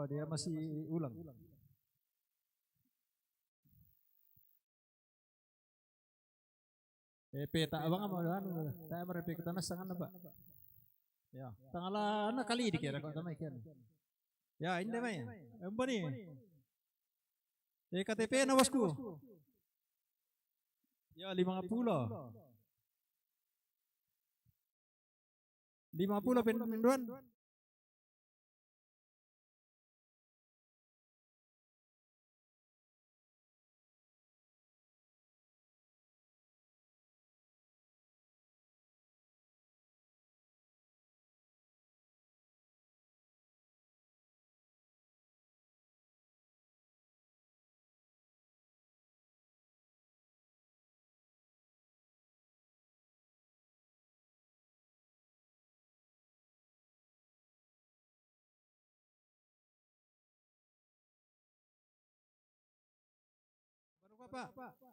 dia masih ulang. Tak abang apa anu, tak merepe kita nasangan apa. Ya, tangala na kali dikira kok tamay kian. Ya, hindi may. Ano ba ni? KTP na wasku. Ya, 50. 50 pinduan.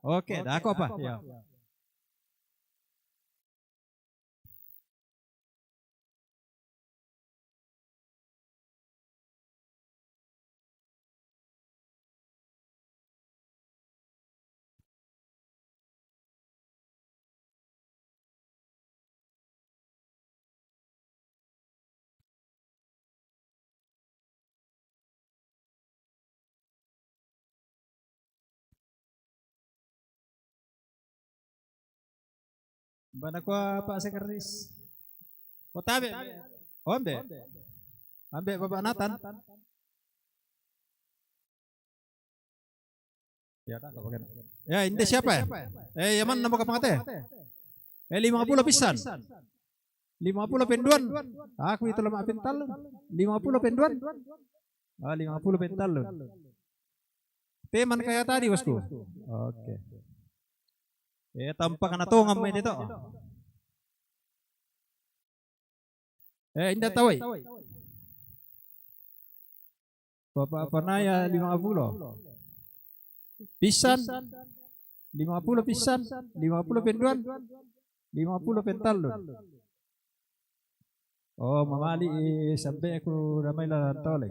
Oke, dah aku apa? Ya. Bana ko Pak Sekretaris. O tabi. Ombe. Ambe Bapak Nathan. Ya, ya, ini siapa ya? Yang mana nama kapangate? 50 pisan. 50 penduan. Aku itu lemah pintal. 50 penduan. 50 pental. Teman kayak tadi bosku. Oke. Tampak na to ngamay dito. Indah tahu. Bapak Panaya 50. Pisan 50 pisan, 50 penduan, 50 pentalun. Oh, mamali sampai aku ramai lah tole.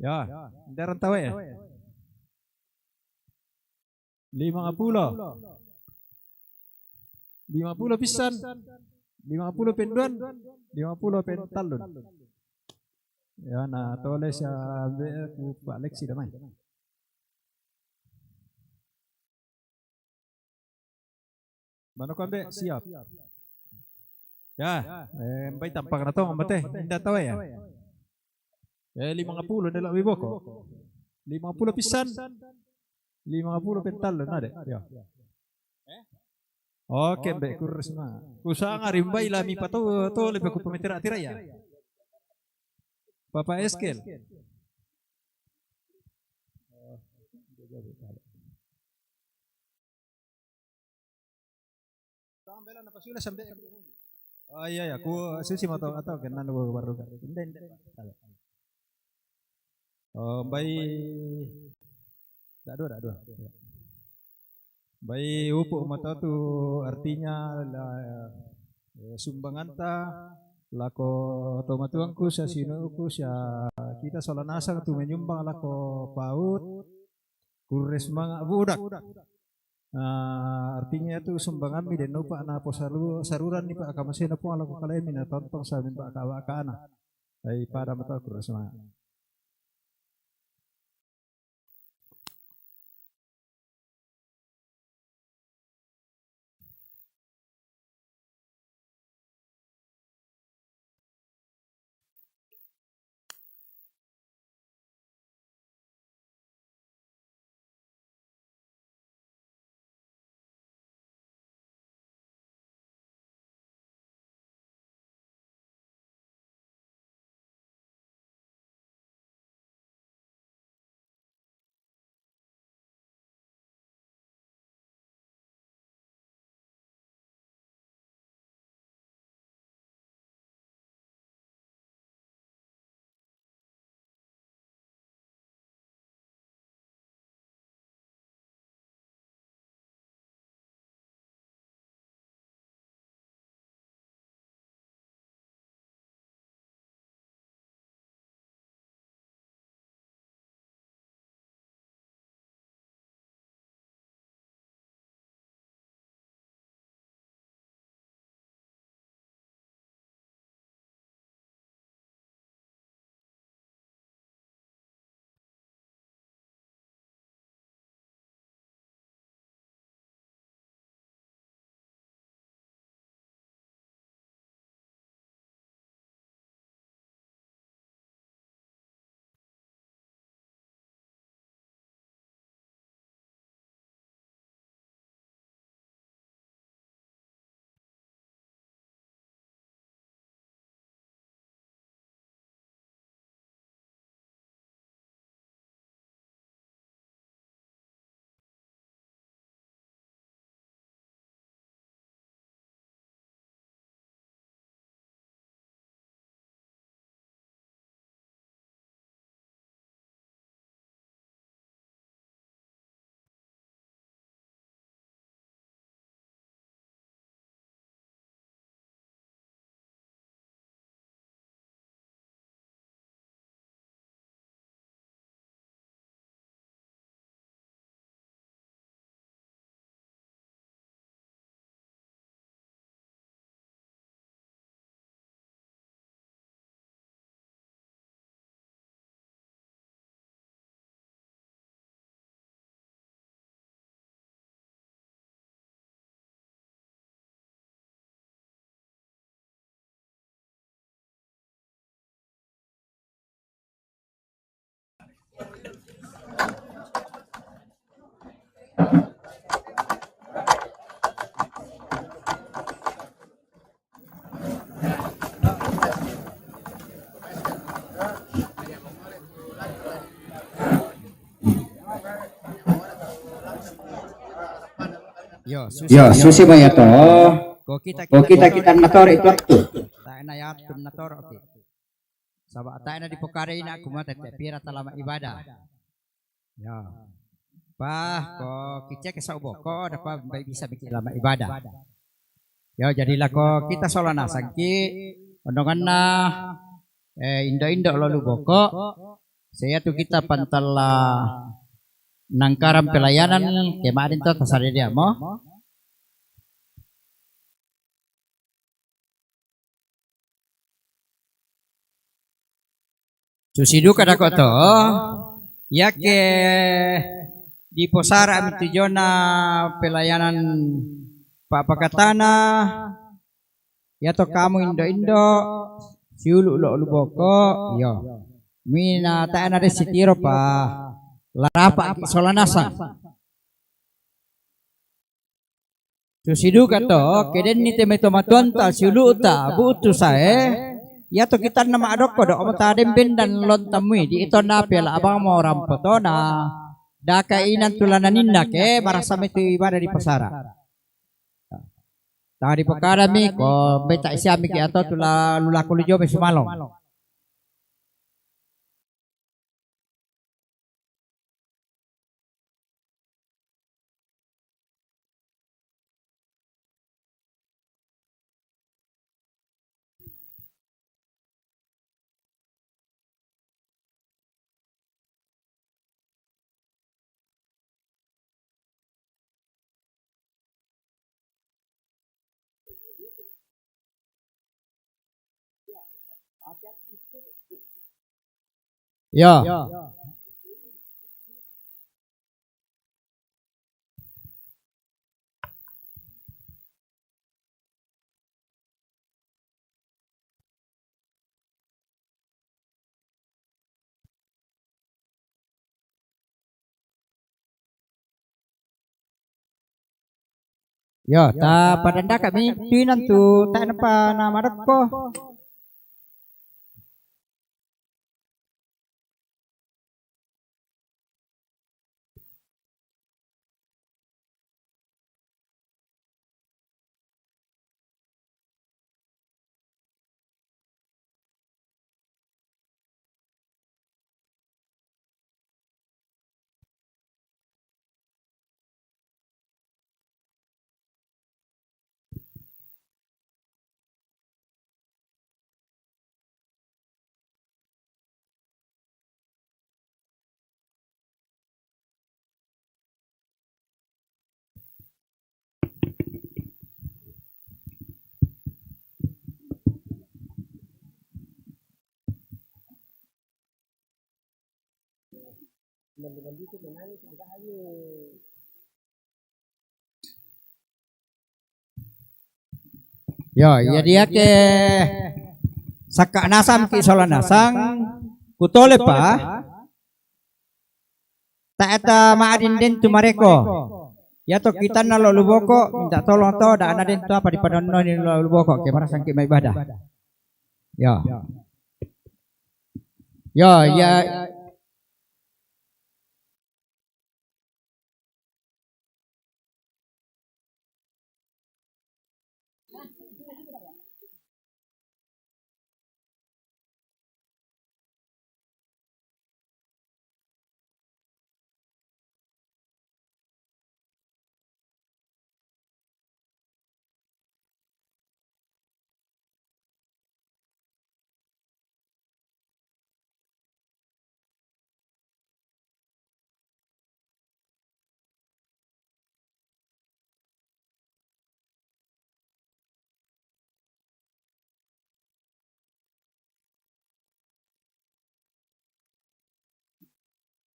Ya, daran tahu ya. 50. 50 pisan, 50 penduan, 50 pentalun. Ya, nah tole siya Pak Lexi damai. Mana ko ambe siap. Ya, mbay tampak na to ngambate. Hindi tahu ya. 50 na lang wibo ko. 50 pisan. 50 pental na de. Ya. Oke, mbak kurus mah. Usaha ngarimbai lami pato to lebih ku pemitira-tira ya. Bapak Eskel. Oh iya ya, ku susi atau kena nunggu baru. Hindi. Oh, bayi. Tak dua. Bayi upo mata tu artinya sumbanganta lako tomatuangku sa sinuku sa kita solanasang tu menyumbang lako paut kures mga budak. Artinya itu sumbangan mi den upa na po saruran ni Pak Kamasina po ala ko kalain minatontong sa min Pak Kawakaana ay para mata kures mga Yo, susi ba yato? Ko kita nator itu. Tayo na yatun na toro. Okay. Sabak tayo na di pokare na kumata pira talama ibadah. Ya. Ko kicek sa ubo ko dapat bisa bikin lama ibadah. Ya jadilah ko kita solana sangki ondongan na indo-indo lalu boko. Saya tuh kita pantala nangkaram pelayanan kemarin tuh tasari dia mo. Susidu kada ko to ya ke di posara ami tujona pelayanan papakatana ya to kamu indo-indo siulu lo boko yo mina ta na resitiro pa larapa solanasa susidu ka to keden ni temeto matuanta siulu ta butu sae ya to kita nama adok ko do omatadem ben dan lontamui di ito na pela abang mo rampoto na da kainan tulanan ninda ke marasa metu ibadah di pasara. Tadi pokara mi ko beta isiami ki ato tula lula kulijo be sumalong. Ya. Ya, ta padanda kami tuinan tu tak napa nama ko. Yo, ya dia ke saka nasam ki solan nasang kutole pa tak eta maadin den tu mareko. Ya to kita na lo luboko minta tolong to da ana den tu apa di padono ni lo luboko ke marasang ki mai ibadah. Yo. Yo, ya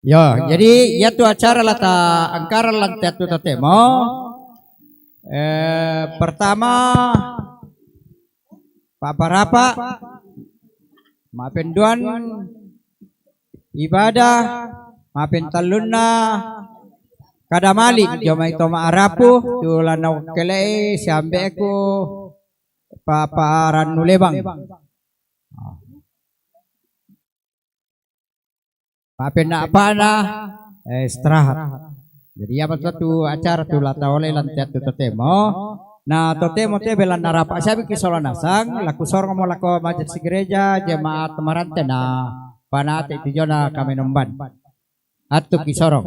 Yo, jadi ya tu acara lata angkara lantai tu tatemo. Pertama paparapa maafin duan ibadah maafin talunna kada mali jomay to maarapu tulanaw kele siambe ko paparan nulebang. Papena apa na istirahat. Jadi apa tu acara tu lata oleh lantiat tu totemo. Nah totemo te belan narapa sabi kisolan nasang laku sorong mo lako majelis gereja jemaat marante na panate itu jona kami nomban. Atu kisorong.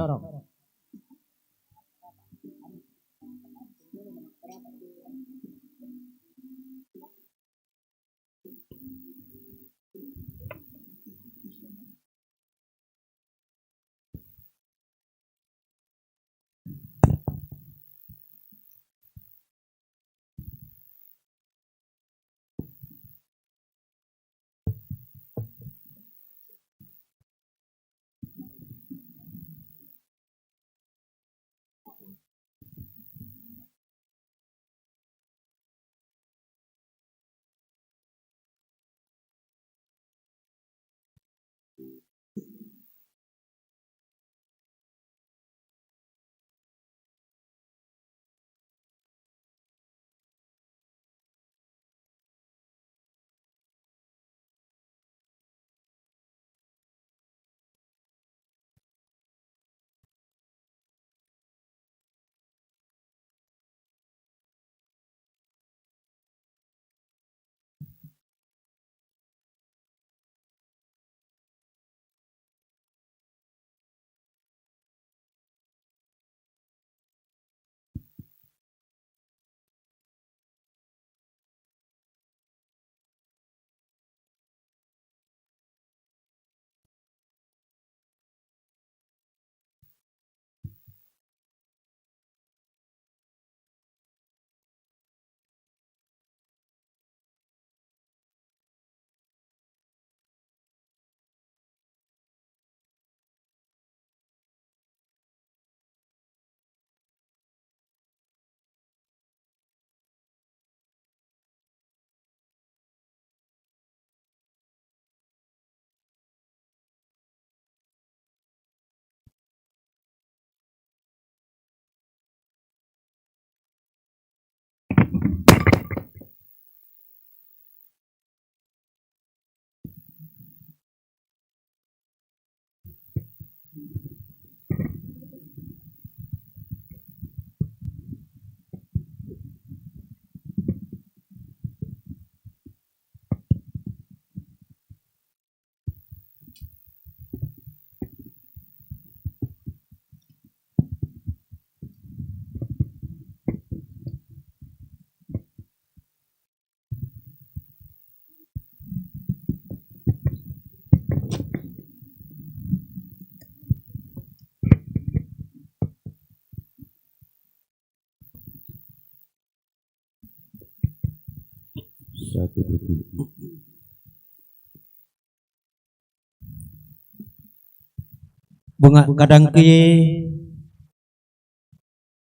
Bunga kadang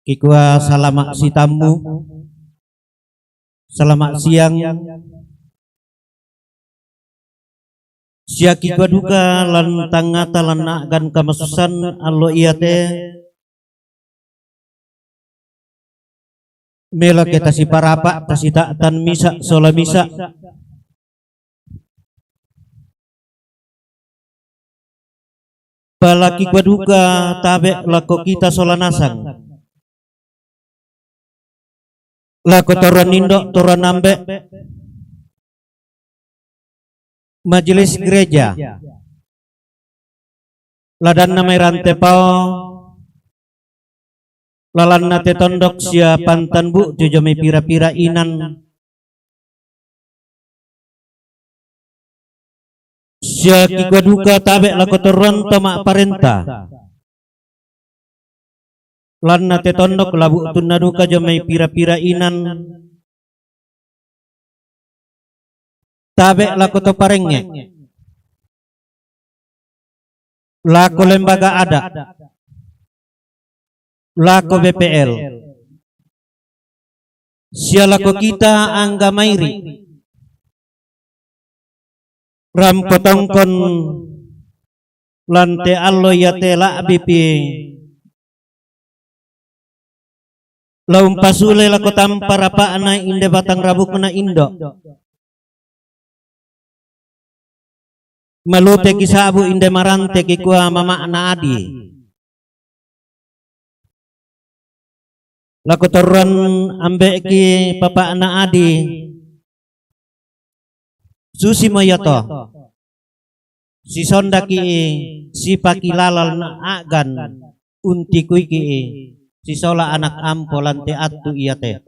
kikua salamak si tamu, selamat siang, sia kikua duka lan tangata lan gan kamasusan allo iate mela kita si parapa tasi tak tan misa sola misa balaki baduka tabe lako kita sola nasang lako toran nindo toran nambe majelis gereja ladan namai rante pao lalan nate tondok sia pantan bu jojome pira-pira inan sia kikwa duka tabe lako toron tama parenta lan nate tondok labu tunna duka jome pira-pira inan tabe lako to parenge lako lembaga ada lako BPL sia lako kita angga mairi ram potongkon lante allo yate la bipi Laum pasule lako tampar apa ana inde batang rabuk na indo. Malute kisabu inde marante kikua mama ana adi. Lako toruan ambe ki papa ana adi. Susi moyoto. Si sonda ki si pakilalal na agan unti kui ki si sola anak ampo lante atu iate.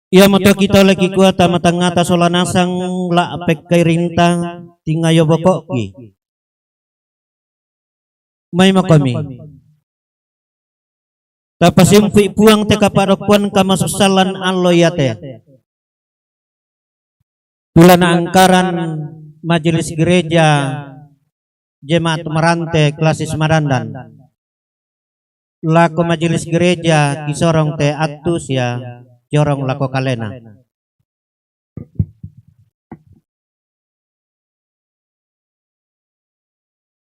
Ia moto kita lagi kuata matangata sola nasang la apek kay rinta tingayo bokok ki. May makami. Tapasimpi puang teka parokuan kamasusalan allo yate. Tulan angkaran majelis gereja Jemaat Marante Klasis Marandan. Lako majelis gereja kisorong te atus ya jorong lako kalena.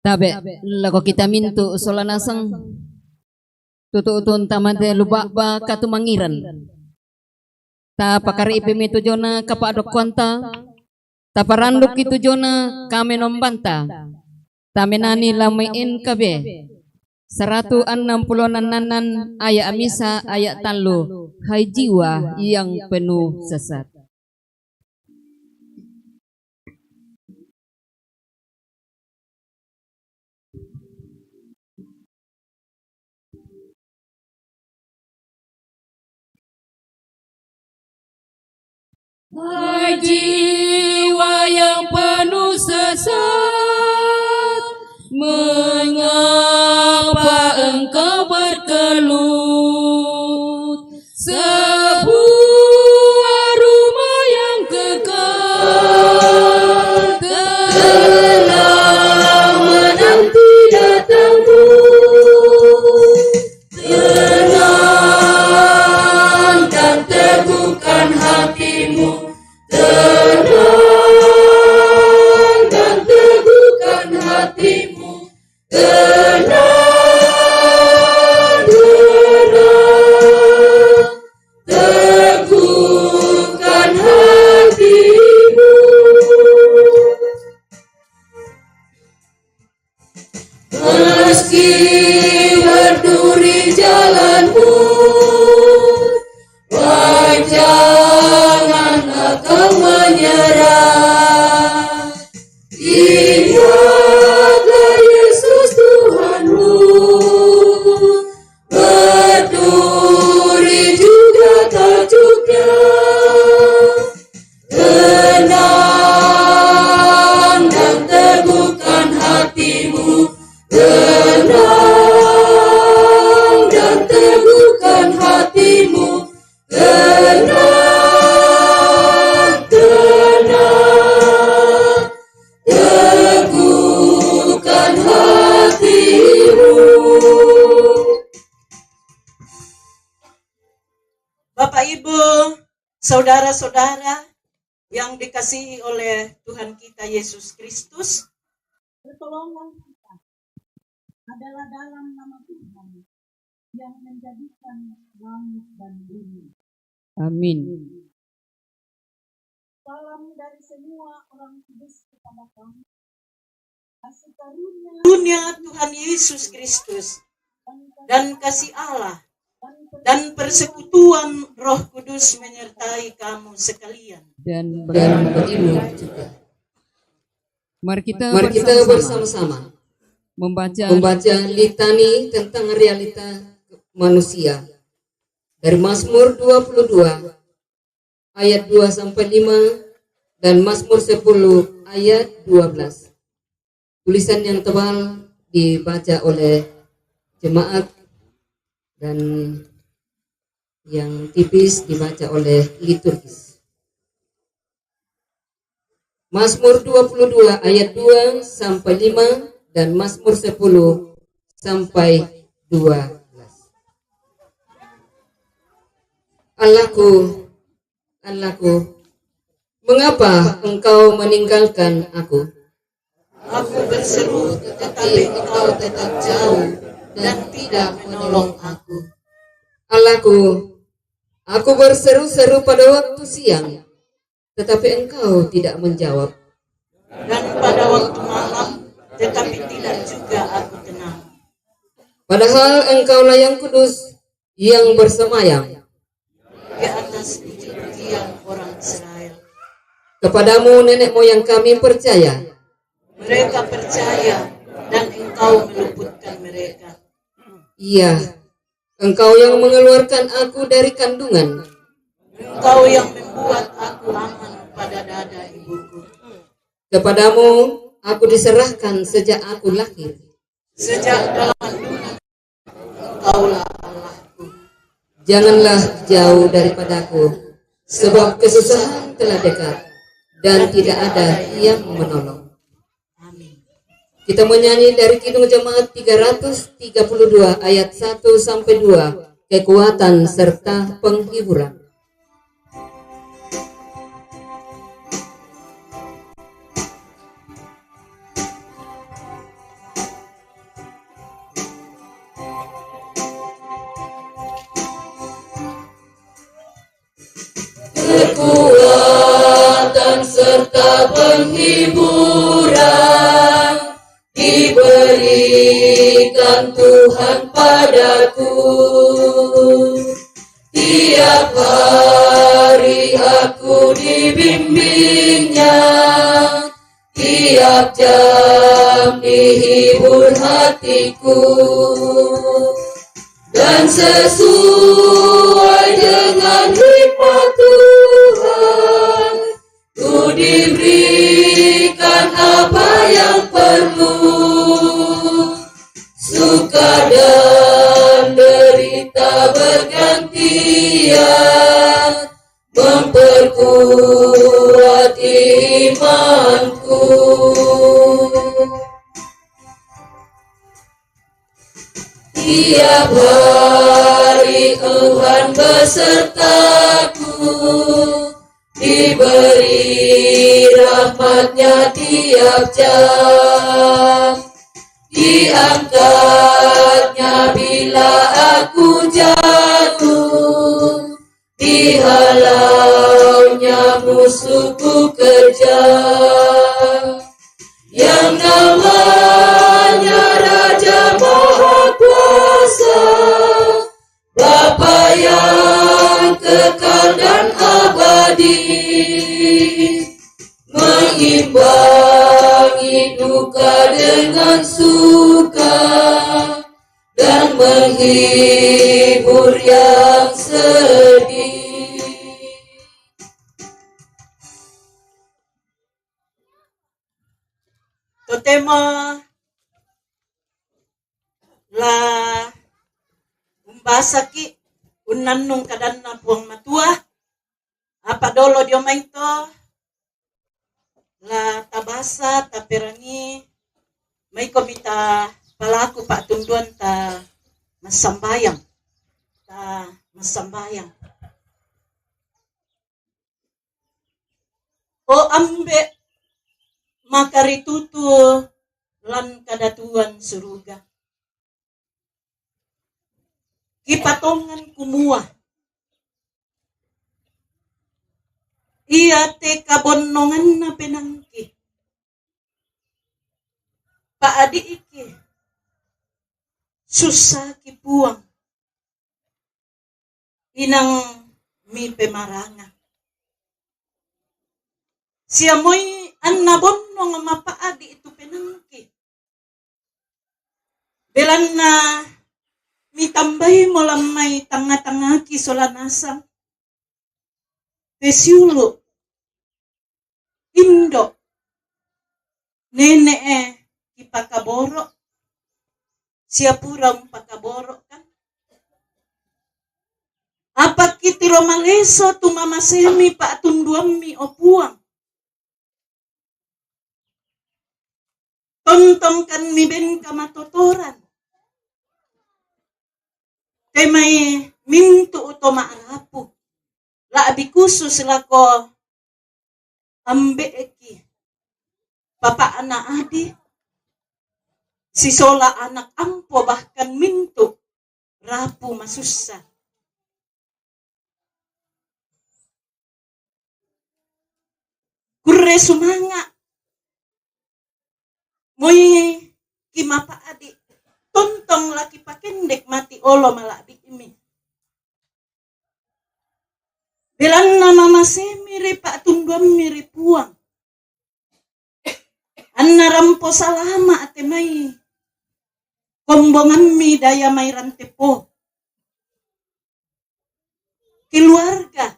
Tabe lako kita mintu solanasang tutu-utun tamate lubak ba katumangiran. Ta pakari ipimitu jona kapadok konta. Ta paranduk itu jona kami nombanta. Ta menani lamain kabe. 166 ayat amisa ayat talu. Hai jiwa yang penuh sesat. Hai jiwa yang penuh sesat, mengapa engkau berkelut? Sebuah rumah yang kekal telah menanti datangmu. Tenang dan teguhkan hatimu. Tenang dan teguhkan hatimu. Tenang, tenang, teguhkan hatimu. Meski berduri jalanmu, janganlah kau menyerah. Ingatlah Yesus Tuhanmu, berduri juga tajuknya. Tenang dan teguhkan hatimu. Tenang dan teguhkan hatimu. Tenang, tenang, teguhkan hatimu. Bapak Ibu, saudara-saudara yang dikasihi oleh Tuhan kita Yesus Kristus, pertolongan kita adalah dalam nama Tuhan yang menjadikan langit dan bumi. Amin. Salam dari semua orang kudus kepada kamu. Kasih karunia Tuhan Yesus Kristus dan kasih Allah dan persekutuan Roh Kudus menyertai kamu sekalian. Dan beribu juga. Mari kita bersama-sama membaca litani tentang realita manusia dari Mazmur 22 ayat 2 sampai 5 dan Mazmur 10 ayat 12. Tulisan yang tebal dibaca oleh jemaat dan yang tipis dibaca oleh liturgis. Mazmur 22 ayat 2 sampai 5 dan Mazmur 10 sampai 12. Allahku, Allahku, mengapa engkau meninggalkan aku? Aku berseru, tetapi engkau tetap jauh. dan tidak menolong aku. Allahku, aku berseru-seru pada waktu siang, tetapi Engkau tidak menjawab. Dan pada waktu malam, tetapi tidak juga aku tenang. Padahal Engkaulah yang kudus, yang bersemayam Di atas puji-pujian orang Israel. Kepadamu nenek moyang kami percaya. Mereka percaya dan Engkau meluputkan mereka. Iya, Engkau yang mengeluarkan aku dari kandungan. Engkau yang membuat aku aman pada dada ibuku. Kepadamu aku diserahkan sejak aku lahir. Sejak dalam kandungan, Engkaulah Allahku. Janganlah jauh daripadaku, sebab kesusahan telah dekat dan tidak ada yang menolong. Amin. Kita menyanyi dari Kidung Jemaat 332 ayat 1 sampai 2, kekuatan serta penghiburan. Kekuatan serta penghiburan diberikan Tuhan padaku. Tiap hari aku dibimbingnya, tiap jam dihibur hatiku. Dan sesuai dengan hikmat Tuhan, ku diberikan apa yang perlu. Suka dan derita bergantian, memperkuat imanku. Tiap hari Tuhan besertaku, diberi rahmatnya tiap jam. Diangkatnya bila aku jatuh, dihalaunya musuhku kejam. Yang namanya Raja Maha Kuasa, Bapa yang kekal dan abadi, mengimbangi duka dengan suka dan menghibur yang sedih. Tema la umbasa ki unannung kadanna puang matua apa dolo dio maito la tabasa taperangi may komita palaku pak tunduan ta masambayang o ambe makaritutu lan kadatuan suruga. Kipatongan kumua. Iya te kabonnongan na penangki. Paadi iki. Susah kipuang. Inang mi pemaranga. Siamoy annabonno nga mapaadi itu penangki. Belan na mitambahi mo lamay tanga-tangaki solanasang. Pesiulo. Indo. Nene ipakaboro. Siya purang pakaboro kan. Apa kitiro maleso tumamasemi pa atunduami o puang. Tontong kan mi ben kamatotoran. Kay may minto uto maarapo. Laabi kusus lako ambe eki. Papa ana adi. Sisola anak ampo bahkan mintu rapu masussa. Kurre sumanga. Moy kimapa adik. Tontong laki pakendek mati olo malabi imi. Belan nama masemire pak tunduam mire puang. Anna rampo salama ate mai. Kombongan mi daya mai rantepo. Keluarga.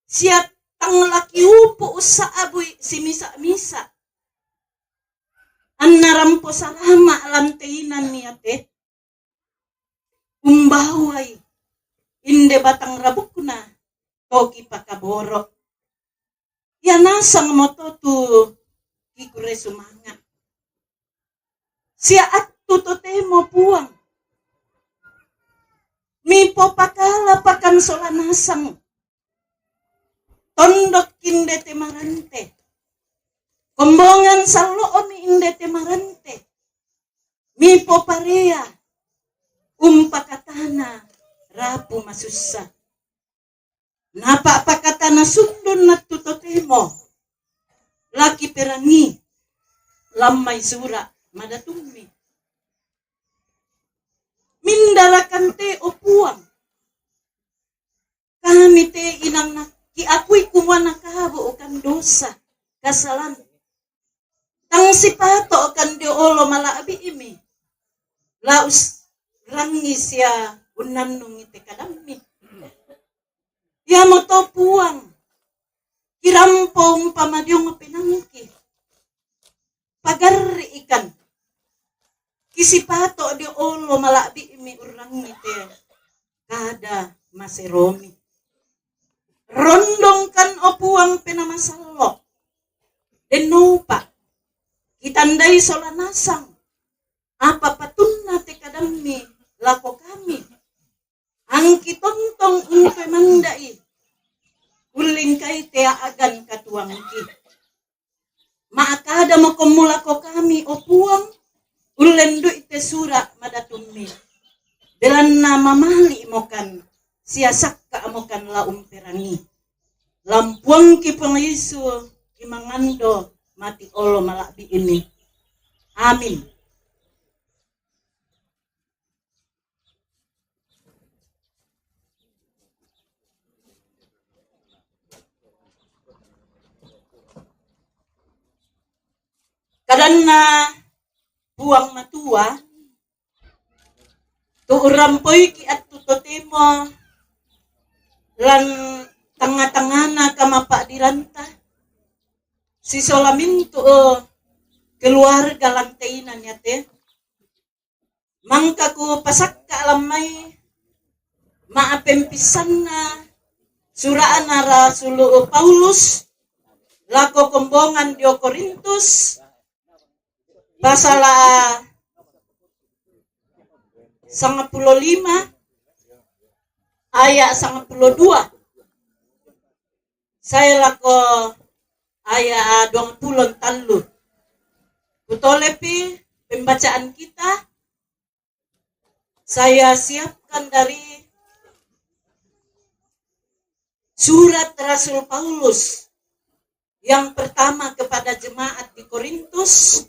Siat tang laki upo usa abui si misa-misa. Anna rampo salama lanteinan ni ate. Umbawai. Inde batang rabukna. Toki pakaboro. Ya nasang moto tu. Kikure sumanga. Sia atu totemo puang. Mi popakala pakan solanasang. Tondok inde temarante. Kombongan saloon inde temarante. Mi poparea. Umpakatana rapu masussa. Napa pakatana sundon na tutotemo. Laki perangi. Lamay sura madatumi. Mindarakan te o puang. Kami te inang kiakuy kuwana kahabo o kan dosa. Kasalan. Tang sipato o kan diolo malaabi imi. Laus rangi siya unanong ite kadami. Ya mo to puang. Kirampong pamadyong pinangki. Pagari ikan. Kisipato di olo malabi imi urang ite. Kada maseromi. Rondong kan o puang penamasalo. Denupa. Kitandai solanasang. Apa patunna te kadami lako kami. Ang kitontong unpe mandai. Uling kay te agan katuangki. Maakada mo kumula ko kami o puang. Ulendo ite sura madatumi. Belan na mamali mo kan. Siyasak ka mo kan laum perangi. Lampuang ki pang Yesu. Imangando mati olo malabi ini. Amin. Karena buang matua tu urampoy ki at tutotemo lan tanga-tangana kamapa diranta si solamin tu keluarga lantainan yate mangka ku pasak ka alamay maapempisan na suraan na Rasulu Paulus lako kombongan dio Korintus pasal 15 ayat 92. Saya lako ayat 20 talu. Kutolepi pembacaan kita. Saya siapkan dari surat Rasul Paulus yang pertama kepada jemaat di Korintus.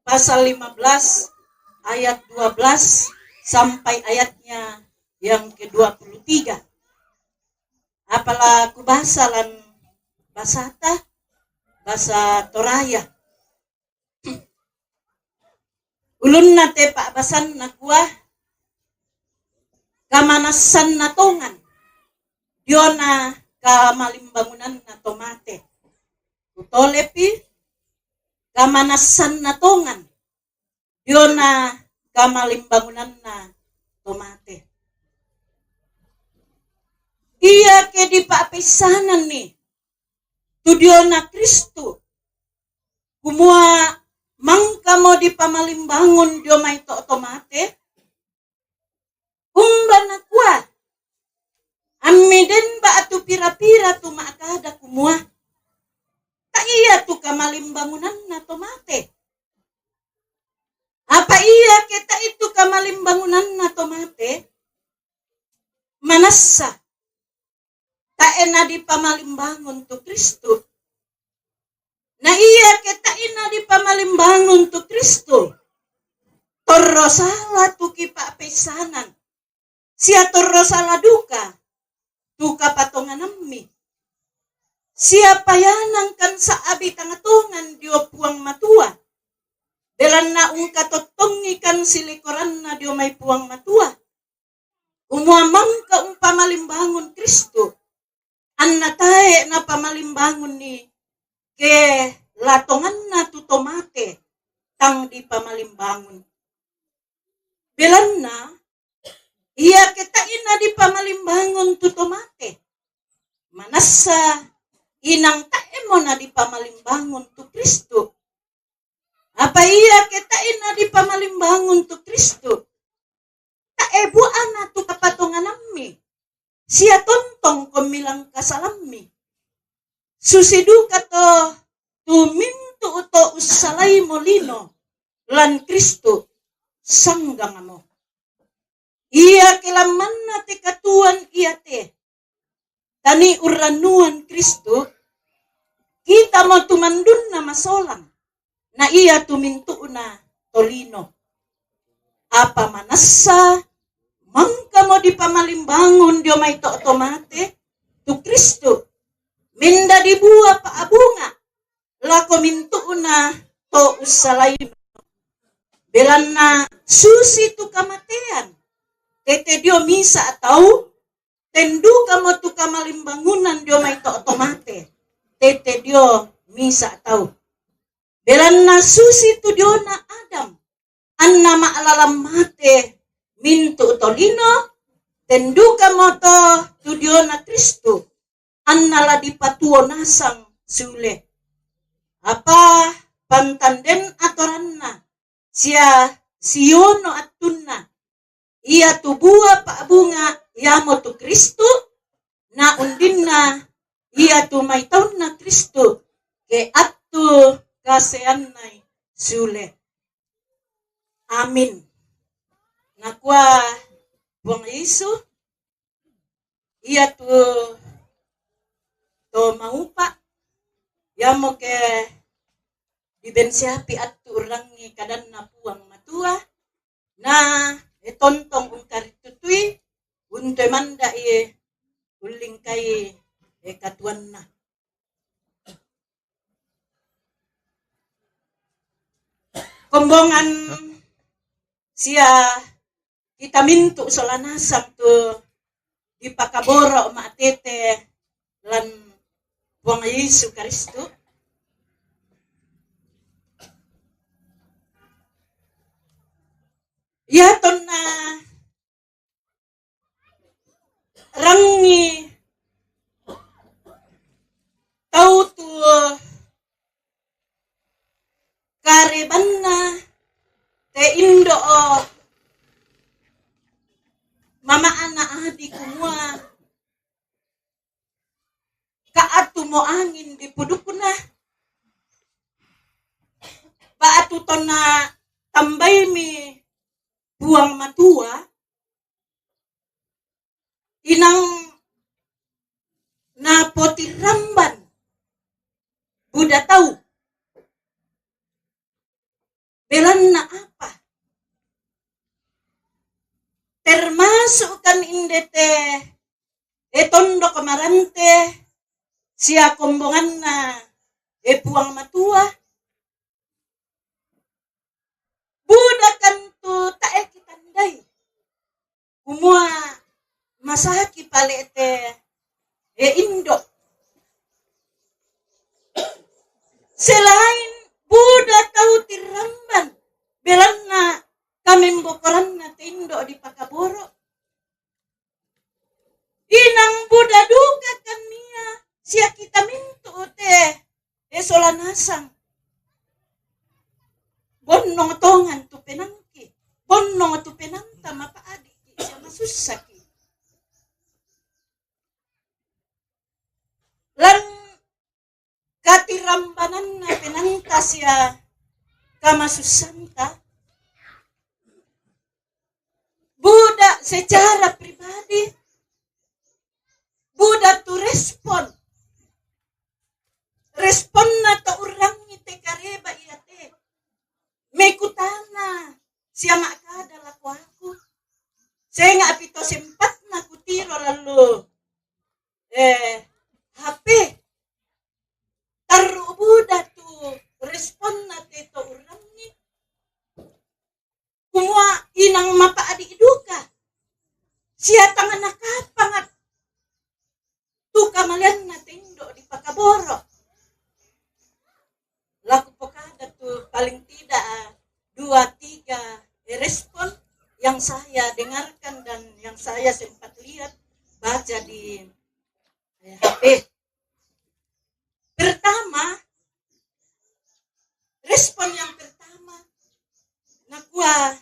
Pasal 15 ayat 12 sampai ayatnya yang ke-23. Apalah ku bahasa lan basata bahasa Toraya. Ulun nate pak basan na kuah kamanasan na tongan. Diona kamalimbangunan na tomate. Utolepi kamanasan na tongan. Diona kamalimbangunan na tomate. Iya ke di papisanan ni. Tudio na Kristo. Kumua mangka mo di pamalimbangun dio may to tomate. Umba na kuwa. Amiden ba atu pira-pira tu maakada kumua. Iya tu kamalimbangunan na tomate. kamalimbangunan na tomate, manasa, taena di pamalimbangun tu Kristo. Na iya kita ina di pamalimbangun tu Kristo. Torro sala tu kipa pesanan. Sia torro sala duka, duka patongan nami. Siapa yanang kan sa abi tangatungan dio puang matua. Belan na ungkatotongi kan silikoran na dio may puang matua. Umuamang ka pamalimbangun Kristo. An natae na pamalimbangun ni ke latongan na tutomate tang di pamalimbangun. Belan na iya kita ina di pamalimbangun tutomate. Manasa inang tae mo na di pamalimbangun tu Kristo. Apa iya kita ina di pamalimbangun tu Kristo? Tae buan na tu kapatungan nami. Sia tontong kumilang kasalami. Susidu kato tumintu uto usalay molino lan Kristo sanggang mo. Iya kilaman na ti katuan iya te. Tani uranuan Kristo, kita mo tumandun na masolang, na iya tumintu na tolino. Apa manasa, mangka mo di pamalimbangun dio may to otomate, tu Kristo, minda di buah paabunga, lako mintu na to usalay. Belan na susi tu kamatean, tete dio misa atau tendu kamo tu kamalimbangunan dio may to otomate. Tete dio misa tau. Belan na susi tu dio na Adam. Anna maalalam mate mintu tolino. Tendu kamo to tu dio na Kristo. Anna la dipatuo nasang sule. Apa pantanden atoranna. Sia siono atunna. Ia tu buah paabunga yamo tu Kristo na undinna ia tu may taon na Kristo ke atu kaseanay sule. Amin. Nakwa buang Yesu ia tu maupa yamo ke dibensiapi atu urangi kadan na puang matua na tontong ungkaritutui untoy manda uling kay katuan na. Kombongan siya kita mintu solanasang tu di pakaboro maatete lan buang Yesu Kristo. Yaton na rangi tau tu kareban na te indo mama anak adi kumua kaatu mo angin di puduk na paatu ton na tambay mi buang matua inang napotiramban Buddha tahu belan na apa termasuk kan indete tondo kemarante sia kombongan na buang matua Buddha kan tu tae kitandai umua masaki palete indo selain Buddha tahu tiramban belan na kami bokoran na tindo di pakaboro inang Buddha duka kan niya siya kita mintu te solanasang bonnong tongan tu penangki bonnong tu penanta mapaadi siya masusaki lan katirambanan na penanta siya kamasusanta Budak secara pribadi, budak tu respon na to urang te kareba iya te mekutana siya makada laku aku saya nga apito sempat na kutiro lalu HP taru budak tu respon na te to urang ni kumua inang mapaadi duka siya tangan nakapangat tu kamalian na tindo di Pakaboro. Laku pokada tuh paling tidak 2-3 respon yang saya dengarkan dan yang saya sempat lihat baca di HP. Pertama, respon yang pertama, nakua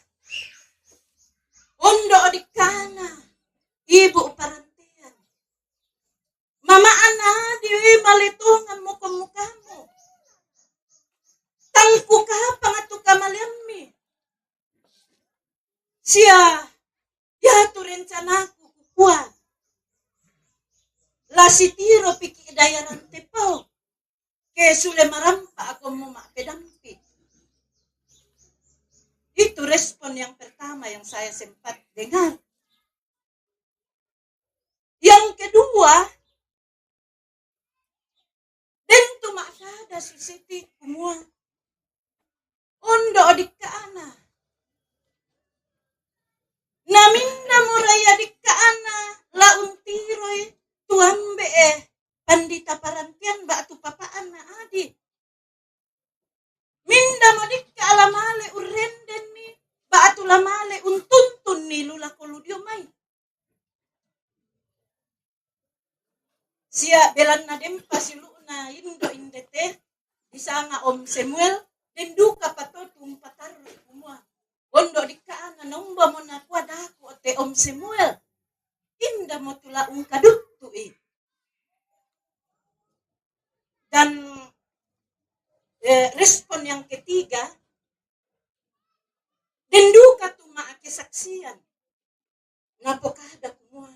ondo dikana ibu parantian, mama ana diwi balitungan muka-mukamu. Tangku kapang atu kamalianmi. Sia, ya tu rencanaku kuat. Lasitiro piki dayaran tepau. Ke sule marampa aku mau pedampi. Itu respon yang pertama yang saya sempat dengar. Yang kedua, den tu makada susiti kumua. Ondo dikana. Naminda muraya dikana la untiroi tuambe pandita parantian ba tu papaan na adi. Minda modikka alamale urrenden ni ba tu lamale untuntun ni lula koludio mai. Sia belan na dempa siluna indo indete disanga Om Samuel den duka patotung pataru kumua. Ondo dikana nomba mo na kuadaku te Om Samuel. Inda mo tula ungkaduttu Dan respon yang ketiga, den duka tu maa kesaksian. Napokada kumua.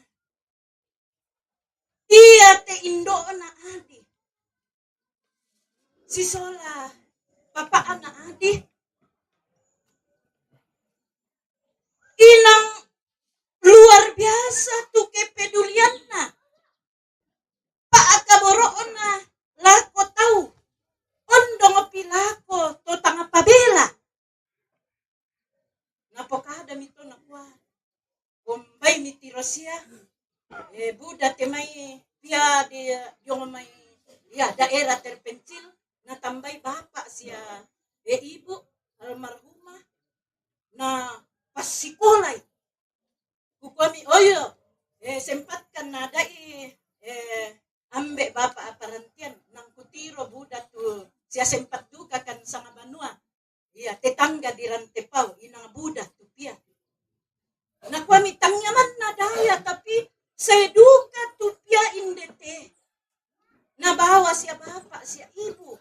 Iya te indo na adi. Si sola papa anak adik inang luar biasa tuh kepedulianna Pak Akaboroona lako tahu ondo ngopi lako to tanga pabela napokada mito nakwa bombay miti Rosia buda temai pia dia yung may ya daerah terpencil natambay bapak siya ibu almarhumah na pasikolay kukwami oyo sempatkan na dai ambe bapak aparantian nang kutiro buda tu siya sempat duka kan sa banua iya tetangga di Rantepau inang buda tu pia nakwami tangyaman na daya tapi saya duka tu pia indete na bawa siya bapak siya ibu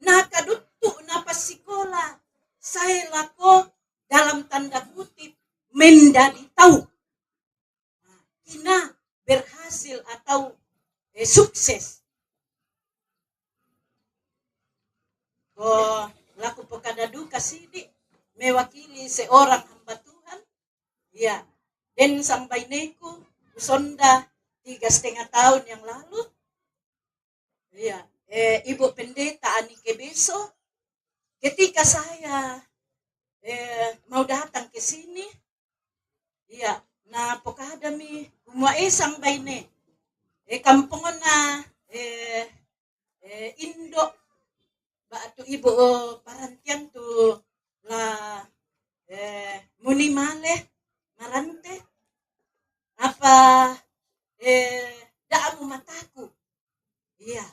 nakaduttu napasikola saya lako dalam tanda kutip menjadi tahu kina berhasil atau sukses laku pokada duka sidik mewakili seorang hamba Tuhan ya dan sampai neku usonda 3,5 tahun yang lalu ya Ibu Pendeta Anike Beso, ketika saya mau datang ke sini, ya, na pokadami umuaisang bayne, kampungan na Indo, ba tu Ibu parantian tu la munimale marante, apa daamu mataku, iya.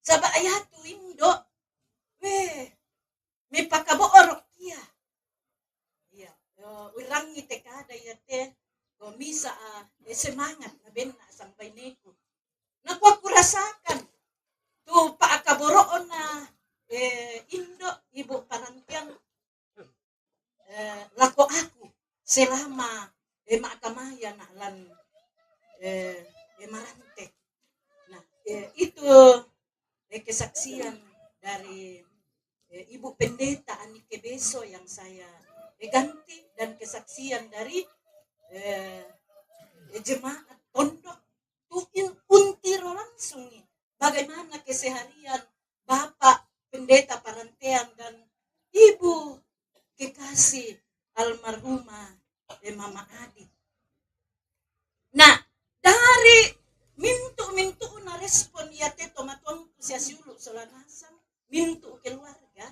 Saba ayatu Indo, may pakaboorok iya. Iya, urang ngite kada yate, misa semangat na benna sampai neku. Nakuha kurasakan, tu paakaboroon na Indo, Ibu parantian, lako aku selama makamaya na lan marante. Nah, itu kesaksian dari Ibu Pendeta Anike Beso yang saya ganti, dan kesaksian dari jemaat pondok Untiro langsung nih. Bagaimana keseharian Bapak Pendeta Parantean dan Ibu kekasih almarhumah Mama Adi. Nah, dari mintu na respon ya teto matuang sia siulu solanasang mintu keluarga.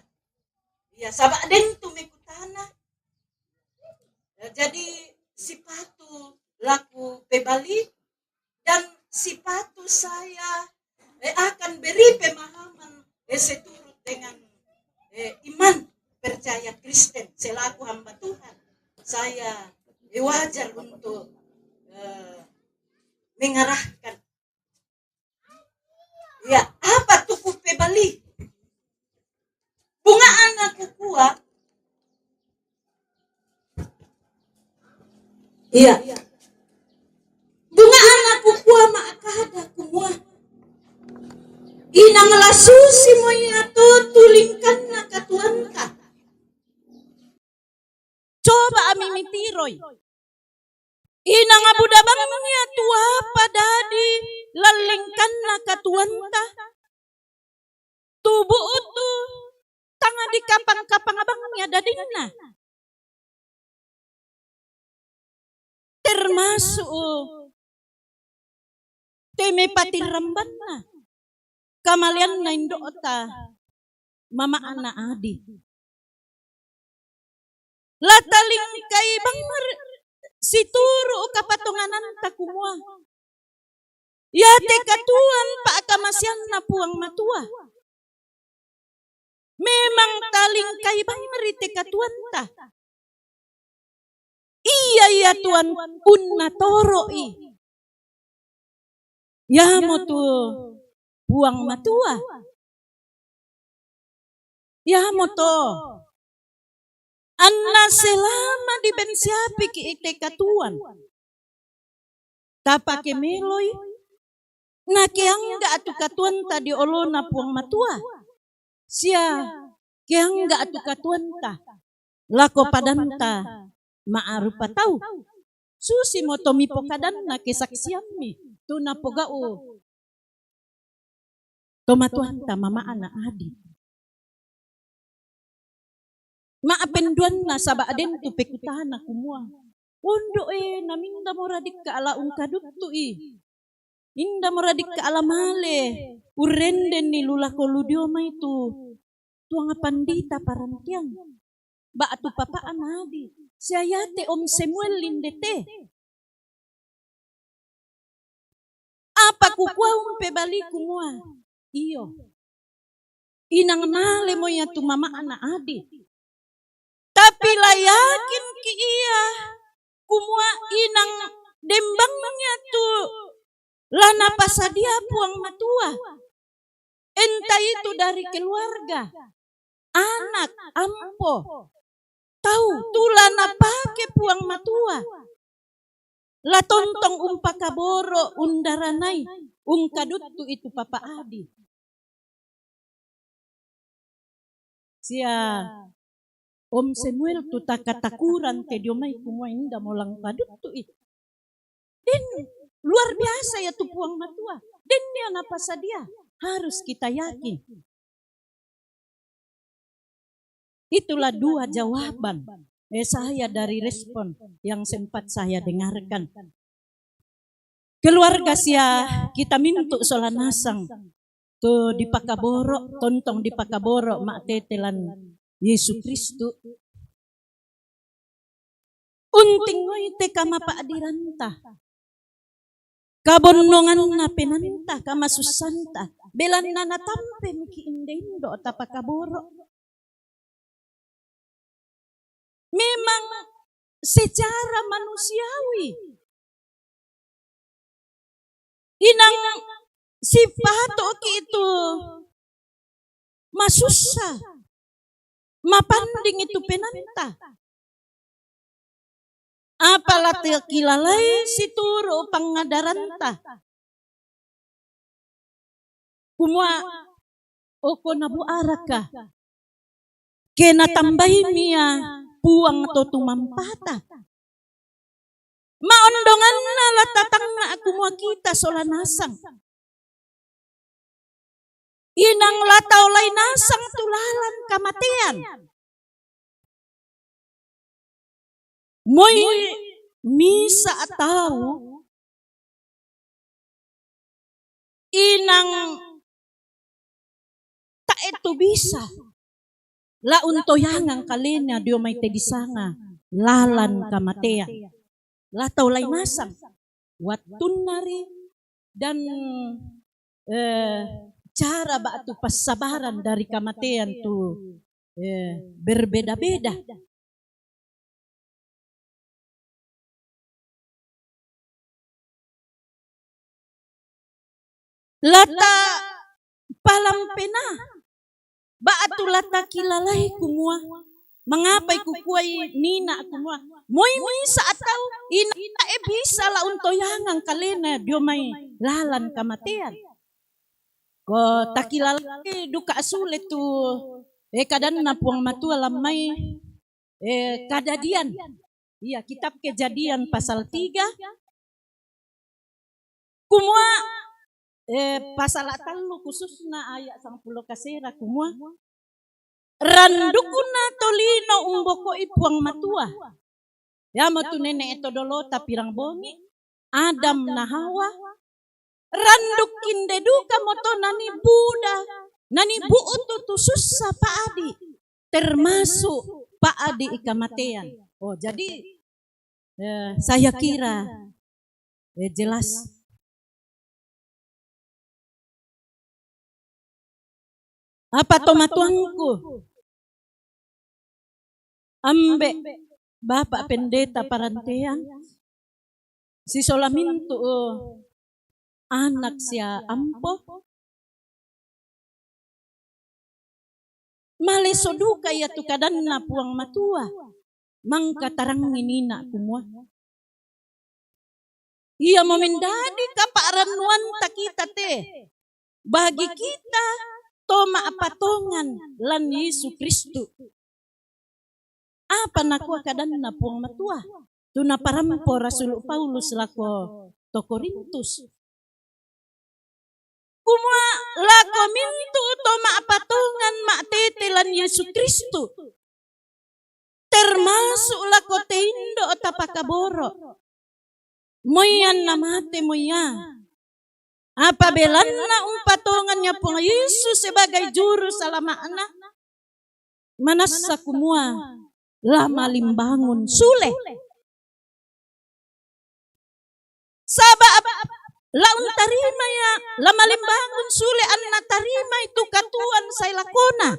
Ya sabak den tu mekutana. Jadi sipatu laku pebali, dan sipatu saya akan beri pemahaman seturut dengan iman percaya Kristen selaku hamba Tuhan. Saya wajar untuk mengarahkan. Ya, apa tuh kupe Bali? Bunga anak kukua. Iya. Bunga anak kukua maakada kumua. Inang lasusi mo yato tulingkan na katuanka. Coba ami mitiroy. Inang abudabangnya tua padadi lalingkan na katuanta. Tubuh utu tanga di kapang-kapang abangnya dadingna. Termasuk teme pati rambanna. Kamalian na indota Mama Ana Adi. Lataling kay bang situro kapatunganan takumwa. Yate katuan pa akamasyan na puang matua. Memang taling kay bang marite katuan ta. Iya tuan unna toro i. Ya mo tu puang matua. Ya mo to. Anna selama di bensiapi ki ite katuan. Tapake meloy. Na kiangga atu katuan ta di olona puang matua. Sia kiangga atu katuan ta. Lako padanta maarupa tau. Susi mo tomipo kadan na kesaksian mi. Tuna pogao. Tomatuan ta Mama Ana Adi. Maapenduan na saba aden tu pekutahan na kumua. Ondo naminda mo radik ka ala ungkaduktu Inda mo radik ka ala male. Urenden ni lula koludio may tu. Tuang pandita parantiang. Ba atu Papa Ana Adi. Siayate Om Samuel lindete. Apa kukuaung pebali kumua. Iyo. Inang male mo ya tu Mama Ana Adi. Tapi layakin ki iya. Kumua inang dembangnya tu. Lana pasadia puang matua. Entah itu dari keluarga. Anak, ampo. Tahu tulana pake puang matua. La tontong umpakaboro undaranai. Ungkadutu itu Papa Adi. Sia Om Samuel tu takatakuran te diomay kumua inda molang kadutu itu. Den luar biasa ya tu puang matua. Den dia napa sadia. Harus kita yakin. Itulah dua jawaban saya dari respon yang sempat saya dengarkan. Keluarga sia kita mintu solanasang tu di Pakaboro, tontong di Pakaboro mak tetelan Yesus Kristus. Unting ngoy te kama paadiranta. Kabonnongan na penanta kama susanta. Belan na natampe miki indendo ta Pakaboro. Memang secara manusiawi inang sipato itu masusah mapanding itu penanta. Apalah kilalay situro pangadaranta. Kumua oko nabu araka. Kena tambahi mia puang to tumampata. Maondongan na latatang na ako mo kita solanasang. Inang lataw lay nasang tulalan kamatian. Moy misa ataw. Inang taeto bisa. Laun toyangang kalina diyo may tedisanga. Lalan kamatian. Lataw lay nasang. Watun nari. Dan cara ba ito pasabaran dari kamatian tu berbeda-beda. Lata palampena. Ba ito lata kilalay kumua. Mangapay kukuay nina kumua. Moy sa ataw ina bisa laun toyangang kalena diyo may lalan kamatian. Ko takilalaki duka sulit tu kadan na puang matua lamay kadadian. Iya, kitab Kejadian pasal 3. Kumua pasal 3 khusus na ayat 10 kasera kumua. Randukuna tolino umboko ipuang matua. Ya matu nenek itu dolo tapirang bongi. Adam na Hawa. Randuk kindeduka moto nani Buddha. Nani buutu tu susah Pak Adi. Termasuk Pak Adi ikamatean. Oh jadi saya kira jelas. Apa tomatuangku? Ambe Bapak Pendeta Parantean. Si Solamintu anak sia ampo. Male soduka ya tu kadanna puang matua. Mangka taranginina kumua. Ia memendadi kaparan nuanta kita teh. Bagi kita toma apatongan lan Yesus Kristus. Apa nakua kadanna puang matua? Tuna parampo Rasul Paulus lako to Korintus. Kumua lako mintu toma apatongan mak tetelan Yesus Kristus. Termasuk lako teindo tapakaboro. Moyan namate moya. Apa belanna umpatongannya pun Yesus sebagai juru selamatna. Manasa kumua lama limbangun sule. Sabab laun tarima ya lama limbangun sule anna tarima itu katuan saya lakona.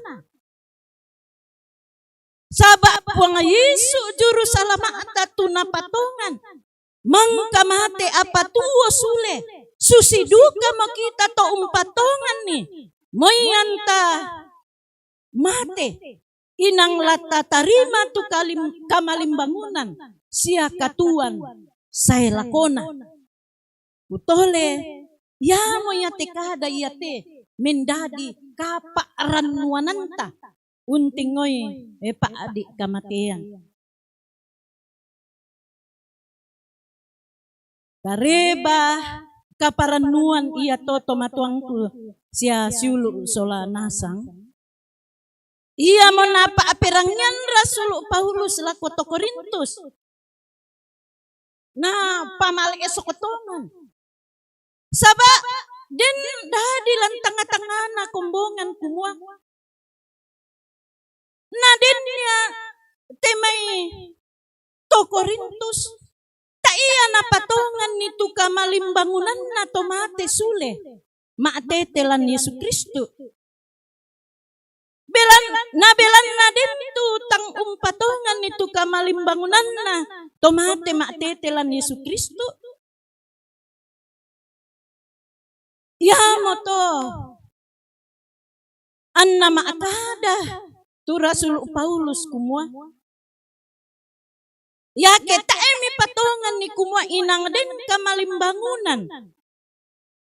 Sabab puang Yesus juru selamat tuna patongan. Mangka mate apa tuo sule. Susi duka mo kita to umpatongan ni. Moyanta mate. Inang lata tarima tu kamalimbangunan. Sia katuan saya lakona. Utole ya moya tekada iate mendadi kaparan nuananta. Untingoy Pak adik kamatean. Kareba kaparanuan iya toto matuangku sia siulu sola nasang. Ia menapa aperangnya Rasul Paulus lako to Korintus. Nah pamal esok ketongan. Sabak den dadi lan tengah-tengah na kumbongan kumua. Nah dennya temai to Korintus. Ta iya na patongan nitu kamalimbangunan na tomate sule. Maatetelan Yesus Kristus. Belan na den tu tang umpatongan nitu kamalimbangunan na tomate maatetelan Yesus Kristus. Ya moto anna maakada tu Rasul Paulus kumua. Ya kita emi patongan ni kumua inang den kamalimbangunan.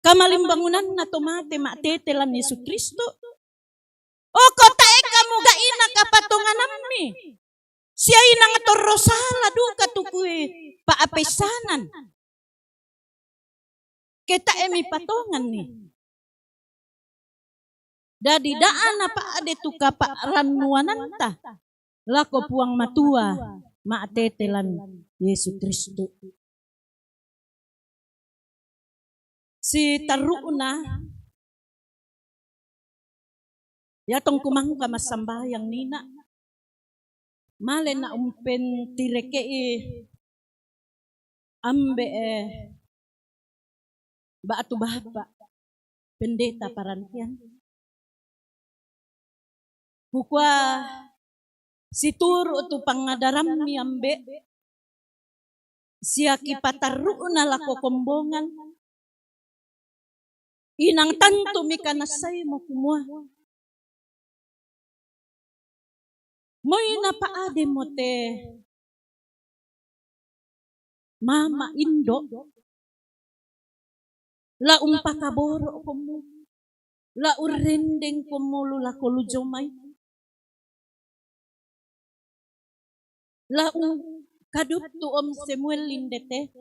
Kamalimbangunan na tomate matetelan Yesus Kristo. O kota kamu ga ina kapatongan ammi. Siya inang torosala duka tukui paapesanan. Kita emi patongan ni. Dadi daan apa ade tuka pa ranuananta. Lako puang matua matetelan Yesus Kristo. Si taruna yatong kumangka masambayang nina male na umpen tireke ambe baatu bapa pendeta parantian hukwa situru tu pangadaram mi ambe siaki pataruna lako kombongan inang tanto mi kanasay mo kumua. Moy na paade mo te Mama Indo la umpakaboro komo la urendeng komo la kolujomay la kaduptu om Samuel Lindete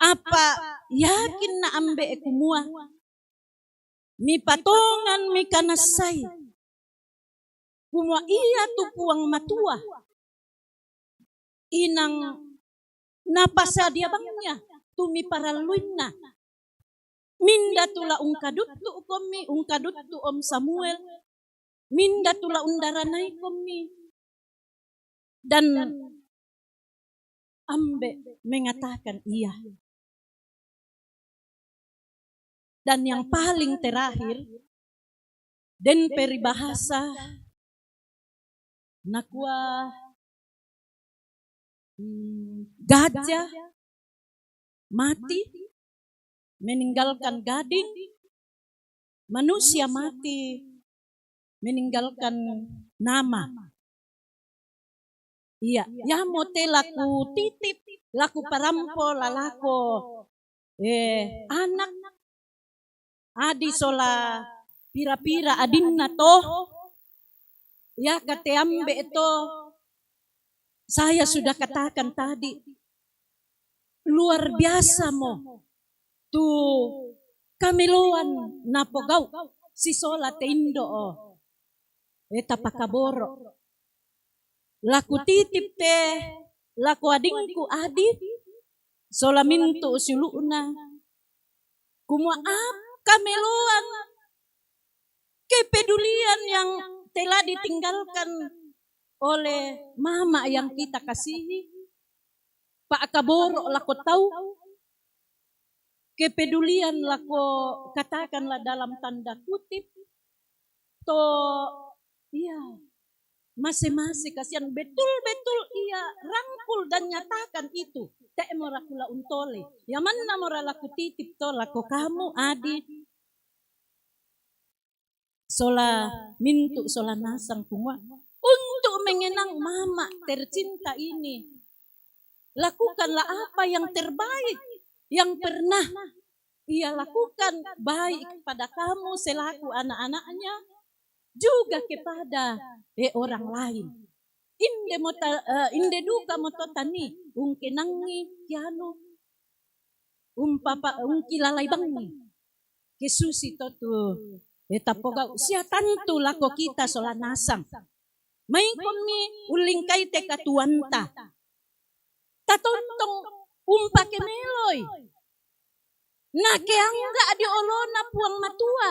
apa yakin na ambe kumua mi patongan mi kanasay kumua iya tu puang matua inang napasa dia bangnya tumi paraluin na minda tula ungkaduttu komi ungkaduttu om Samuel minda tula undaranay komi dan ambe mengatakan iya. Dan yang paling terakhir, den peribahasa nakwa gajah mati meninggalkan gading, manusia mati meninggalkan nama. Iya, ya mote laku titip, laku parampo, lalako anak adi sola pira-pira adinna to ya kate ambe to saya sudah katakan tadi luar biasa mo tu kamiluan napogau si sola teindo eta pakaboro laku titip te laku adingku adi sola mintu usuluna kumua kameluan kepedulian yang telah ditinggalkan oleh mama yang kita kasihi. Pak Kaboro lako tahu kepedulian lako katakanlah dalam tanda kutip to iya masing-masing kasihan betul-betul ia rangkul dan nyatakan itu. Te morakula untole. Yaman na moralaku titip to lako kamu adi. Sola mintu sola nasang kumwa. Untuk mengenang mama tercinta ini. Lakukanlah apa yang terbaik. Yang pernah ia lakukan baik pada kamu selaku anak-anaknya. Juga kepada orang lain. Inde duka mototani ungkenangi kiano ungki lalai bangi kesusi totu eta poga sia tantu lako kita sola nasang mai komi ulingkai te katuanta tatontong umpake meloy na keangga adi olona puang matua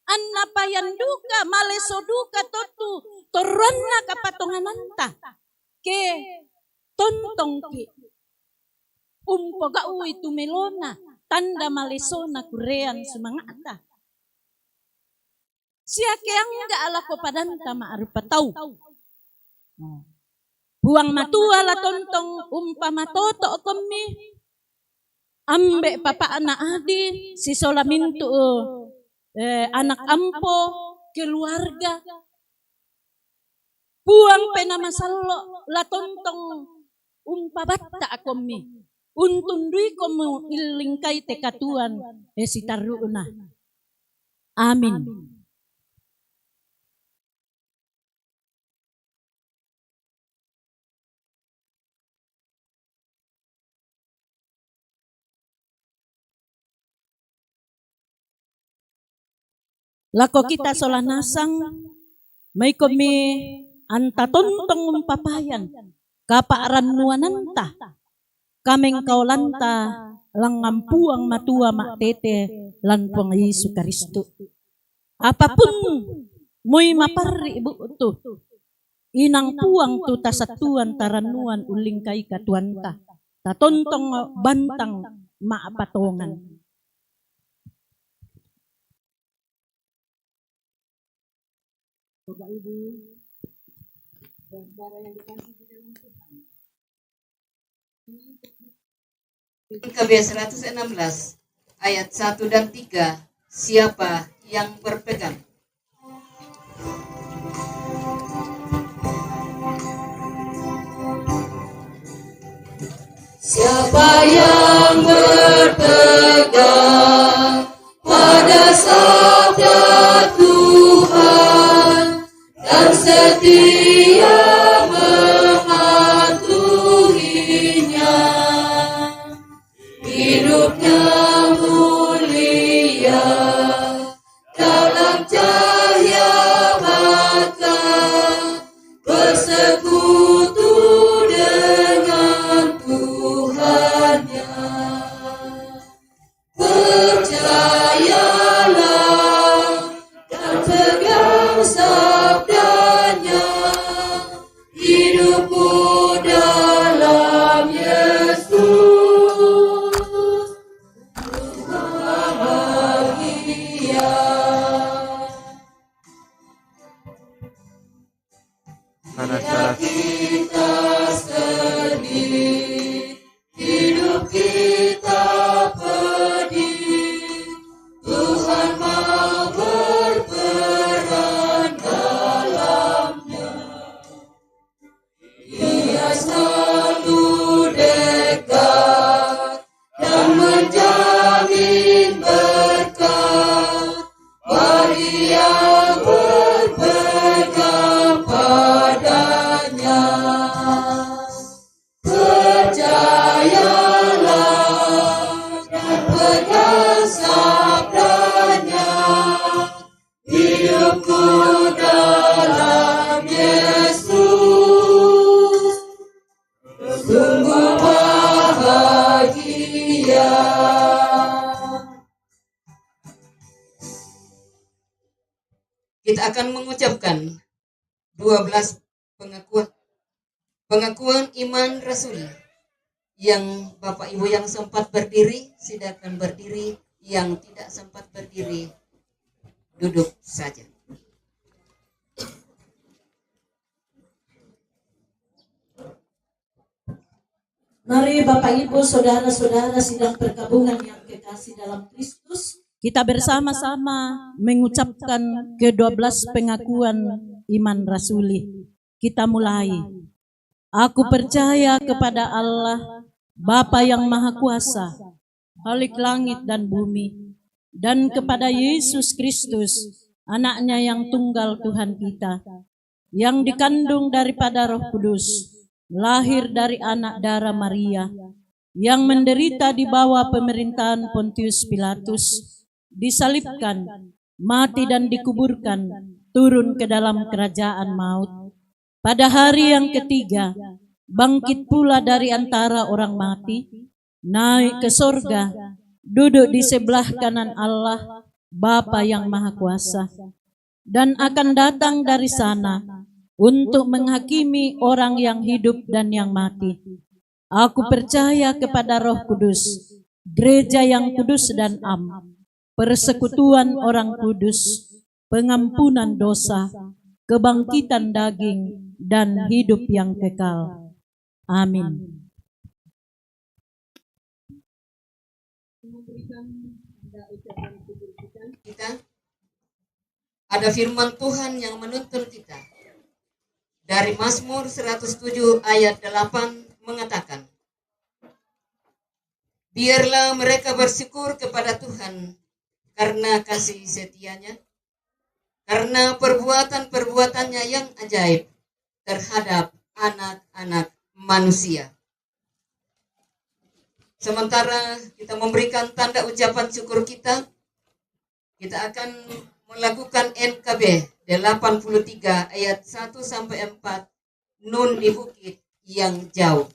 anna payan duka maleso duka totu toronna kapatongananta ke tontong ki umpoga ui tumelona tanda malesona kurean sumangata sia keangga ala ko padanta maarupa tau buang matua la tontong umpama toto komi ambe papa anak adi si sola mintu anak ampo keluarga buang pena masalo la tontong umpabatta akomi. Untundui komu ilingkai tekatuan esitaruuna. Amin. Lako kita solanasang may komi anta tontong umpapayan kapaaran nuananta kameng kaulanta langampuang matua maktete lan Puang Yesus Kristo. Apapun mo'y maparri ibu tu inang puang tu tasatuan taranuan uling kay katuanta tatontong bantang maapatongan. Bapak Ibu dan saudara yang dikasihi di dalam Tuhan. KBS 116 ayat 1 dan 3. Siapa yang berpegang? Siapa yang berpegang pada sabda Tuhan dan setia mematuhinya, hidupnya mulia dalam cahaya mata, bersekutu dengan Tuhannya. Percayalah dan pegang sabdanya, hidupmu dalam Yesus bahagia. Bila kita sedih, hidup kita pedih, Tuhan mau berperan dalamnya. Ia selalu dekat dan menjamin berkat bagi yang berpegang padanya. Percayalah dan pegang sabdanya, hidupku dalam Yesus sungguh bahagia. Kita akan mengucapkan 12 pengakuan iman rasuli. Yang Bapak Ibu yang sempat berdiri, silakan berdiri. Yang tidak sempat berdiri, duduk saja. Mari Bapak Ibu, saudara-saudara sidang perkabungan yang kekasih dalam Kristus, Kita bersama-sama mengucapkan ke-12 pengakuan iman rasuli. Kita mulai. Aku percaya kepada Allah, Bapa yang Maha Kuasa, Khalik langit dan bumi, dan kepada Yesus Kristus, anaknya yang tunggal Tuhan kita, yang dikandung daripada Roh Kudus, lahir dari anak darah Maria, yang menderita di bawah pemerintahan Pontius Pilatus, disalibkan, mati dan dikuburkan, turun ke dalam kerajaan maut. Pada hari yang ketiga, bangkit pula dari antara orang mati, naik ke sorga, duduk di sebelah kanan Allah, Bapa yang Maha Kuasa, dan akan datang dari sana untuk menghakimi orang yang hidup dan yang mati. Aku percaya kepada Roh Kudus, gereja yang kudus dan am, persekutuan orang kudus, pengampunan dosa, kebangkitan daging, dan hidup yang kekal. Amin. Kita ada firman Tuhan yang menuntun kita dari Mazmur 107 ayat 8 mengatakan, biarlah mereka bersyukur kepada Tuhan karena kasih setianya, karena perbuatan-perbuatannya yang ajaib terhadap anak-anak manusia. Sementara kita memberikan tanda ucapan syukur kita akan melakukan NKB 83 ayat 1 sampai 4, Nun di Bukit yang Jauh.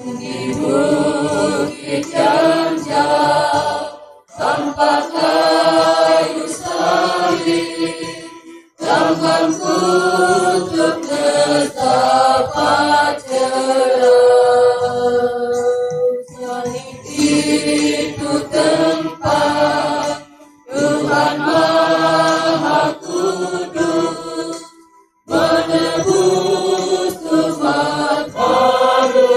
Di bukit yang jauh, tanpa kayu salib, jangan kutuk betapa cerah. Salib itu tempat Tuhan Maha Kudus menebus umat manusia.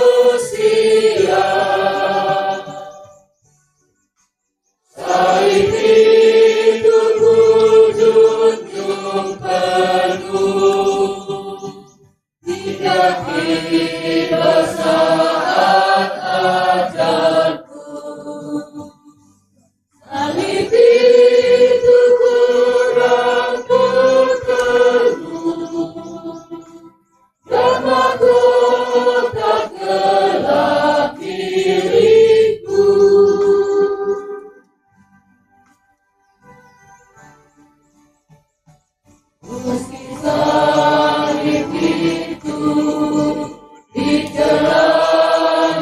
Salib itu kujunjung penuh di kaki saat ajalku. Salib itu kurangkul keluh dan mahkota gelap diriku. Meski salib itu dicela,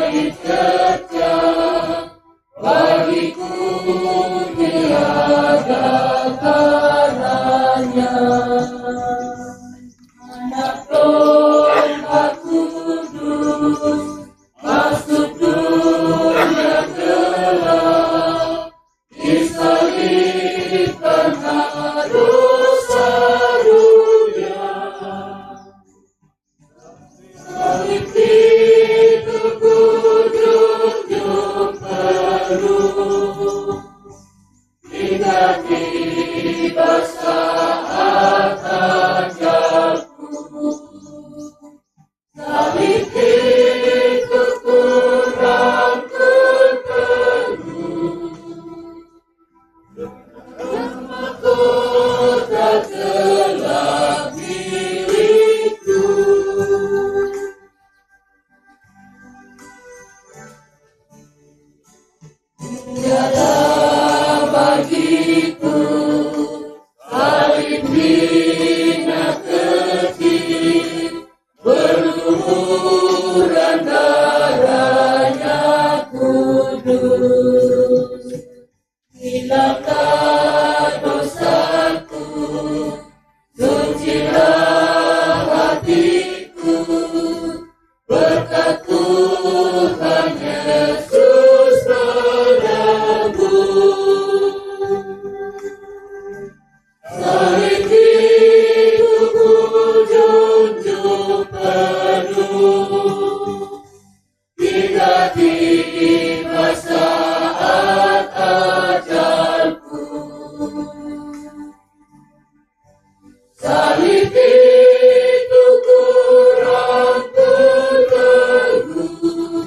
dicerca, bagiku tiada karannya. Anak domba kudus masuk dunia gelap, disalibkan harus harunya. Salib itu kujunjung penuh hingga tiba saat ajalku. Salib itu kurangkul penuh dan mahkota gelap diriku. Tiada bagiku salib hina kecil, berlumuran darahnya kudus. Hilangkan dosaku, sucilah hatiku, berkat Tuhan Yesus menebus. Salib itu kujunjung penuh hingga tiba saat ajalku. Salib itu kurangkul keluh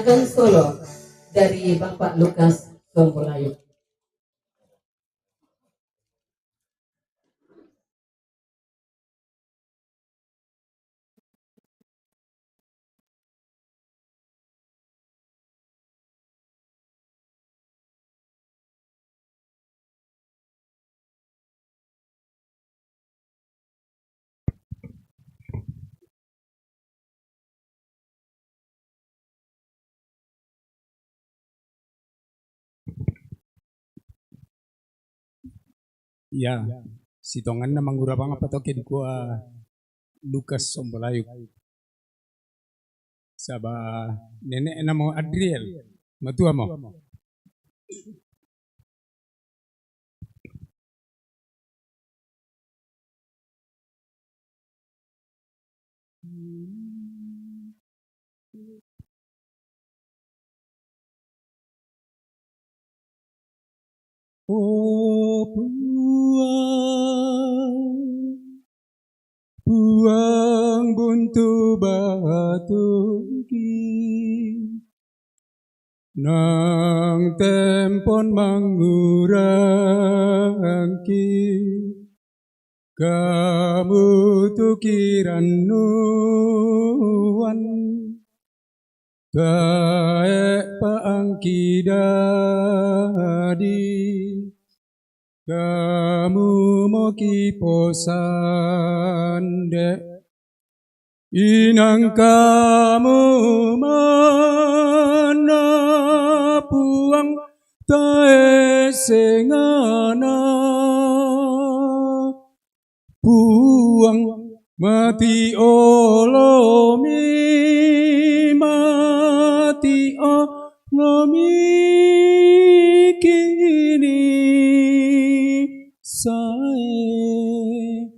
Agang Solo dari Bapak Lukas Sombolayu. Ya, sitongan na manggurabang apa toke di kuah Lukas Sombolayu. Saba nenek namo Adriel, matua mo. Oh buang buntu batu nang tempon mangurangki kamu tukiran nuan kae paangki dadi kamu moki posande inang kamu mana puang tae sengana puang mati olomi mati olomi kini sae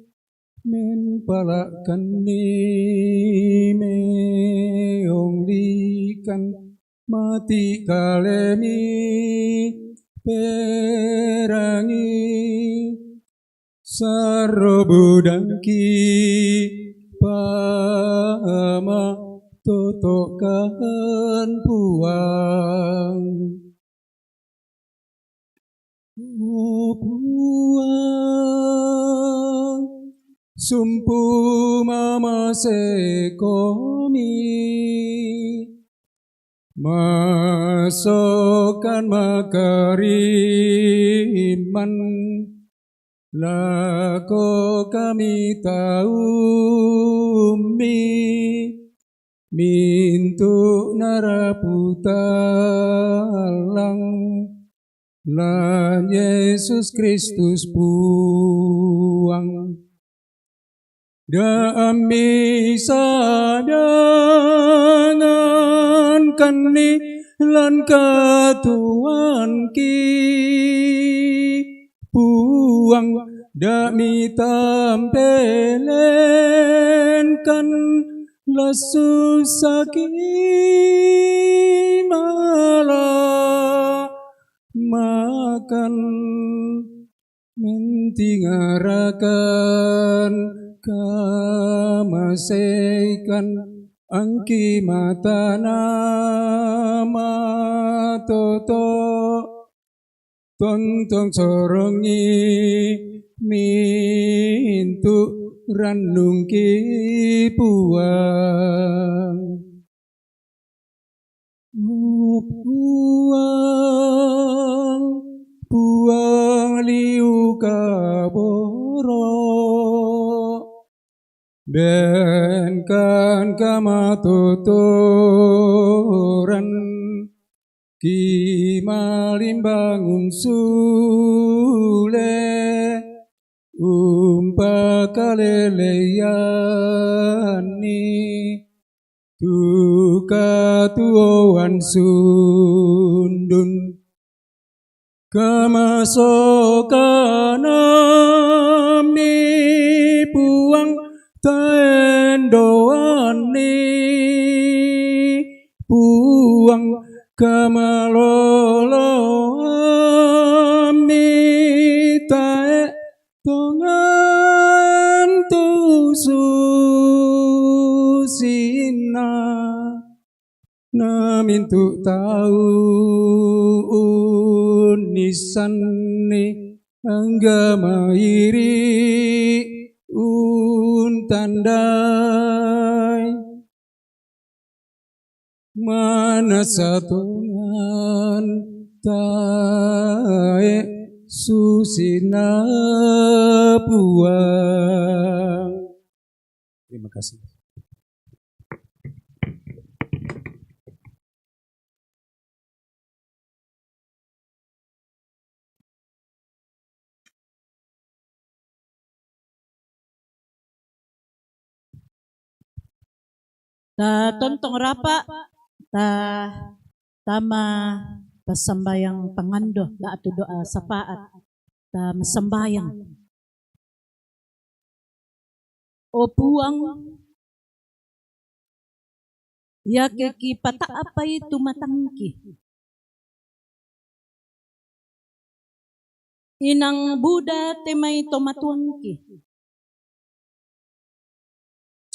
men palakan ni meonglikan mati kalemi perangi sarobudangki pama totokan puang puang sumpu mama sekomi masukkan makariman lako kami tahu mintu naraputalang lan Yesus Kristus puang dami sadangan kani lan katuan ki puang dami tampelen kan lasu sakit malah makan mentingarakan kamasekan angki mata nama toto tontong sorongi mintu ranungki puang puang liu kaboro ben kan kamatotoran ki malimbangun sule kaleleyani tuka tuoan sundun kamasokanami puang tendoani puang kamaloloami tae tongan tu susina namin tu tahu nisan ni angga mairi tandai mana satuan tae susina buang. Terima kasih. Ta tontong rapa ta tama pasambayang pangando la atu doa sapaat ta masambayang o puang ya keki pata apa itu matangki inang Buddha temai tomatuangki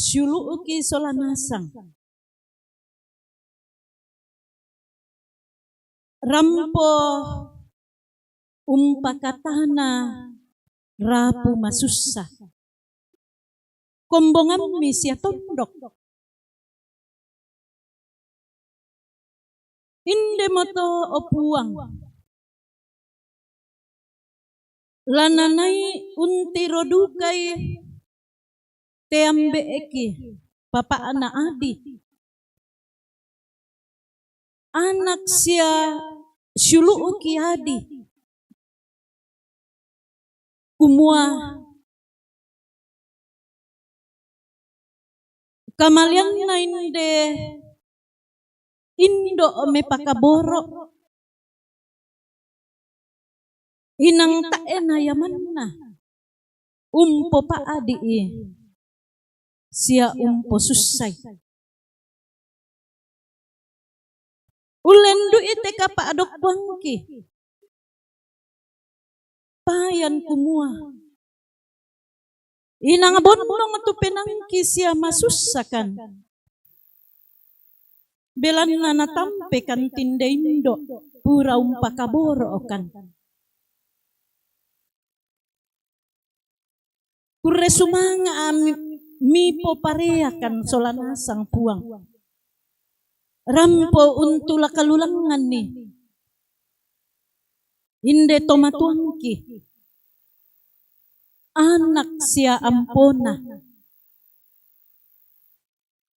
syuluuki solanasang rampo umpakatana rapu masussa kombongan misya tondok inde moto opuang lananai unti rodukai teambe eki papa anak adi anak sia syuluuki adi kumua kamalian nainde indo me pakaboro inang taena yamanna umpo pa adi sia umpo susai ulendu ite kapa adok bangki payan kumua inang bondong tu penangki sia masussakan belan nana tampe kan tindaindo pura umpakaboro kan kurre sumanga mipo pareakan solanasang puang rampo untula kalulangan ni inde tomatuangki anak sia ampona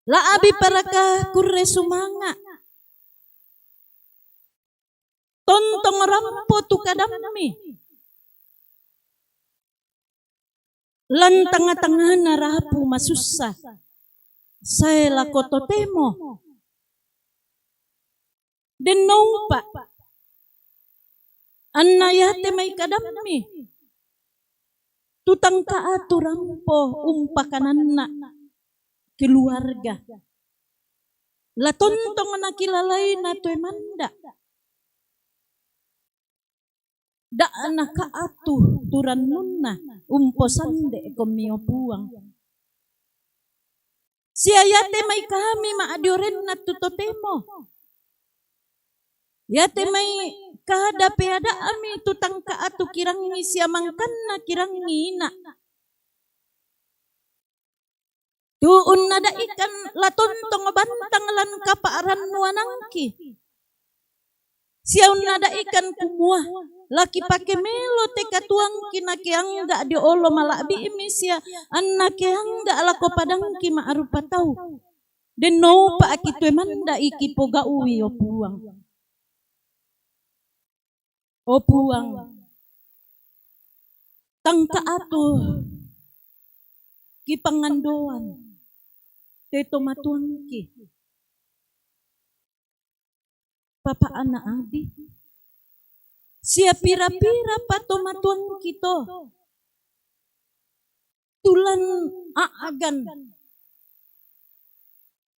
la abi paraka kurre sumanga tontong rampo tu kadammi lan tanga-tanga na rapu masussa saya lakoto temo den noupa annayate may kadammi tutang kaatu rampo umpakananna keluarga la tontong na kilalay na to manda da na kaatu turan nunna umpo sande komio puang siayate may kami maadioren na tutotemo yate may kada peada ami tutang kaatu kirangi siya mangkan na kirangi na tuun na da ikan latontong bantang lan kapaaran wanangki siya na da ikan kumua laki pake melo teka tuang kinakiang gak di olo malabi imisya anak yang gak lako padang ki maarupa tau den no pa akitu emanda iki poga uwi o puang tangka atu ki pangandoan teto matuang ki papa anak adi sia pira-pira pato matuang kito tulan aagan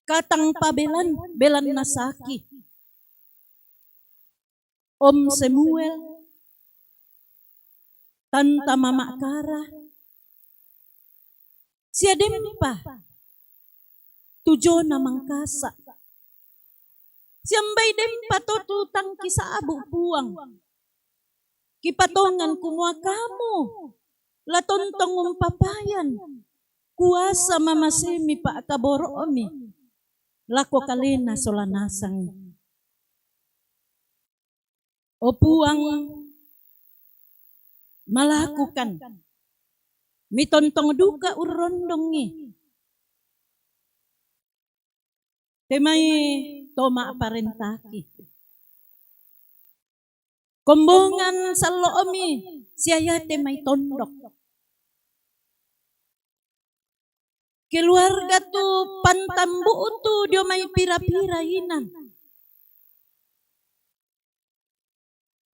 katang pabelan belan nasaki Om Samuel Tanta Mama Kara sia dempa tujo na mangkasa Siyambay din patututang kisaabo puang. Kipatongan kumua kamo. Latontong umpapayan. Kuasa mamasemi pa akaboro omi. Lako kalena solanasang. O puang malakukan. Mitontong duka urondongi. Temay toma parentaki. Kombongan sa loomi, siyayate may tondok. Keluarga tu pantambu tu dia may pira-pira hinan.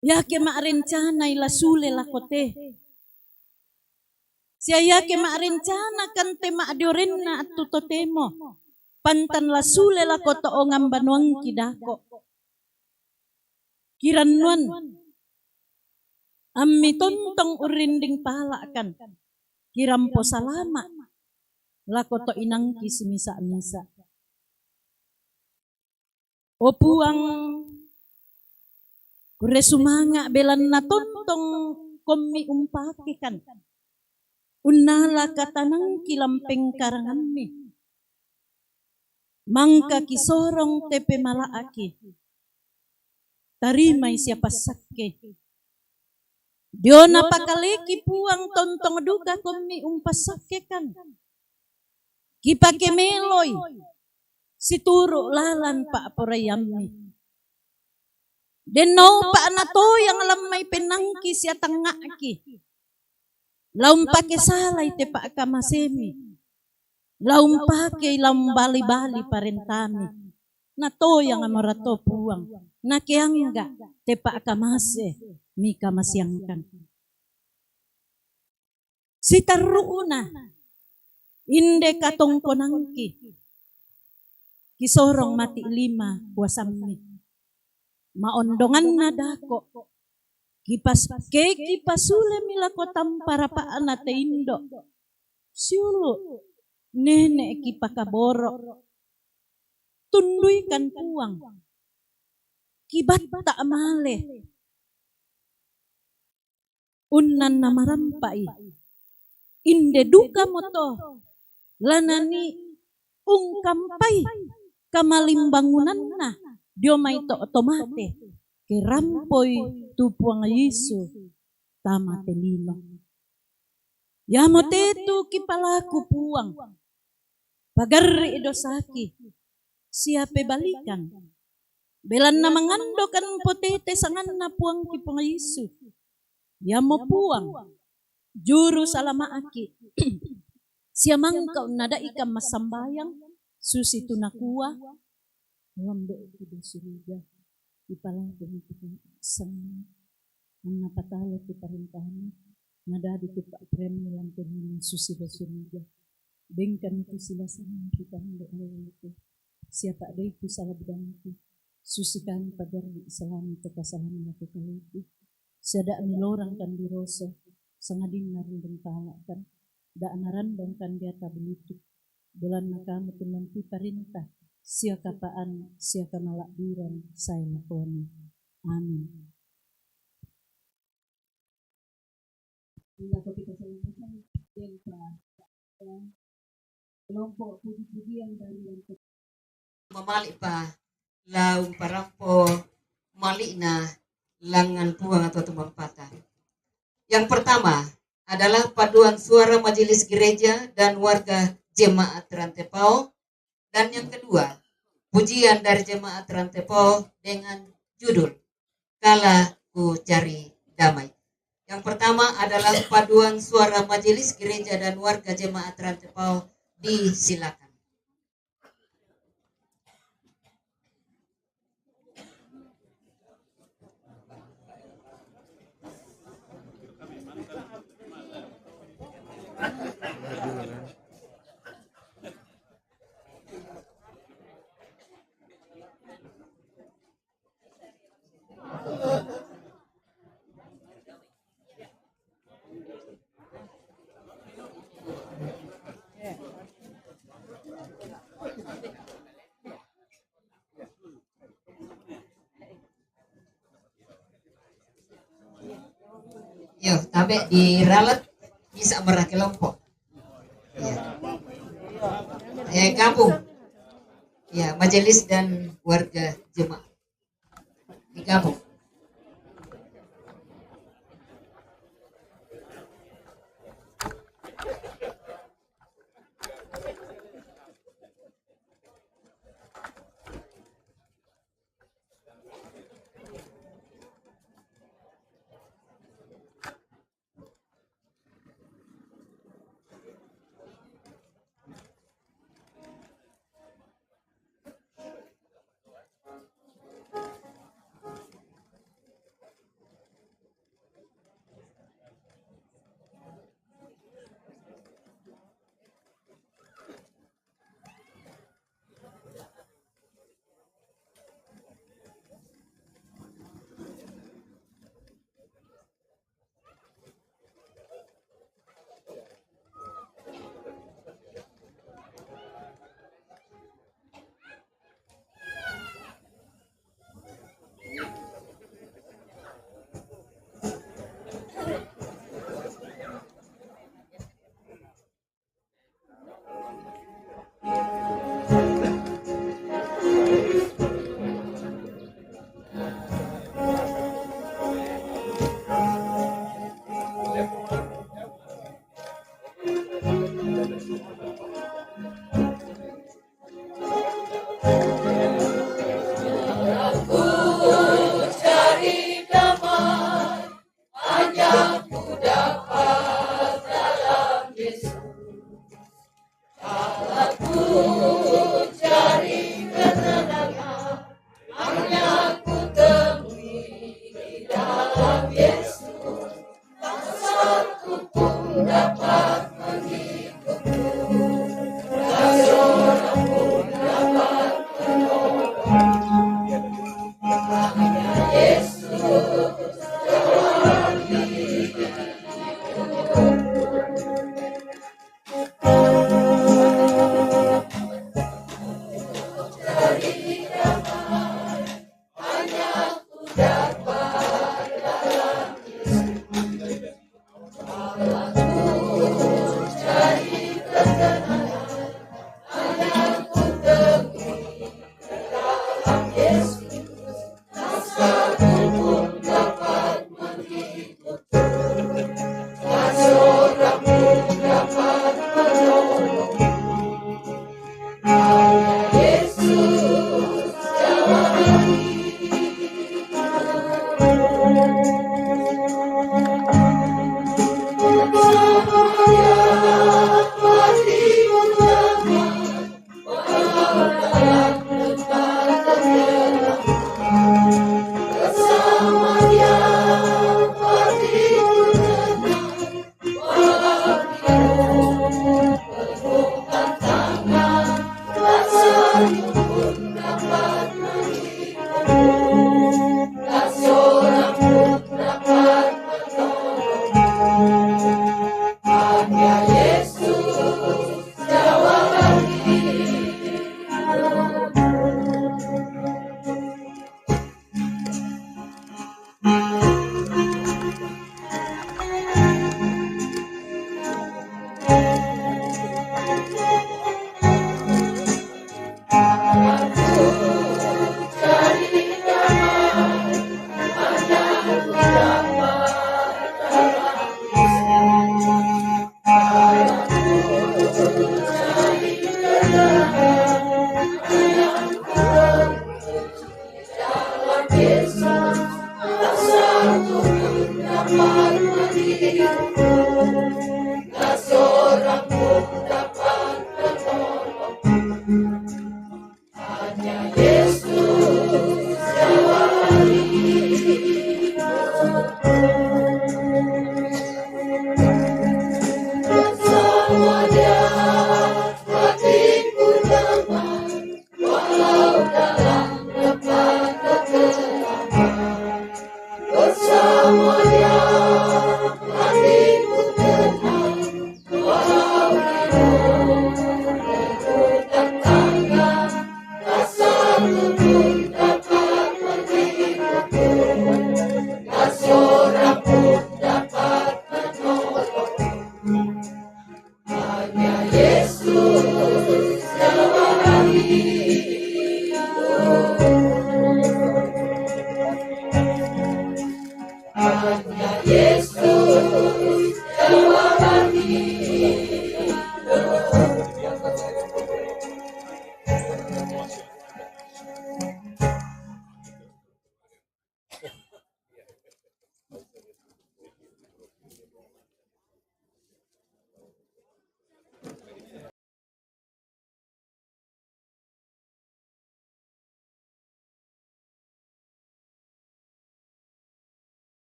Yake maarencana ilasule lakote. Siyayake maarencana kan tema adiorenna at tutotemo. Pantan lasule lakoto o ngambanuang kidako. Kiranwan. Ammi tontong urinding palakan. Kirampo salama. Lakoto inangki simisa-misa. O puang kure sumanga belan na tontong komi umpakikan. Unala katanang kilampeng karanganmi. Mangka kisorong tepe malaaki. Tarimay siya pasake. Dio napakaleki puang tontong duka komi umpasake kan. Kipakemeloy. Situro lalan pa aporayami. Deno pa anato yang alam may penangki siya tangaki. Laum pake salay te pa akamasemi. Laum pake laum bali-bali parentami. Nato yang amarato puang. Nakiangga te pa akamase. Mika masyangkan. Si taruuna. Inde katong konangki. Kisorong mati 5 wasami. Maondongan na dako. Kipasule mila ko tamparapaan na teindo. Siulo. Nene kipakaboro. Tunduy kan puang. Kibat amale. Unan na marampai. Inde duka mo to. Lanani ungkampay. Kamalimbangunan na. Dio may to otomate. Kirampoy tupuang Yesu. Tama telino. Yamo tetu kipalaku puang. Pagari idosaki. Siape balikan. Belan na mangandokan potete sangan na puang kipong Yesu. Yamo puang. Juru salama aki. Siamang kau nada ikam masambayang. Susi tunakuwa. Lambe ido surga. Ipalang pemikiran sang. Ang napatalo ti parintahan. Nadadi ti pa premi lang pemikiran susi da surga. Bengkan itu sila sang kita hendak itu. Siapa ada itu salah bidang itu. Susikan pagar selama kekasalahan aku kali itu. Sada nilorang kan diroso. Sangadin narindeng palakan. Da narandang kan dia tabelitu. Bulan makamu nanti perintah. Sia kapaan, sia kamalakbiran, saya lakoni. Amin. Bila kita selesai, kelompok puji-pujian dari yang Mamali pa laung parampo mali na langan puang atau tumampata. Yang pertama adalah paduan suara majelis gereja dan warga jemaat Rantepao. Dan yang kedua, pujian dari jemaat Rantepao dengan judul Kala Ku Cari Damai. Yang pertama adalah paduan suara majelis gereja dan warga jemaat Rantepao. Disilakan. Abe diralat bisa merah kelompok. Ya. Gabung. Ya, majelis dan warga jemaat. Digabung.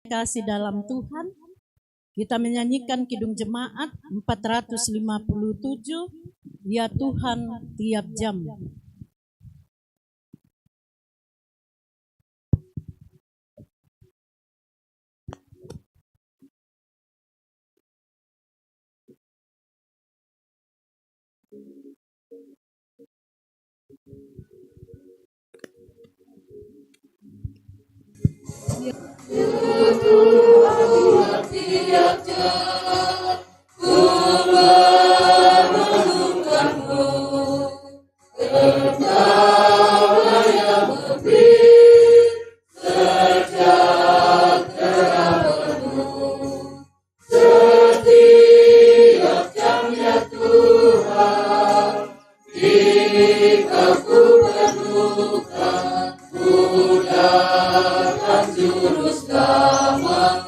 Kasih dalam Tuhan, kita menyanyikan Kidung Jemaat 457, Ya Tuhan tiap jam. Tiap jam ku merenungkanmu, Engkau yang memberi sejahtera penuh. Setiap jamnya Tuhan, jika ku perlukan, mudahkan juru selamat.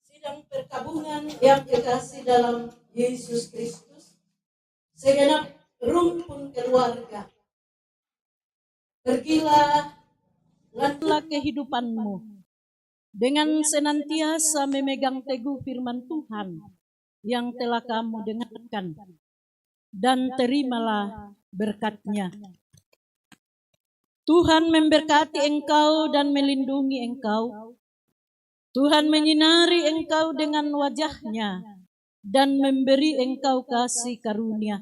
Sidang perkabungan yang kekasih dalam Yesus Kristus, segenap rumpun keluarga, pergilah Lanjutlah kehidupanmu dengan senantiasa memegang teguh firman Tuhan yang telah kamu dengarkan, dan terimalah berkat-Nya. Tuhan memberkati engkau dan melindungi engkau. Tuhan menyinari engkau dengan wajah-Nya dan memberi engkau kasih karunia.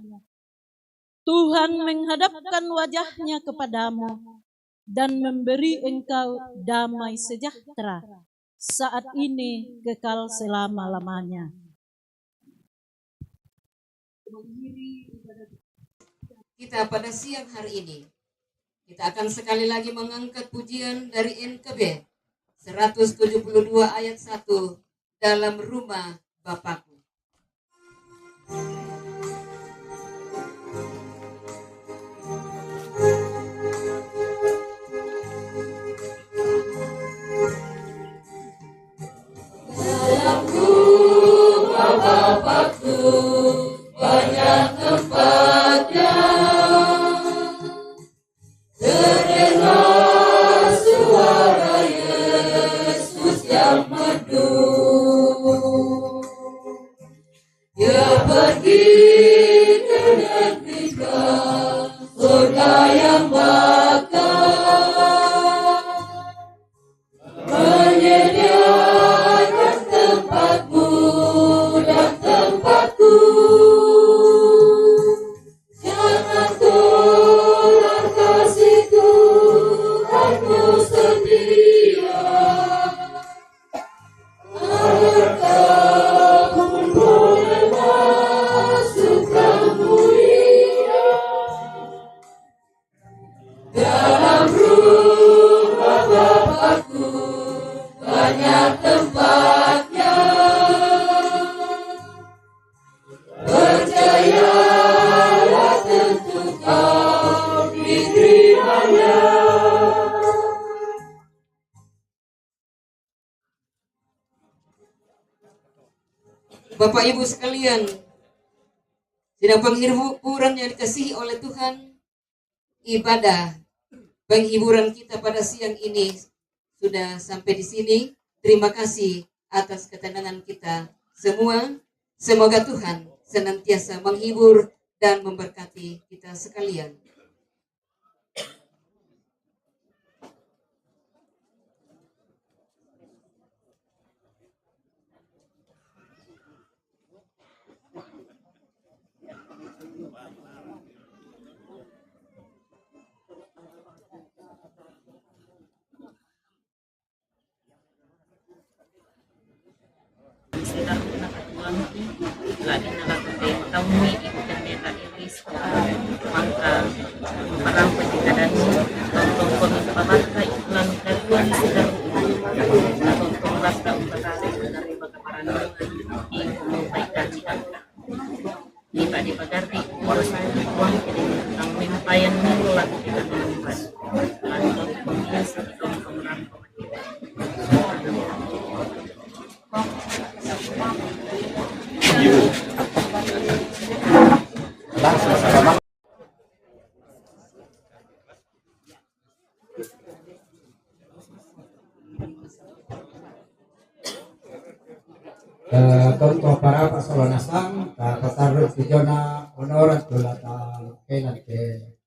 Tuhan menghadapkan wajah-Nya kepadamu dan memberi engkau damai sejahtera saat ini kekal selama-lamanya. Kita pada siang hari ini, kita akan sekali lagi mengangkat pujian dari NKB 172 ayat 1, dalam rumah Bapakku. Dalam rumah Bapakku banyak tempatnya, terdengar suara Yesus yang merdu. Dia pergi ke negeri surga yang bakal, menyediakan tempatmu dan tempatku. Jangan tolak kasih Tuhanmu setia, agar kamu boleh masuk kemuliaan. Dalam rumah Bapakku banyak tempatnya, percayalah tentu kau diterimanya. Bapak Ibu sekalian, sidang penghiburan yang dikasihi oleh Tuhan, ibadah penghiburan kita pada siang ini sudah sampai di sini. Terima kasih atas ketenangan kita semua. Semoga Tuhan senantiasa menghibur dan memberkati kita sekalian. sila nakatuangki lagi nakatutay taumi ikan beta iris mangka parang pagkikadan tontong kami pamarka iklan karuan sila tontong rasa utakari dari bakaparanungan ikumupay kajian di padi pagarti urus uang kini ang mimpayan nila kita menumpas lanjut pemias ikon pemerang Contoh para pasalon asam, katarut sijona honorat tulata kenan ke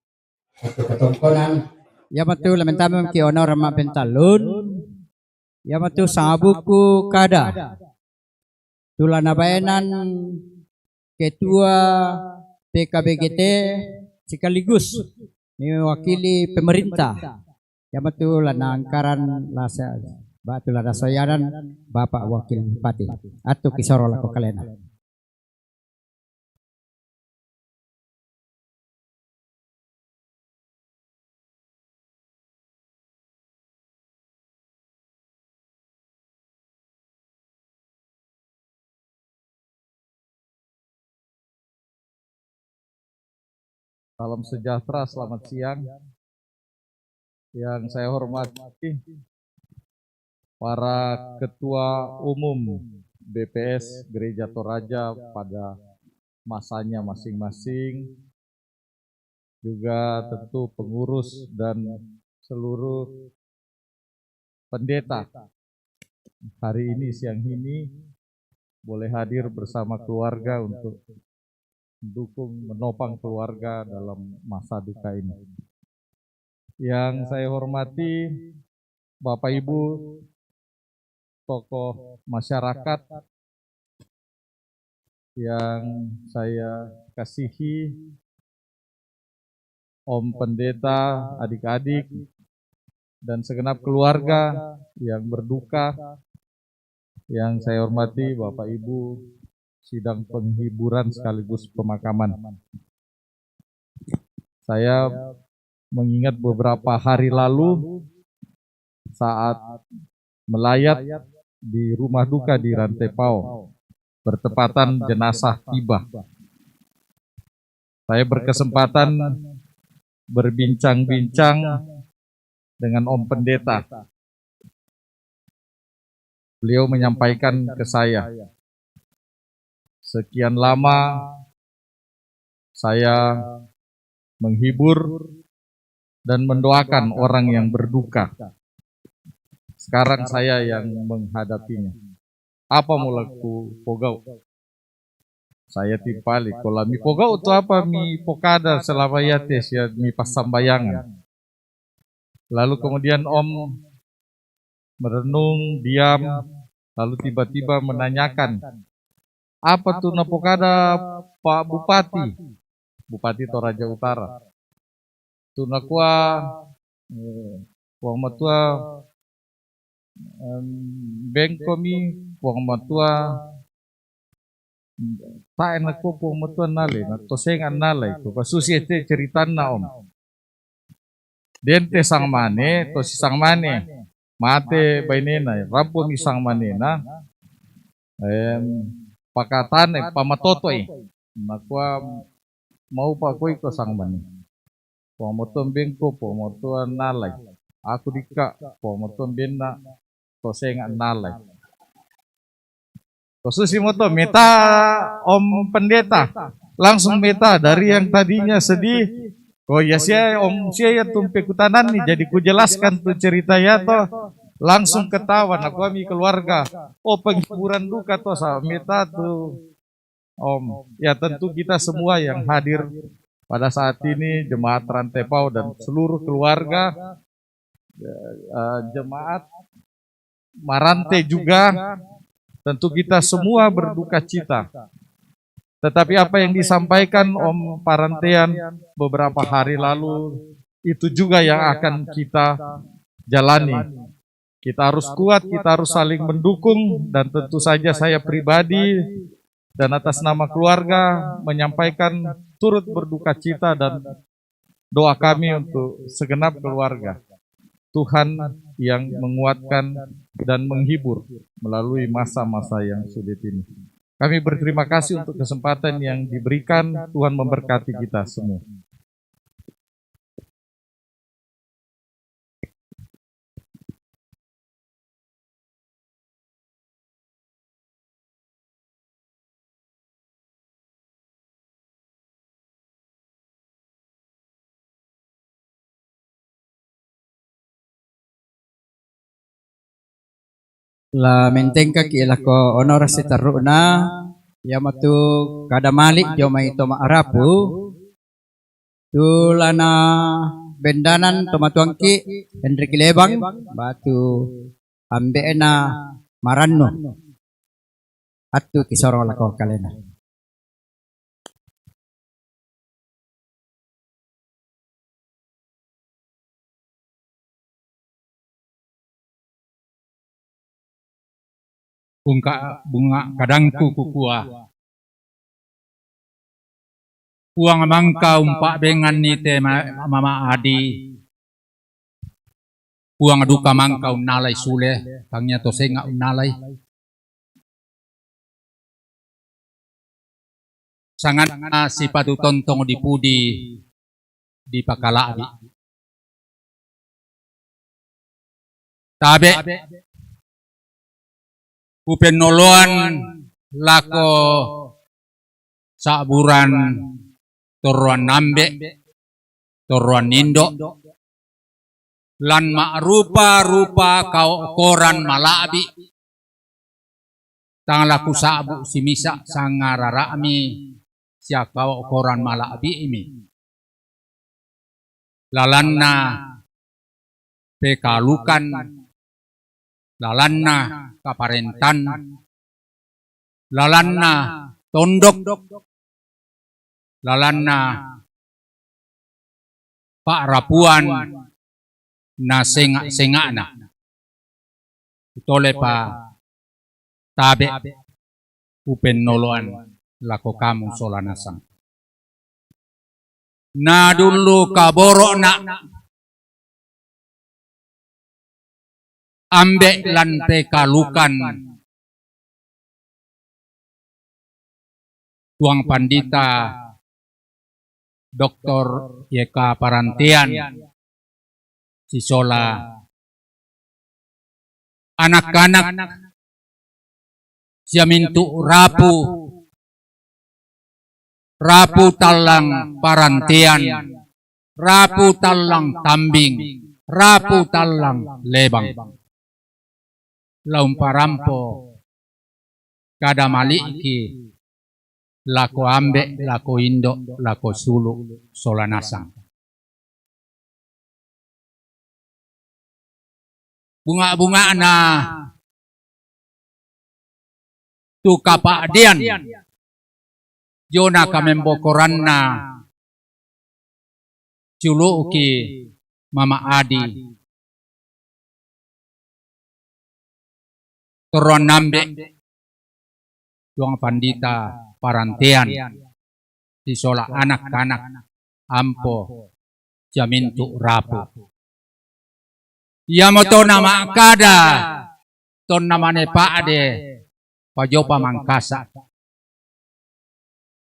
satu ketongkonan. Ya matu lamentamem ki honor ma pentalun. Ya matu sangabuku kada. Tulana bayanan ketua PKBGT sekaligus mewakili pemerintah. Ya matu lana angkaran lasa Batu lada soyaran Bapak Wakil Bupati atau Kisoro Lako Kalena. Salam sejahtera, selamat siang. Yang saya hormati para ketua umum BPS Gereja Toraja pada masanya masing-masing, juga tentu pengurus dan seluruh pendeta. Hari ini, siang ini, boleh hadir bersama keluarga untuk mendukung, menopang keluarga dalam masa duka ini. Yang saya hormati Bapak Ibu tokoh masyarakat yang saya kasihi, Om Pendeta, adik-adik, dan segenap keluarga yang berduka, yang saya hormati Bapak Ibu sidang penghiburan sekaligus pemakaman. Saya mengingat beberapa hari lalu saat melayat di rumah duka di Rantepao, bertepatan jenazah tiba. Saya berkesempatan berbincang-bincang dengan Om Pendeta. Beliau menyampaikan ke saya, sekian lama saya menghibur dan mendoakan orang yang berduka. Sekarang saya yang menghadapinya. Apa mulaku pogau? Saya timpali. Kalau mi pogau itu apa? Mi pokada selama yates ya mi pasambayangan. Lalu kemudian Om merenung, diam, lalu tiba-tiba menanyakan, apa tuh napokada Pak Bupati? Bupati Toraja Utara. Tunakwa Puang Matua Bengkomi Puang Matua tak enak ko Puang Matua nale na tosengan nalay ko pasusi ete ceritan na Om dente sang mane to si sang mane mate bainena rampo mi sang manena pakatan pamatotoy nakwa mau pa koy ko sang mane Puang Matua bengko Puang Matua nalay aku dika Puang Matua benna tosengan nalay. Khusus moto meta Om Pendeta langsung meta dari yang tadinya sedih. Oh ya saya Om saya tumpe kutanan nih jadi ku jelaskan tuh cerita ya toh langsung ketawa nak kami keluarga. Oh penghiburan duka toh sama meta tuh Om. Ya tentu kita semua yang hadir pada saat ini jemaat Rantepao dan seluruh keluarga jemaat Marante juga tentu kita semua berduka cita. Tetapi apa yang disampaikan Om Parantean beberapa hari lalu itu juga yang akan kita jalani. Kita harus kuat, kita harus saling mendukung, dan tentu saja saya pribadi dan atas nama keluarga menyampaikan turut berduka cita dan doa kami untuk segenap keluarga. Tuhan yang menguatkan dan menghibur melalui masa-masa yang sulit ini. Kami berterima kasih untuk kesempatan yang diberikan. Tuhan memberkati kita semua. La mentengka ki ko honor sitaruna yamatu kada malik jo mai to maarapu tulana bendanan tomatuangki Henry Kilebang batu ambeena maranno atu kisoro lako kalena. Bunga kadangku kukua. Puang mangka umpak bengan ni te mama adi. Puang duka mangka unalay sule. Tangnya to senga unalay. Sangat si patu tontong di pudi di pakalabi. Tabe. Kupenoloan lako saburan toruan nambe toruan nindo lan rupa kau koran malabi tang laku sabu simisa sangararami sia kau koran malabi ini lalanna pekalukan lalanna kaparentan lalanna tondok lalanna pak rapuan na senga-sengana itole pa tabe upen noloan lako kamu solanasang na dulu kaboro na ambek lantai kalukan tuang pandita Dr. Yeka Parantian Sisola anak-anak siamintu rapu talang Parantian rapu talang Tambing rapu talang Lebang laum parampo kada maliki lako ambe lako indo lako sulu solanasang bunga-bunga na tu kapadian jona kamembokoran na culu ki mama adi Toron nambe tuang pandita Parantian Sisola anak-anak ampo jamintu rapu yamoto nama kada ton namane paade pajopa mangkasa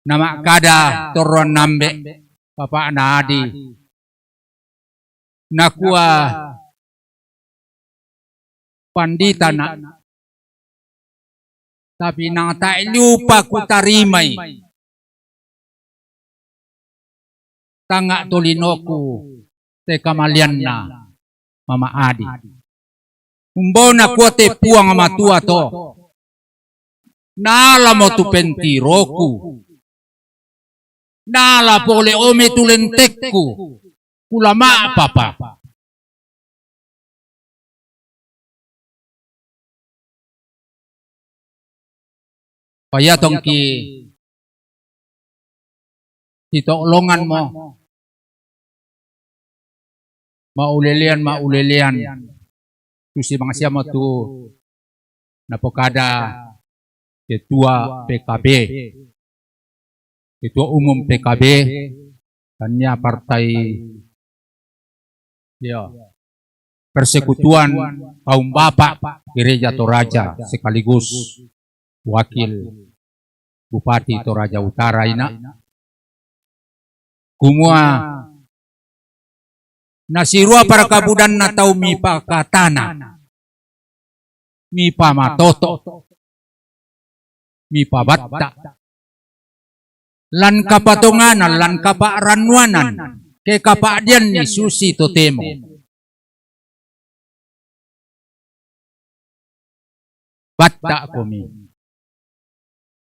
nama kada toron nambe papa naadi nakua pandita na tapi nang tak lupa ku tarimay tanga tolinoku te kamalian na mama adi umbona ku te puang matua to nala mo tu pentiroku nala pole ome tulentekku kulama papa payatong ki titolongan mo maulelian Tusi mga siya mo tu napokada ketua PKB, ketua umum PKB, kanya partai Persekutuan Kaum Bapak Gereja Toraja sekaligus wakil Bupati Toraja Utara ina. Kumua nasirua para kabudan na tau mipa katana, mipa matoto, mipa batta, lan kapatunganan, lan kaparanwanan, ke kapadian ni susi totemo. Batta komi,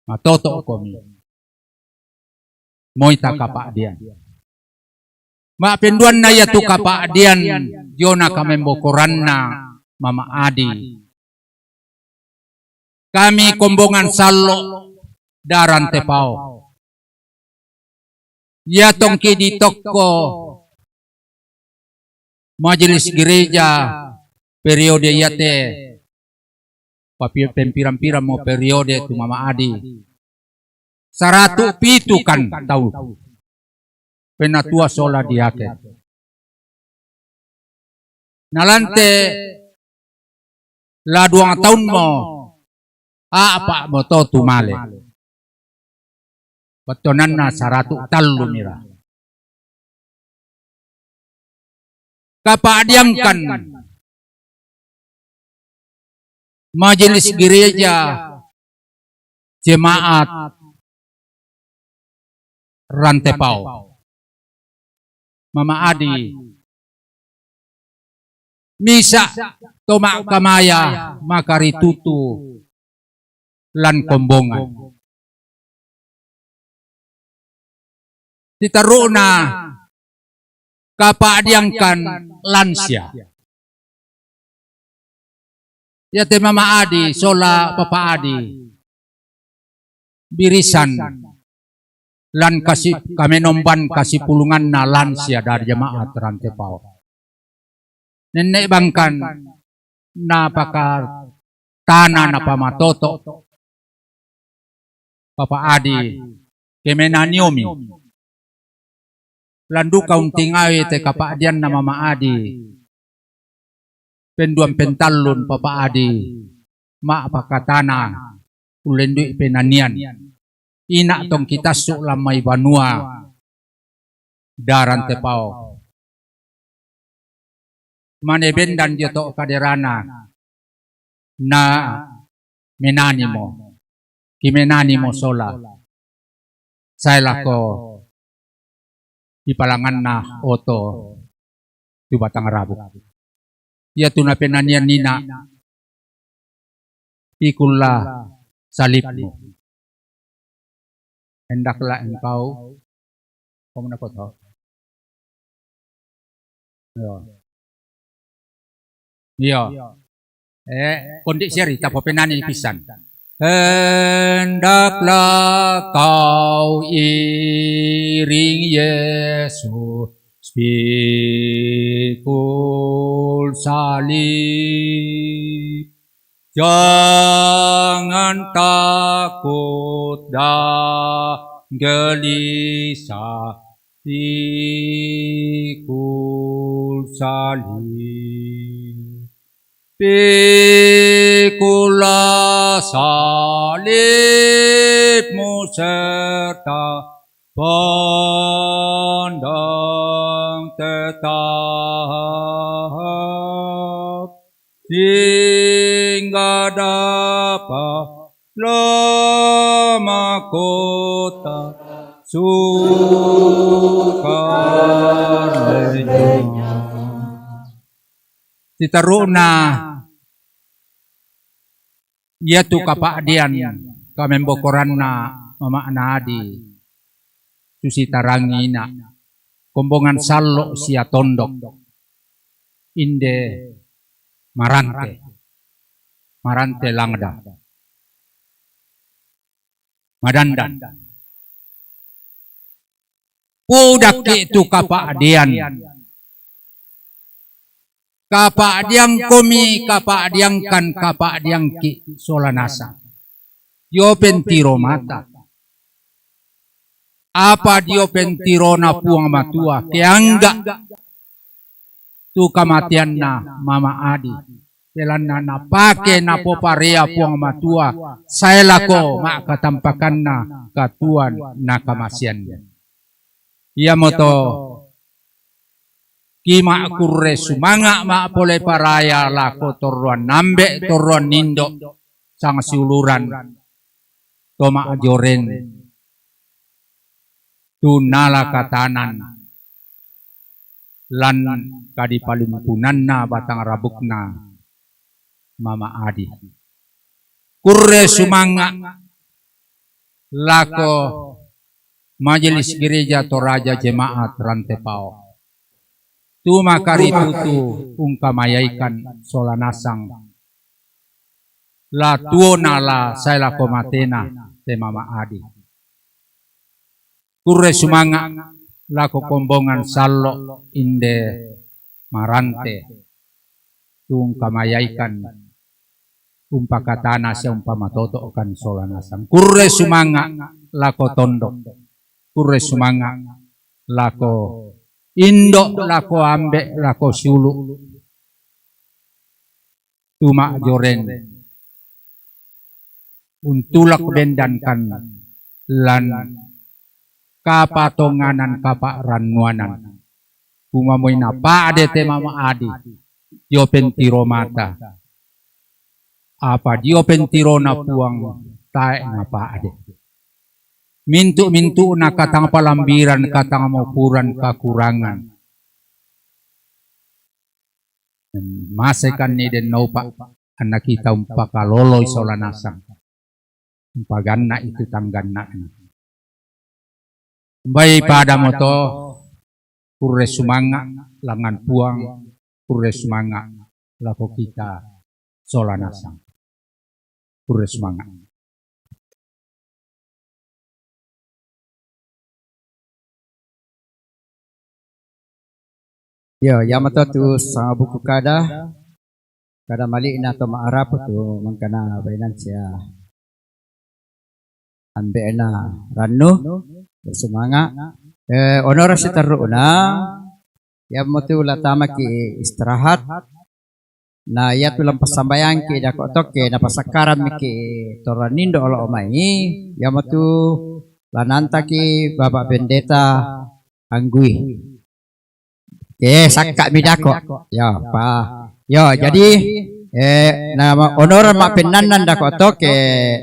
matoto komi, moita kapadian. Mapenduan na yatu kapadian, yona kamembokoran na Mama Adi. Kami kombongan salo daran tepao. Yatong kiditok ko majelis gereja periode yate pempiram-piram mo periode tu Mama Adi. 107 kan tahu. Penatua sola diaket. Nalante la 2 tahun mo apa mo to tumale. Batonan na 100 talu mira. Kapadiangkan majelis gereja jemaat Rantepao. Mama Adi misa tomak kamaya makaritutu lan kombongan. Ditaruh na kapadiangkan lansia. Ya te Mama Adi sola Papa Adi birisan lan kasih kami nomban kasih pulungan na lansia dari jemaat Rantepao. Nenek bangkan na pakar tanah na pamatoto Papa Adi kemenaniomi landu kaunting awe te kapadian na Mama Adi penduan pentalun Papa Adi ma pakatana ulendu penanian ina tong kita sok lamai banua daran tepao maneben dan joto kaderana na menanimo kimenanimo sola saya lako di palangan na oto di batang rabu ya tuna penanian nina ikulah salibmu. Hendaklah engkau kamu nak tahu. Iya. Kondisi hari tak penani pisan. Hendaklah kau iring Yesus pikul salib. Jangan takut dan gelisah pikul salib. Pikulah salibmu serta pandang tetap hingga dapatlah mahkota sukarela. Ditaruna yaitu kapadian kamembokoran na Mama Adi susi tarangina kombongan salo sia tondok inde marante langda madandan udak itu kapadian Kapa diang komi, kapa diang kan, kapa diang ki solanasa. Yo pentiro mata. Apa dio pentiro na puang matua, keangga tu kematian na mama adi. Kelana na pake na poparea puang matua, saya lako mak katampakan na katuan na kamasian. Ia moto kima kurre sumanga mak pole paraya lako toruan nambe toruan nindo sang siuluran toma ajoren tu nala katanan lan kadipalimpunan na batang rabukna mama adi. Kurre sumanga lako majelis gereja toraja jemaat rantepao. Tu makaritutu ungkamayaikan solanasang. La tuo nala saya lako matena te mama adi. Kurre sumanga lako kombongan salo inde marante. Tu ungkamayaikan umpakatana siya umpamatoto kan solanasang. Kurre sumanga lako tondok. Kurre sumanga lako indo, lako ambe, lako sulu. Tuma joren untulak bendankan lan kapatonganan kaparanuanan. Kumamoy na paade te mama adi. Dio pentiro mata. Apa dio pentiro na puang tae na paade. Mintu-mintu na katang palambiran, katang maupuran kakurangan. Masekan ni den naupa anak kita umpakaloloy solanasang. Umpaganna itu tangganna. Bayi pada moto kurre sumanga langan puang, kurre sumanga lako kita solanasang. Kurre sumanga. Yo, yamato tu sa buku kada mali na to maarap tu mangkana bainan siya ambe na ranno bersumanga honor si taruna yamato latama ki istirahat na ya tulang pasambayang ki dako toke na pasakaran mi ki toranindo olo omai yamato lananta ki Bapak Pendeta Anggui. Sakak midako. Ya, pa. Yo, jadi nama honor mak penanan dako to ke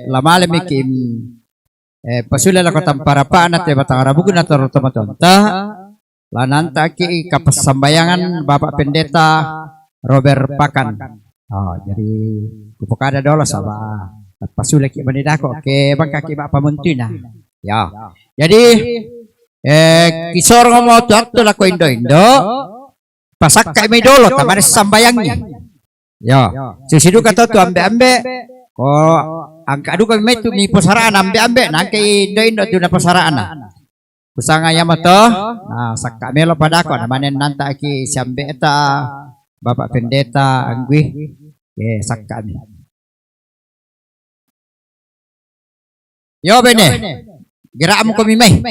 lamale mikim pasula lako tamparapa na te batang arabuku na toro tomatonta lananta ki kapasambayangan Bapak Pendeta Robert Pakan. Oh, jadi kupokada dolo sama pasula ki manidako ke bangka ki Bapak Muntina. Ya. Jadi kisor ngomo waktu lako indo pasak kay may dolo tamaris sambayangnya ya sisidu kato tu ambe ko ang kadu kami may tu ni pasaraan ambe nangkay indo tu na pasaraan na kusanga yamato nah sakka melo padako namanen nanta ki sambe eta Bapak Pendeta Anggui sakka mi yo bene geraam ko mimay.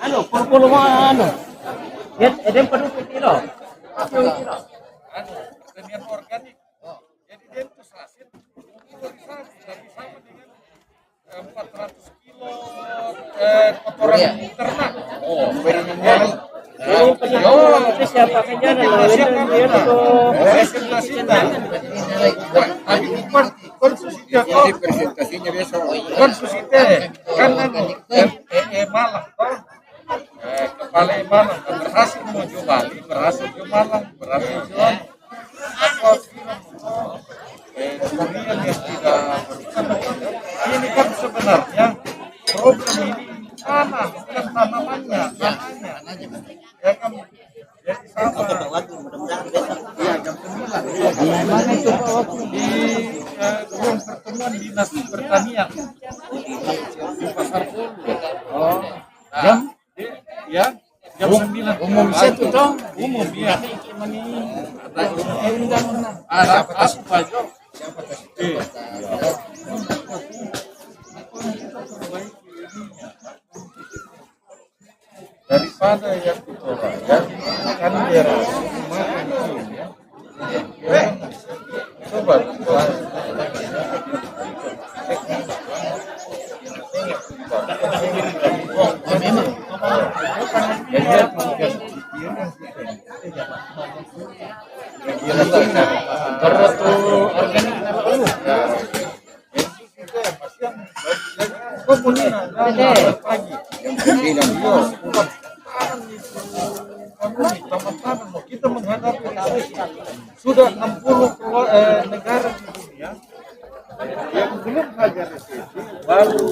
Ano, puro mga ano. Yan, edem pa dito kilo. Premier organik. Jadi dia itu hasil tapi sama dengan 400 kilo kotoran ternak. Oh, benar. Siapa saja presentasinya besok. Konsusite kan Malang toh. Kepala Malang berhasil menuju Bali, berhasil ke Malang, berhasil jual. Kemudian yang tidak ini kan sebenarnya problem ini tanah, bukan tanamannya, tanahnya. Ya kan, jadi sama. Ya, jam 9. Di mana itu di ruang pertemuan dinas pertanian di Pasar Polo. Oh, jam ya jam 9. Umum situ toh? Umum ya. Ada apa aja? Daripada yang kotoran kan biar makan ya. Coba kita menghadapi sudah 60 negara di dunia yang belum saja resesi baru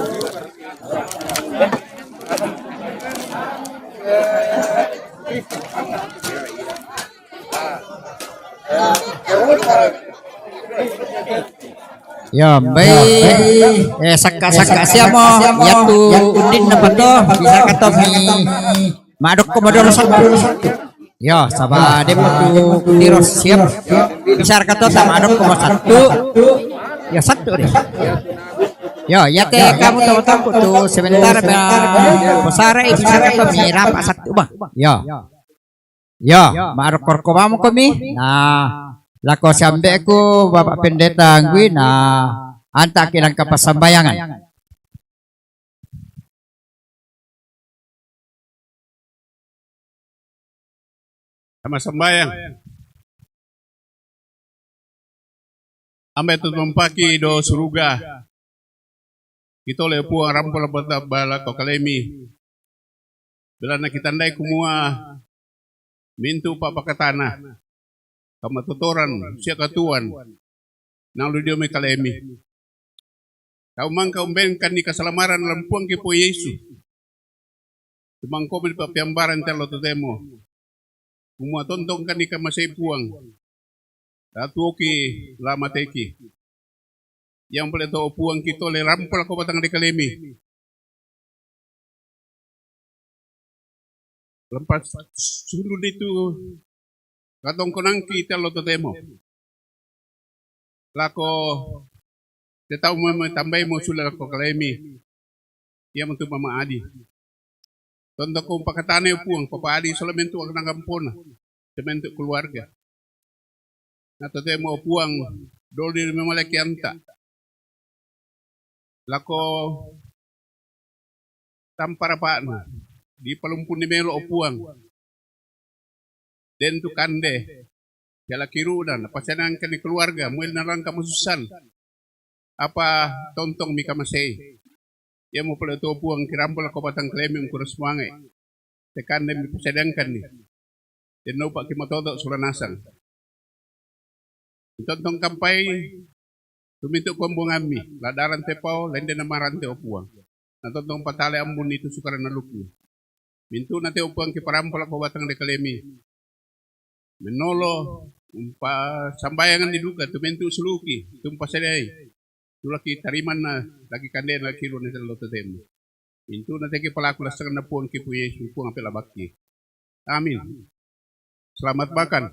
Ya, baik. Saka siamo yatu undin na pato bisa kata mi madok komodoro satu. Ya, sabade patu kundiros siap. Bisa kata tak madok komo satu. Ya satu deh. Ya teh kamu tahu tuh sebentar besare bisa kata mi rapa satu bah. Ya, madok korkomamu kami. Nah, lako sampai ku Bapak Pendeta Anggui antak kirang kapasambayangan. Sama sembayang. Ambe tu mempaki do suruga. Kita oleh puang rampol bala ko kalemi. Bila nak kita ndai kumua mintu papakatana. Kamatutoran siya katuan nang ludio may kalemi. Kaumang kaumben kan ni kasalamaran lampuang ki po Yesu. Tumangko bil papiambaran telo to demo. Kumua tontong kan ni kamasay puang. Datuoki lama teki. Yang boleh tahu puang kita le rampal ko batang di Kalemi. Lempas sulud itu katong konangki telo totemo. Lako tetau mo tambay mo sulat ko Kalemi. Ia mentu Mama Adi. Tonton ko pakatane puang Papa Adi solamente ang nangampona. Sementu keluarga. Na totemo puang doli memalaki anta. Lako tampara pakna di palumpun ni melo opuang den tu kande jala kirudan pasanang kani keluarga muil narang kamususan apa tontong mika masei ya mo pala to opuang kirampol ko batang Kalemi kuras mangai te kande mi pasadangkan ni den no pak kimatodo sulanasang tontong kampai tuminto ko mbungami ladaran tepau lende namarante opuang natotong patale ambun itu sukaran nalukni mintu nate opuang kiparampol ko batang de Kalemi menolo umpa sambayangan diduga tumintu suluki tumpa sedai tulaki tariman na lagi kande na kilo ni telo tetemo mintu nate ki palaku lasangan na puang ki puye puang apela bakti amin selamat makan.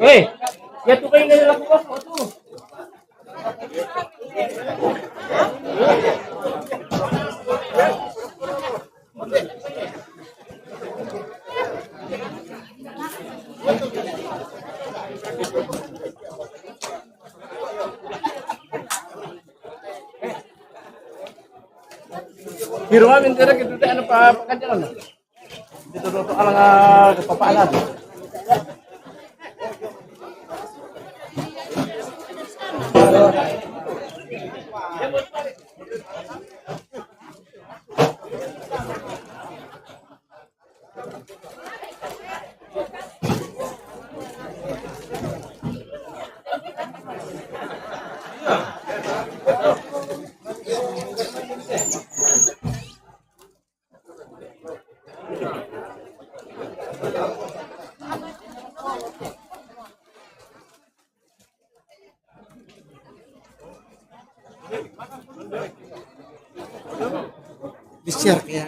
Weh, ya tuh kayak nggak lakukan tuh. Di rumah minta gitu teh anu pakanjalan. Ditutup alang kepapaan. Di-share ya.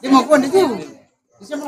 Di mau pun di situ. Di situ.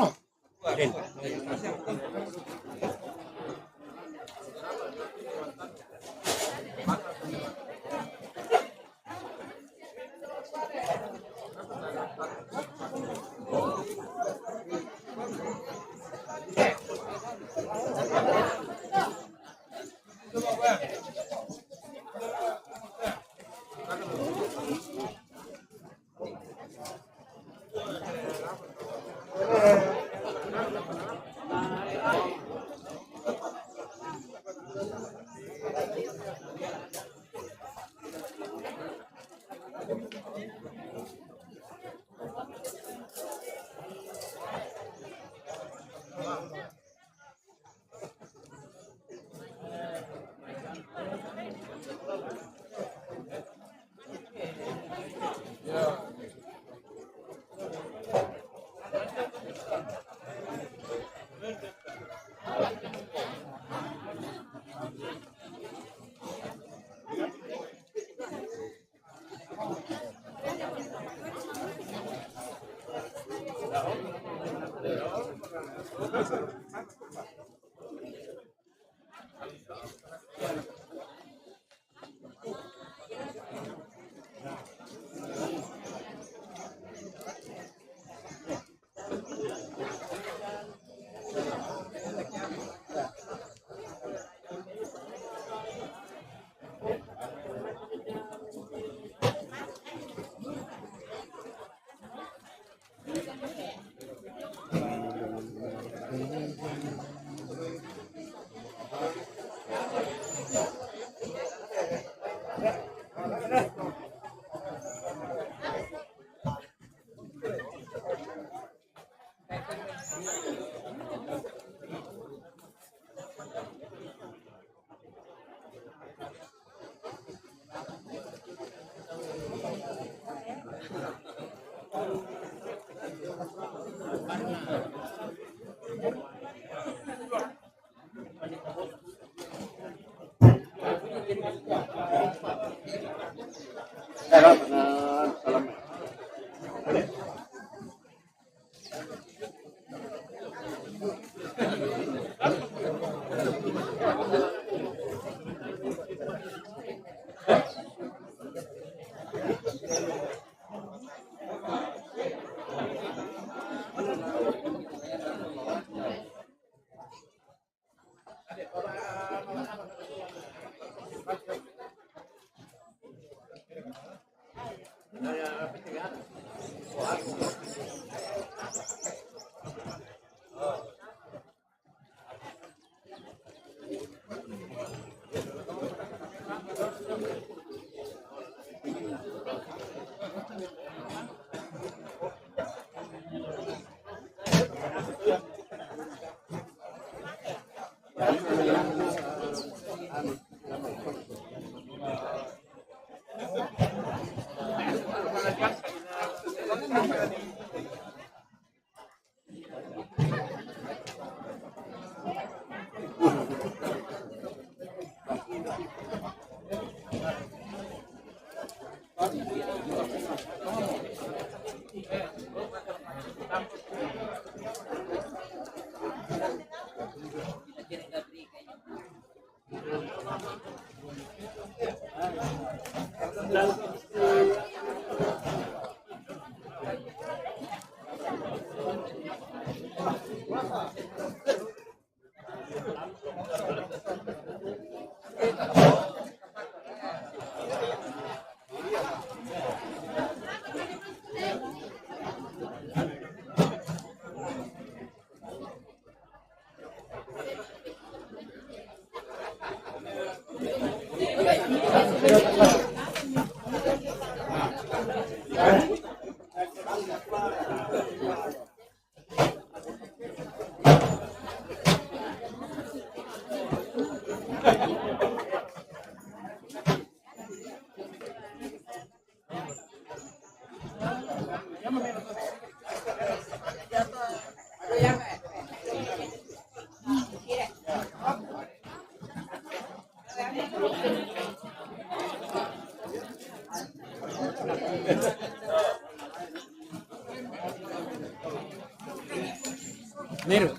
Niru.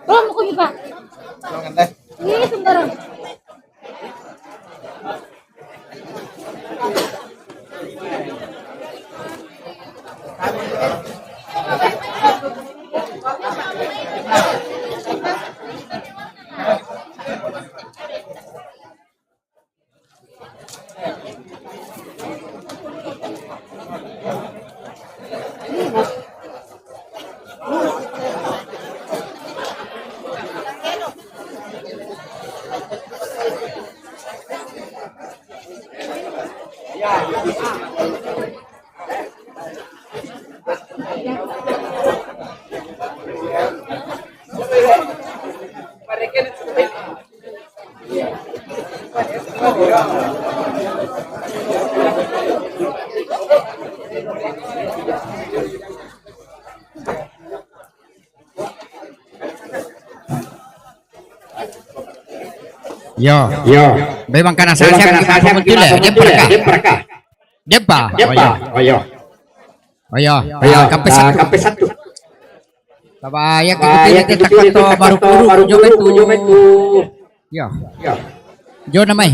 Belum aku juga. Ini sebentar. Yo, memang karena saya muncul ya, Depa. Kampe satu. Tabaya kita kato baru kuru jometu. Yo. Jo namai.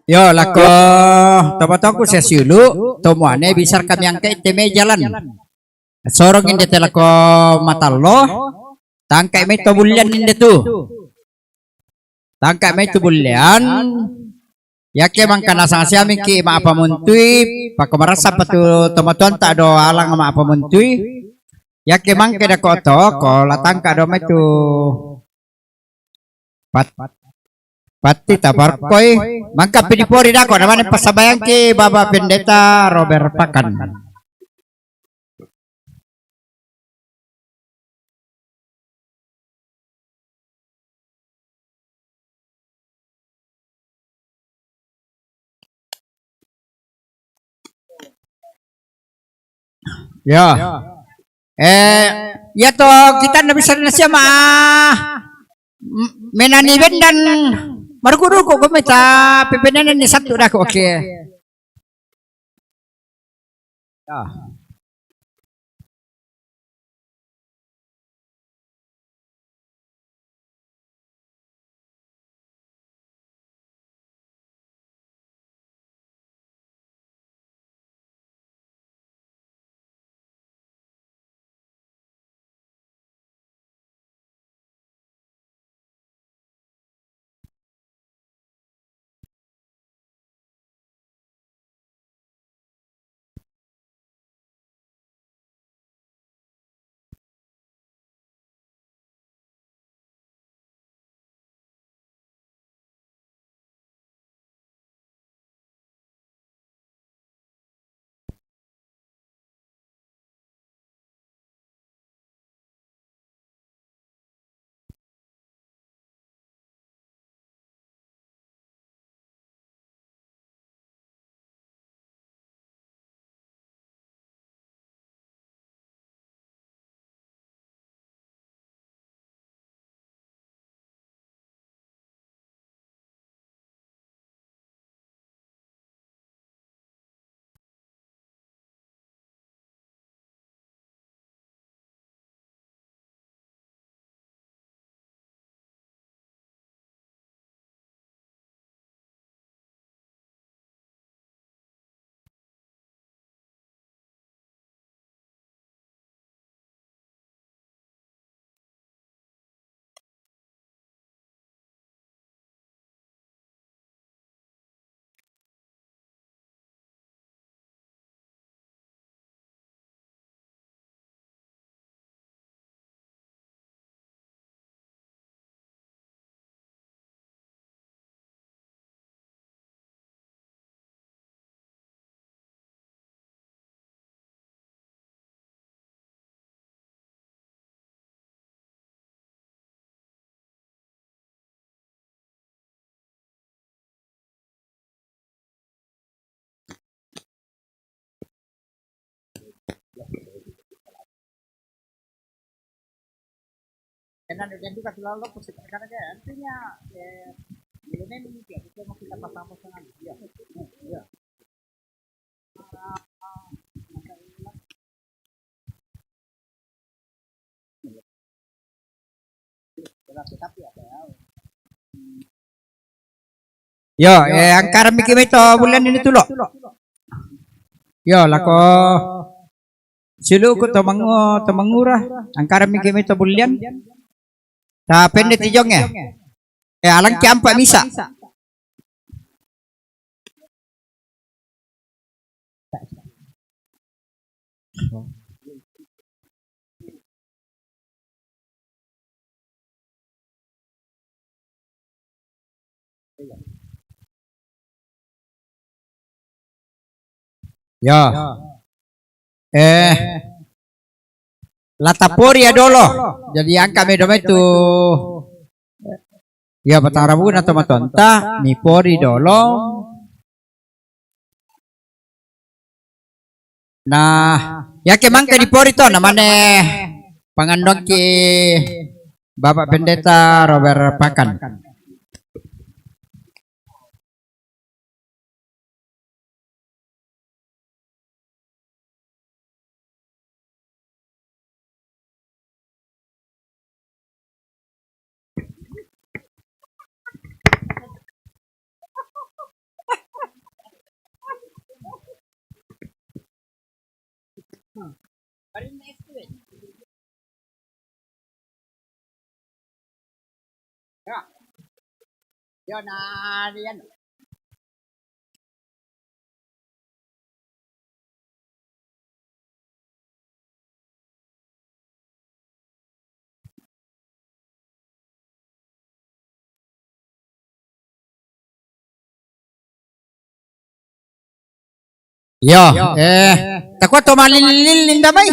Yo lako tomatongku sesiulu tomuane bisar kami angkai teme jalan. Sorong inde telako matallo tangkai me to bulian inde tu. Tangkai me to bulian yake mangkana sangsia miki ma apa muntui pakomarasa patu tomatuan tak do alang ma apa muntui yake mangke da koto ko latangka do me tu pati tabarkoi mangka pinipori da ko namanya pasabayang ki Bapak Pendeta Robert Pakan. Ya. Ya toh kita nabi bisa menani dan marguru kok kometa pepenan ini satu dah kok oke. Ya. Karena dan juga selalu persiapkan aja. Artinya ini mungkin kita mau kita pasang dengan dia. Ya. Yo, angkara mikir itu bulan ini tuh lo. Yo, lako silu ko temangura angkara mikir itu bulan. Tapi ini tijongnya. Alang campak misa. Ya. Latapori ya dolo. Jadi angka medom itu. Ya patarabu na tomatonta mi pori dolo. Nah, ya kemang di pori to namanya pangandong ki Bapak Pendeta Robert Pakan. Yo na diyan. Yo, takwa to malilil ninda bay.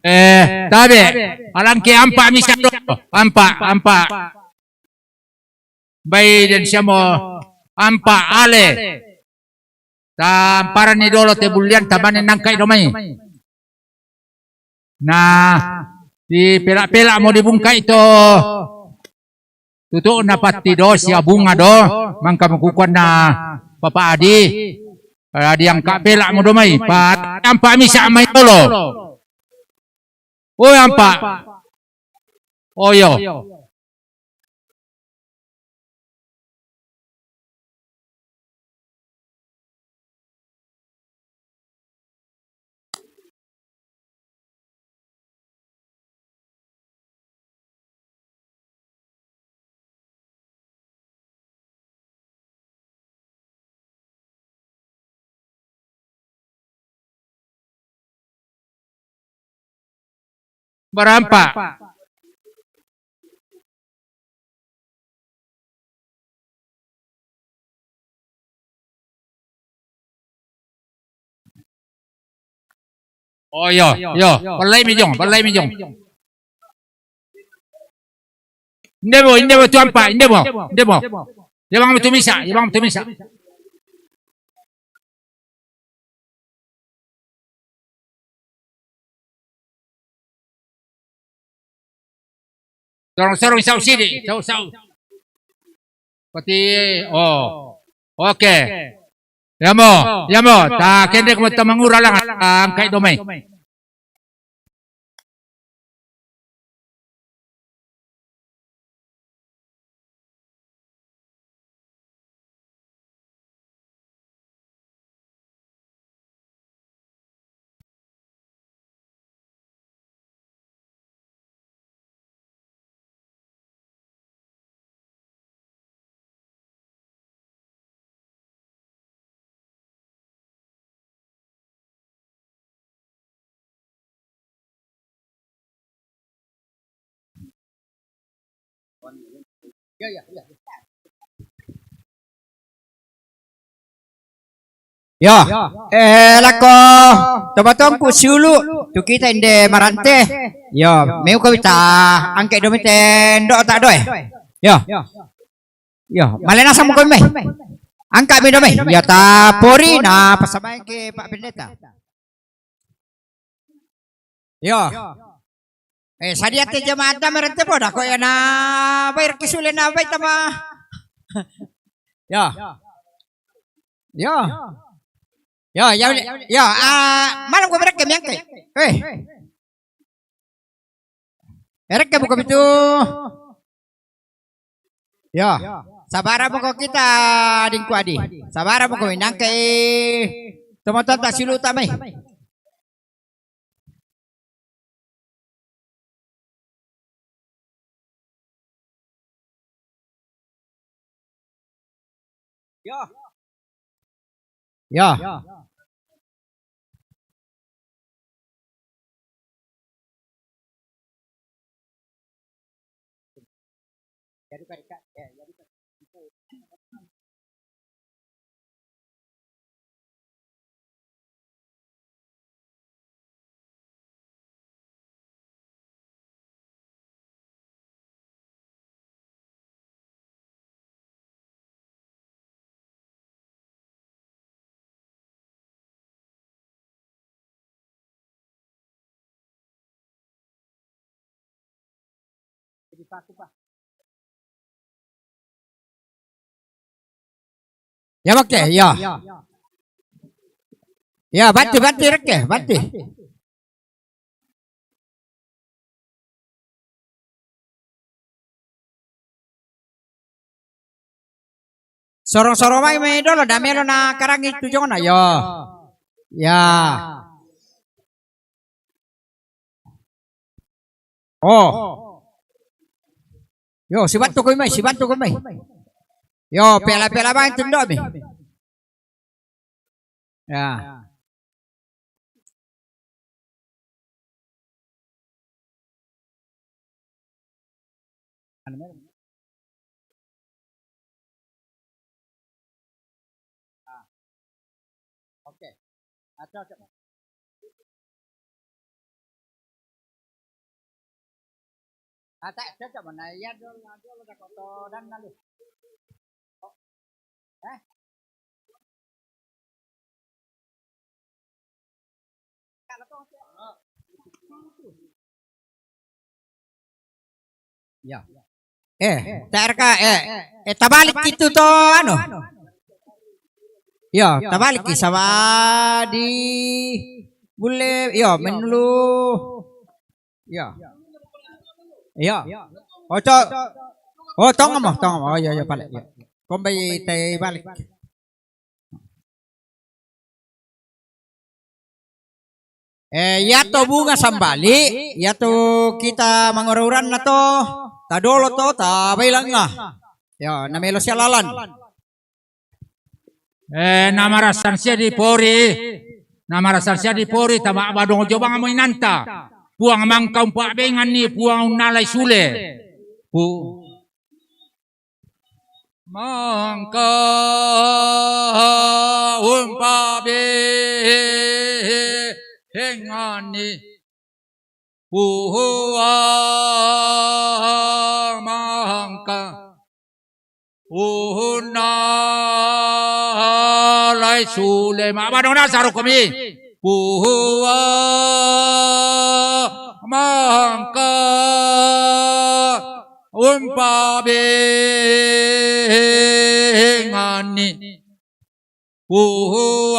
Tabe, alang ke ampa misa ampa. Bay dan siamo ampa ale. Para ni dolo te bulian tabane nangkai domai. Nah, di pelak-pelak mau dibungkai itu. Tutuk na pati do sia bunga do, mangka makukuan na Papa Adi. Adi yang kak pelak mau domai, pat ampa misa amai dolo. Oh ampa. Oh yo. Berampa. Oh yo, balai mijong. Indebo tu ampa, indebo. Dia bang tu misa. Sorong sau sini, sau. Pati oke. Ya mo, ta kendek mo tamangura lang ang kay domay. Ya, lako, tobatong ku sulu, tu kita inde marante. Ya, meu kau ta angke domiten do tak doy. Ya, malena sama kau meh. Angkat mi domai. Ya ta pori na pasamai ke Pak Pendeta. Ya. Sadia te jemaat na merente poda ko ya na bayar kisule na bay tama. Ya. Malam ko berak kemyang kay. Erek ke buka itu. Ya. Sabara mo ko kita dingku adi. Sabara mo ko inang kay tomaton ta silu tamay. Ya. Ya bakte, ya. Ya, bantu rek ke, bantu. Sorong-sorong mai me dolo damelo na karang itu jona yo. Ya. Oh. Yo, si bantu ko mai. Yo, pela bang tundo mi. Ya. Oke. Coba. Coba mana ya dulu dah koto dan lalu. Ya. TRK tabalik itu to anu. Ya, tabalik sama di bule ya menulu. Ya. Tong mo. Oh ya balik ya. Kombay tay balik. Yato bunga sambali, yato kita mangururan na to, tadolo to, tabailang nga. Ya, namelo siya lalan. Namarasan siya di pori, tama abadong jobang amoy nanta. Puang mangkaw pabengan ni puang nalay sule. Mangkaw pabengan ni puang mangkaw nalay sule. Abadong nasaro kami. Mangka umpabengani puangka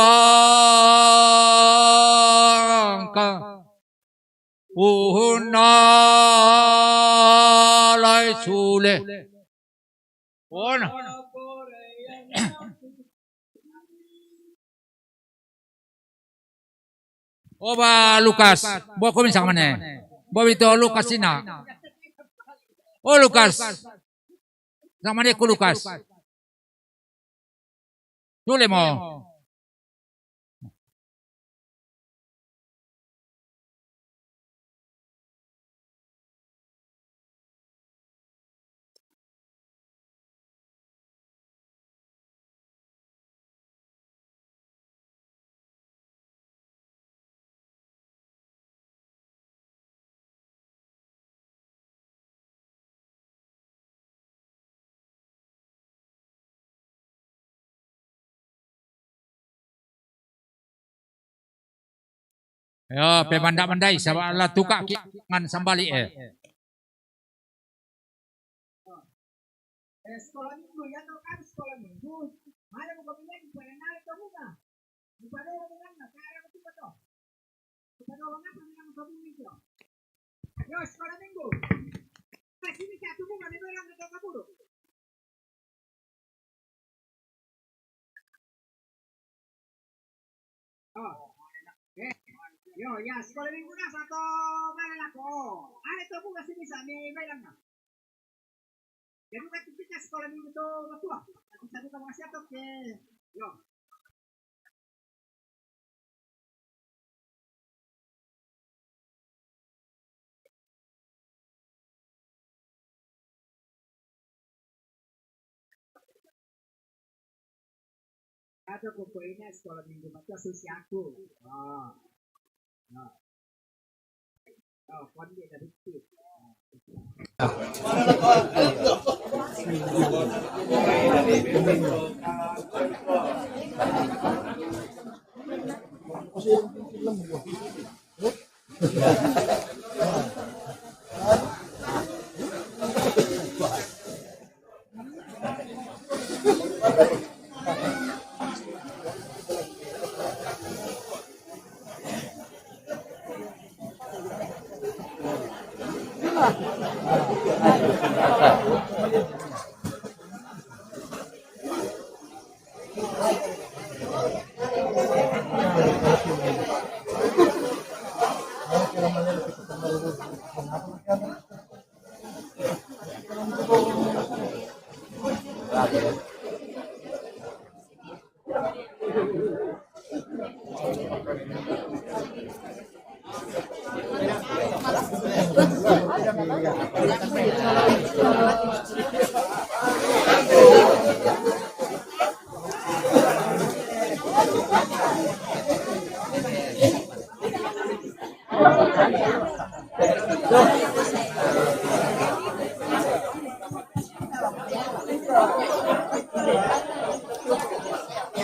unalay sule. Oba Lukas, bawa kami sama mana? Bawa itu Lukas ini. Oh Lukas, sama mana ku Lukas? Boleh mau? Yo, pemandai sama Allah tukak ngan sambali Sekolah minggu ya tau kan sekolah minggu. Mana mau pemilihan di pada naik ke bunga. Di pada orang nak kaya betul betul. Di pada orang apa yang mau minggu. Yo sekolah minggu. Nah sini satu bunga di orang nak kabur. Oh, yo ya sekolah minggu dah satu mana nak kau. Ada tu bunga sini sini bayang nak. Jadi kan kita sekolah minggu tu betul. Aku satu kamu kasih atau ke? Yo. Ada pokoknya sekolah minggu betul susi aku. Oh. Oh. Oh, kondi dari itu.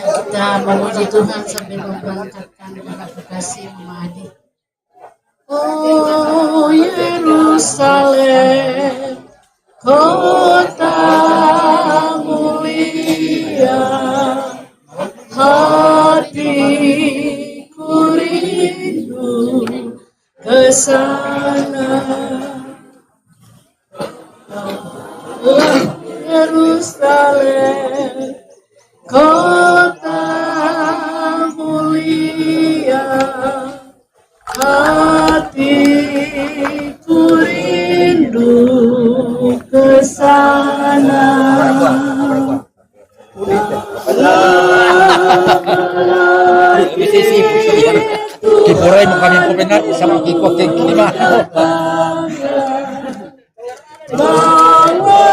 Kita memuji Tuhan sambil membangkitkan dengan kasih Mama Adi. Oh Yerusalem, kota mulia, hatiku rindu ke sana. Oh Yerusalem, kota mulia, hatiku rindu ke sana. Kiporay mo kami komentar sama kiko kelima. Bawa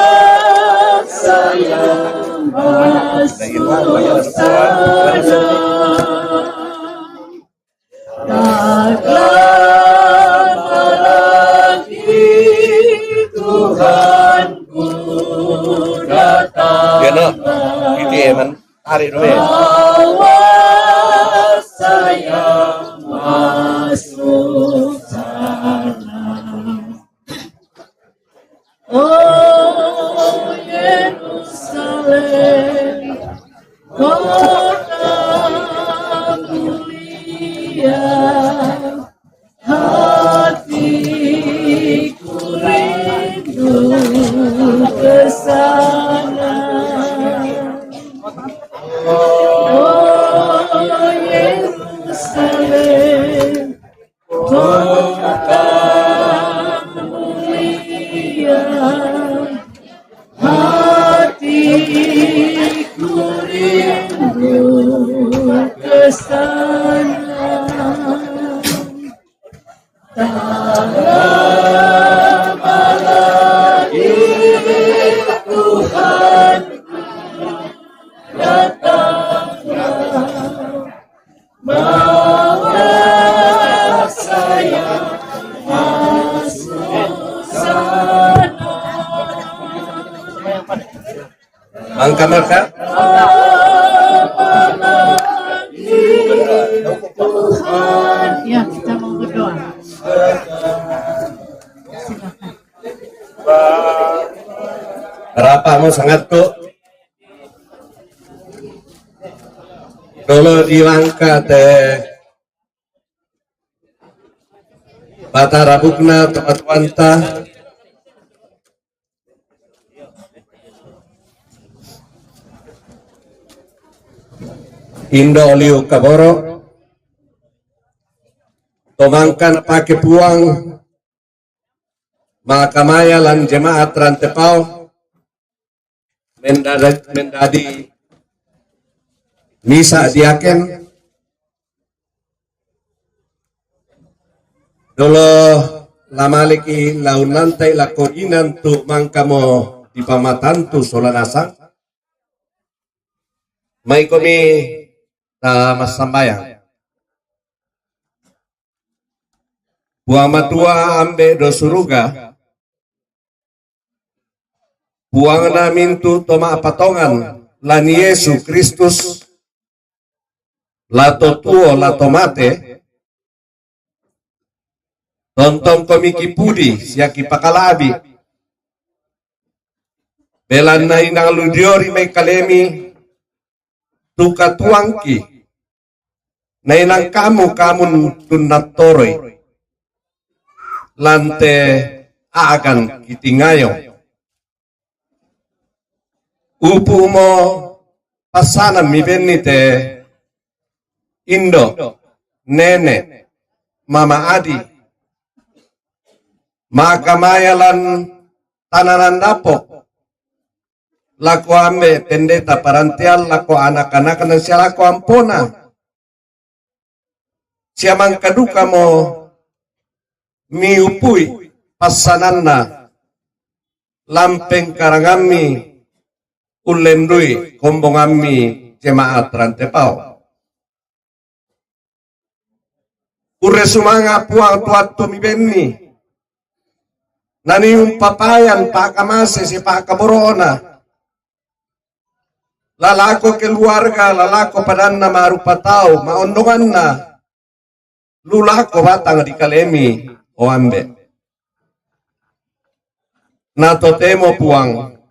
saya masuk sana. Tak lama lagi Tuhanku datang. Gano, itu emang hari dulu ya. Bawa saya masuk sana. Oh Yerusalem, kota mulia, hatiku rindu ke sana. Oh Yerusalem, kota mulia, hatiku rindu ke sana. Tak lama lagi Tuhan datang, bawa saya masuk sana. Angka-angka. Tuhan, ya kita mau Berapa mo sangat tuh? Dolo dilangka teh Batara Bukna tempat wanta Indo Liu Kaboro tomangkan pakai puang Makamaya lan jemaat Rantepau mendadi misa diaken dolo lamaliki laun lantai lakodinan tu mangkamo di pamatantu solanasang mai komi ta masambayang buang matua ambe do suruga buang namintu toma patongan lan Yesus Kristus lato tuo lato mate tonton komiki pudi siaki pakalabi belan na inang ludiori may kalemi tuka tuangki na inang kamun tunatoroy lante aagan kitingayo upu mo pasanam mi benite Indo Nene Mama Adi Makamayalan tananan dapok laku ambe pendeta parantial laku anak-anak dan siya laku ampona siya mangkaduka mo miupui pasananna lampeng karangami ulendui kombongami jemaat Rantepau ure sumanga puang tuatu mi benni nani papayan pakamase si pakaborona lalako keluarga lalako padanna marupa tau maondongan na lulako batang di kalemi o ambe na totemo puang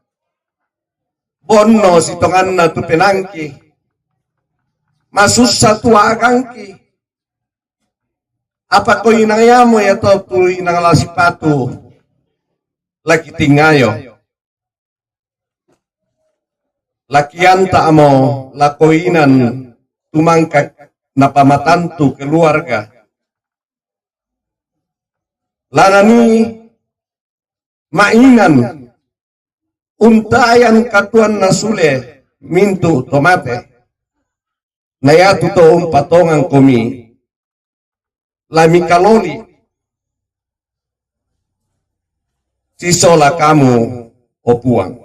bonno sitongan na tu penangki masusa tuagangki apa ko inangayamo ya to tu inangala sipatu laki tingayo lakian ta mo lakoinan tumangkak na pamatantu keluarga lanani mainan untayan katuan nasule mintu tomate nayatu to patongan komi lami kaloli sisola kamu o puang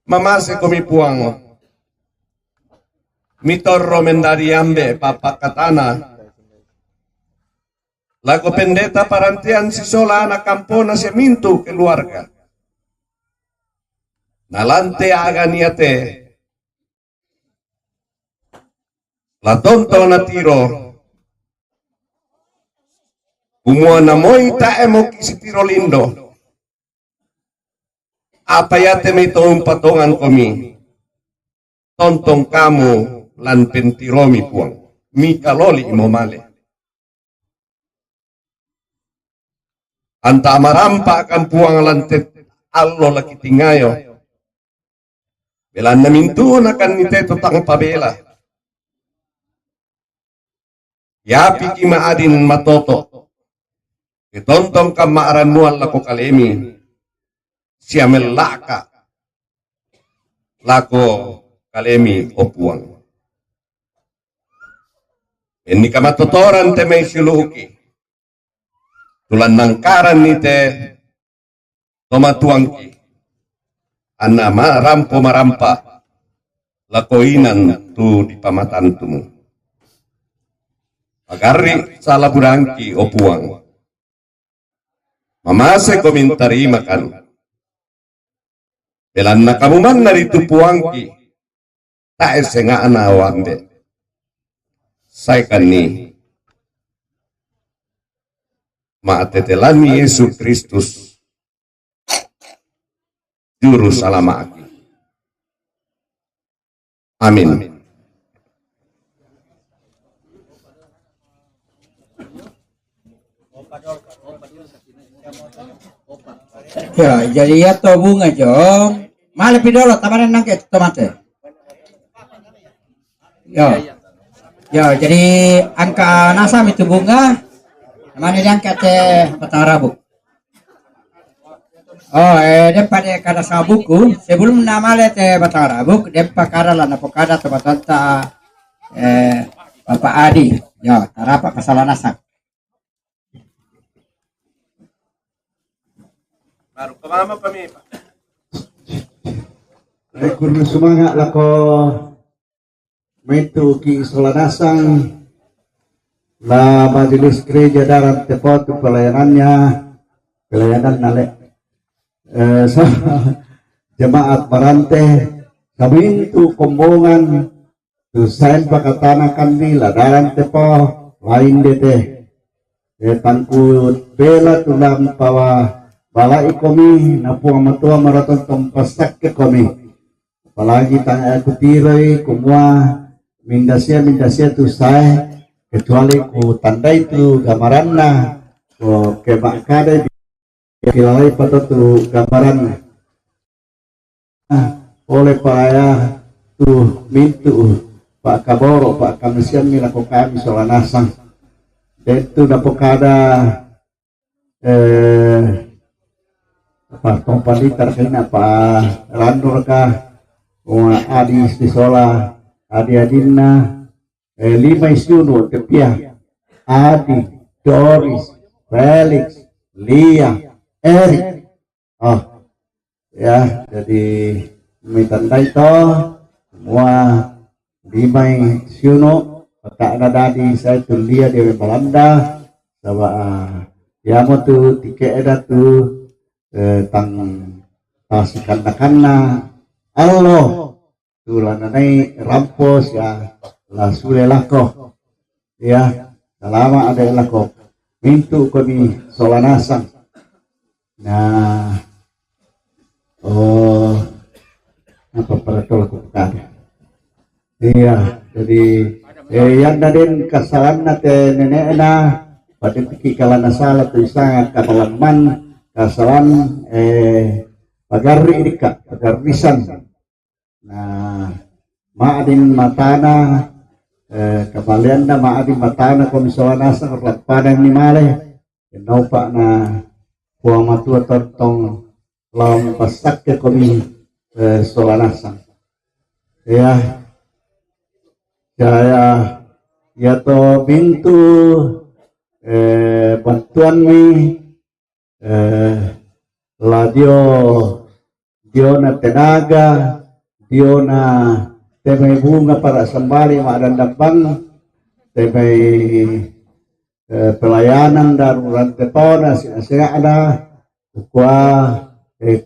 mamase komi puang mitorro mendari ambe papa katana lago pendeta parantian sisola anak kampona se mintu keluarga nalante aganiate la tonto na tiro umua na moi taemo kisitiro lindo apa ya teme toong patongan komi tontong kamu lan pentiromi puang mi kaloli imomale anta marampa kan puang lantet allo laki tingayo belan na mintu na kan nite tutang pabela yapi kima adin matoto itontong kamaaran mual lako kalemi siya melaka lako kalemi o puang ini kamatotoran te may siluki tulan nangkaran nite tomatuangki anna marampa lakoinan tu di pamatantumu agari salah burangki o puang mamase komentari makan belan na kamuman narito puangki tae senga anawambe say kani maatetelan ni Yesus Kristus juru salama aki. Amin. Ya, jadi ya to bunga jo. Malah pidolo tamaran nangke tomate. Ya. Ya, jadi angka nasam itu bunga. Mana diangkat batang rabu. Oh, pada kada sabuku sebelum nama lete batang rabu, dempa kada lah napokada to batanta Bapak Adi. Ya, tarapa kesalahan nasam. Baru kemana kami Pak? Kurang semangat lah ko mentu ki Solanasang la majelis gereja dalam tepot pelayanan nale jemaat Marante kami itu kombongan tu sain pakatana kami la dalam tepo lain dete tangkut bela tulang pawa balai kami napuang matua maraton tompasak ke kami apalagi tang aku tirai kumua mindasia tu saya kecuali ku tanda itu gambaran na ku kebakade kilai pada tu gambaran oleh paya tu mintu Pak Kaboro Pak Kamisian milako kami Solanasang dan itu napokada apa kompalitar kena Pak Randor kah Adi Istisola Adi Adina 5 isyuno tepiah Adi Doris Felix Lia Erik ya jadi mitanda itu semua 5 isyuno tak ada di saya tu Lia Dewi Belanda sama ya mau tu tiket ada tu tang tasikan nakana Allah tulananay rampos ya la sulelako ya selama ada lako mintu kami Solanasang nah apa para tolak kukada iya jadi yang nadin kesalahan nate nenek na pada tiki kalana salah tu sangat kapalaman kesalahan pagari dika pagarisan nah maadin matana kembalian na maadin matana kami Solanasang padang ni male naupa na puang matua tontong lawan pasak ke kami Solanasang ya saya ya to bintu bantuan mi la dio na tenaga dio na temay bunga para sembari maadandabang temay pelayanan darurat tetona sinasira ada ukwa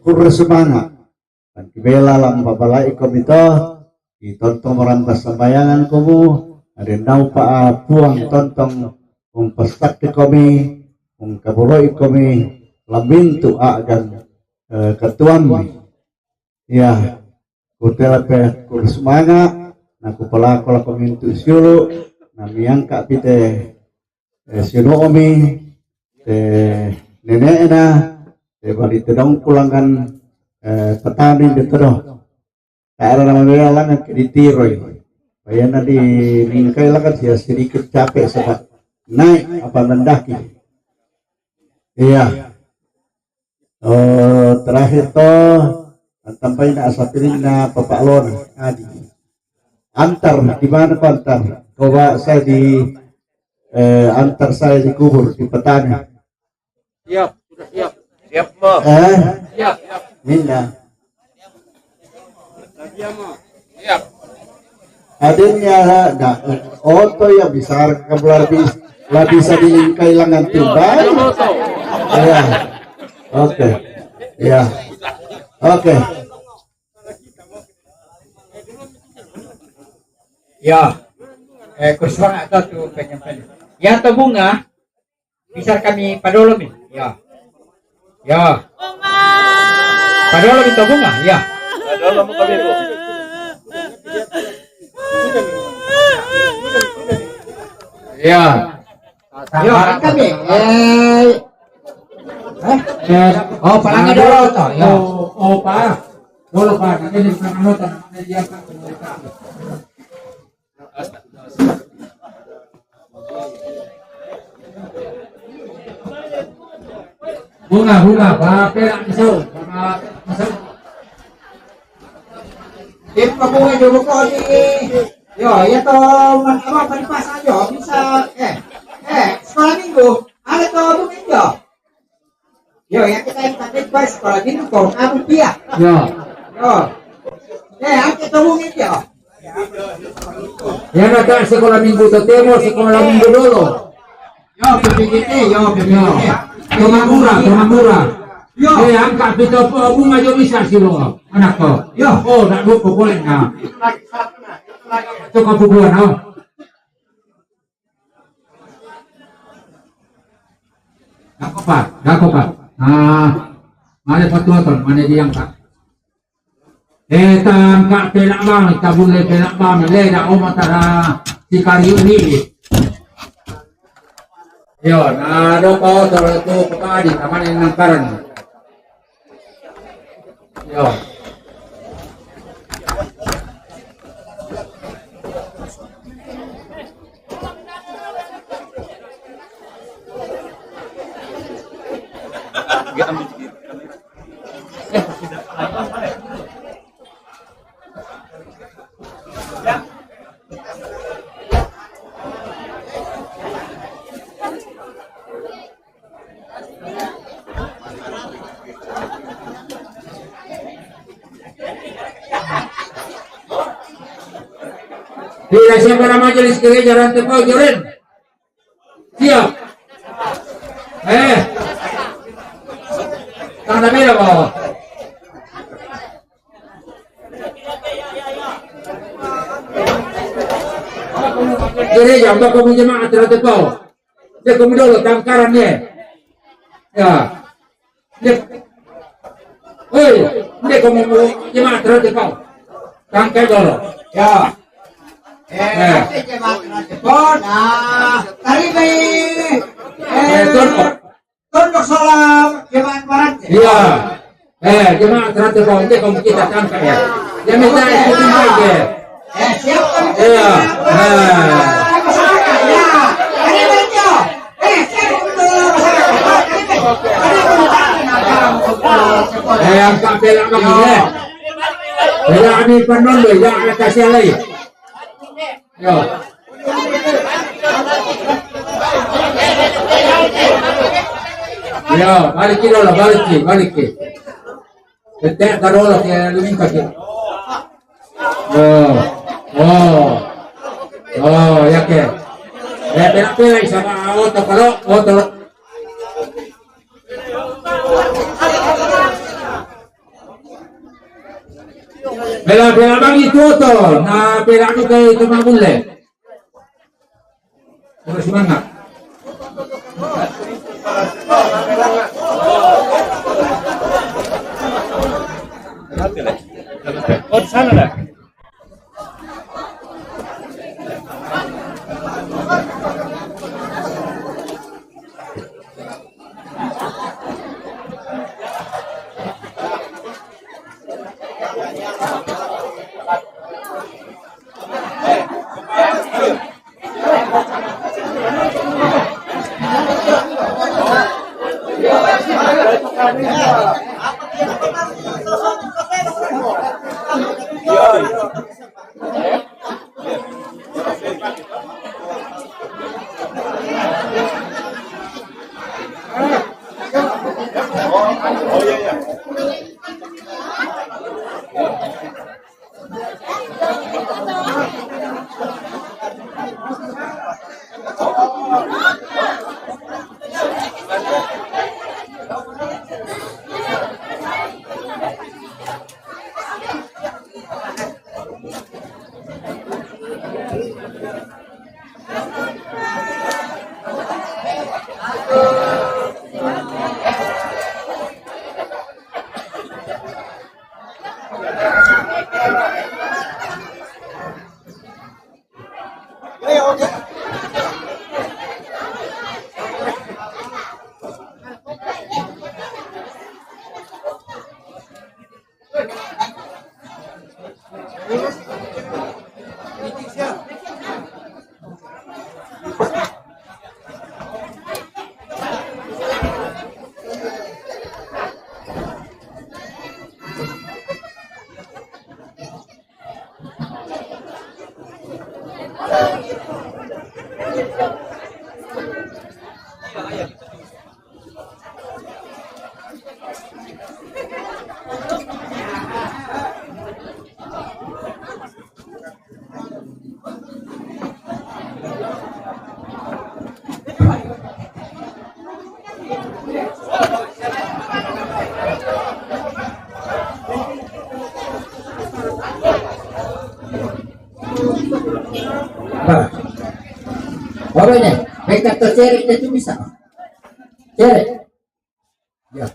kurang semangat dan kibela lam babalai komito itontong merampas sembayangan kamu ada nau pa puang tontong umpastak ke kami ungkaburoi kami lambintu agan ketuan ya kutela pe kurusmanga naku pala kola komintu siulu namiangka pite siulu omi te nenena te bali tedong pulangan petani de tedoh kaera nama bela langan ditiroi bayana di ringkai lakan sia sedikit capek sebab naik apa mendaki iya terakhir toh sampai na asapirin na papalon Adi antar di mana kau antar coba saya di antar saya di kubur di petani Siap, sudah siap. Siap, Mo. Siap. Minda Siap. adanya nah oto ya besar kabular lah bisa diingkailangan tumbal ya oke ya oke ya kursuan atau tu penyampaian ya to bunga bisa kami padolom ya Padahal kita bunga, ya. Padahal muka biru. Ya. Yo, kami. Oh, palangga dulu toh. Ya. Oh, Pak. Dulu Pak, nanti di sana nota namanya dia kan pemerintah. Bunga, Pak. Perak misal. Tim pabunga dulu ko di. Yo, ito apa palipas aja bisa sekolah minggu. Ada to bukit yo. Yo, yang kita intended by sekolah minggu kok kamu dia. Yo. Ang kita bukit yo. Ya nata sekolah minggu to temo sekolah minggu dulu. Yo, PPGT. Murah. Yo, angkat pito bunga jo bisa silo anak ko. Yo, oh nak lupa boleh na. Cukup bubuan oh. Dako Pak. Mana patuaton, mana diangkat. Tangkak pelak bang, tabule pelak bang, leda omatara tikari ini. Yo, nado kau tu pekadi, kaman yang nangkaran. Yo. Tidak siapa nama majelis gereja rantai kau jorin. Siap. Tanda merah bawah. Gereja untuk kamu jemaat rantai kau. Dia kamu dulu tangkarannya. Ya. Dia kamu jemaat rantai kau. Tangkai dulu. Ya. Tunduk salam jemaat barat. Iya. Jemaat teratur kau ini kamu kita tangkap ya. Dia minta ikutin saja. Siapkan. Iya. Masyarakat ya. Ada banyak. Angkat pelak begini. Pelak ni penon deh, jangan kasih lagi. Yo. Yo, balik ke. Tetek taruh ke luming kaki. Ya ke. Pelak sama auto kalau auto. Bela bang itu tuh, nah pelak itu kayak itu mah boleh. Terus mana? Oh di sana dah. Oh iya. Orangnya, mereka terceret itu bisa. Ceret. Ya.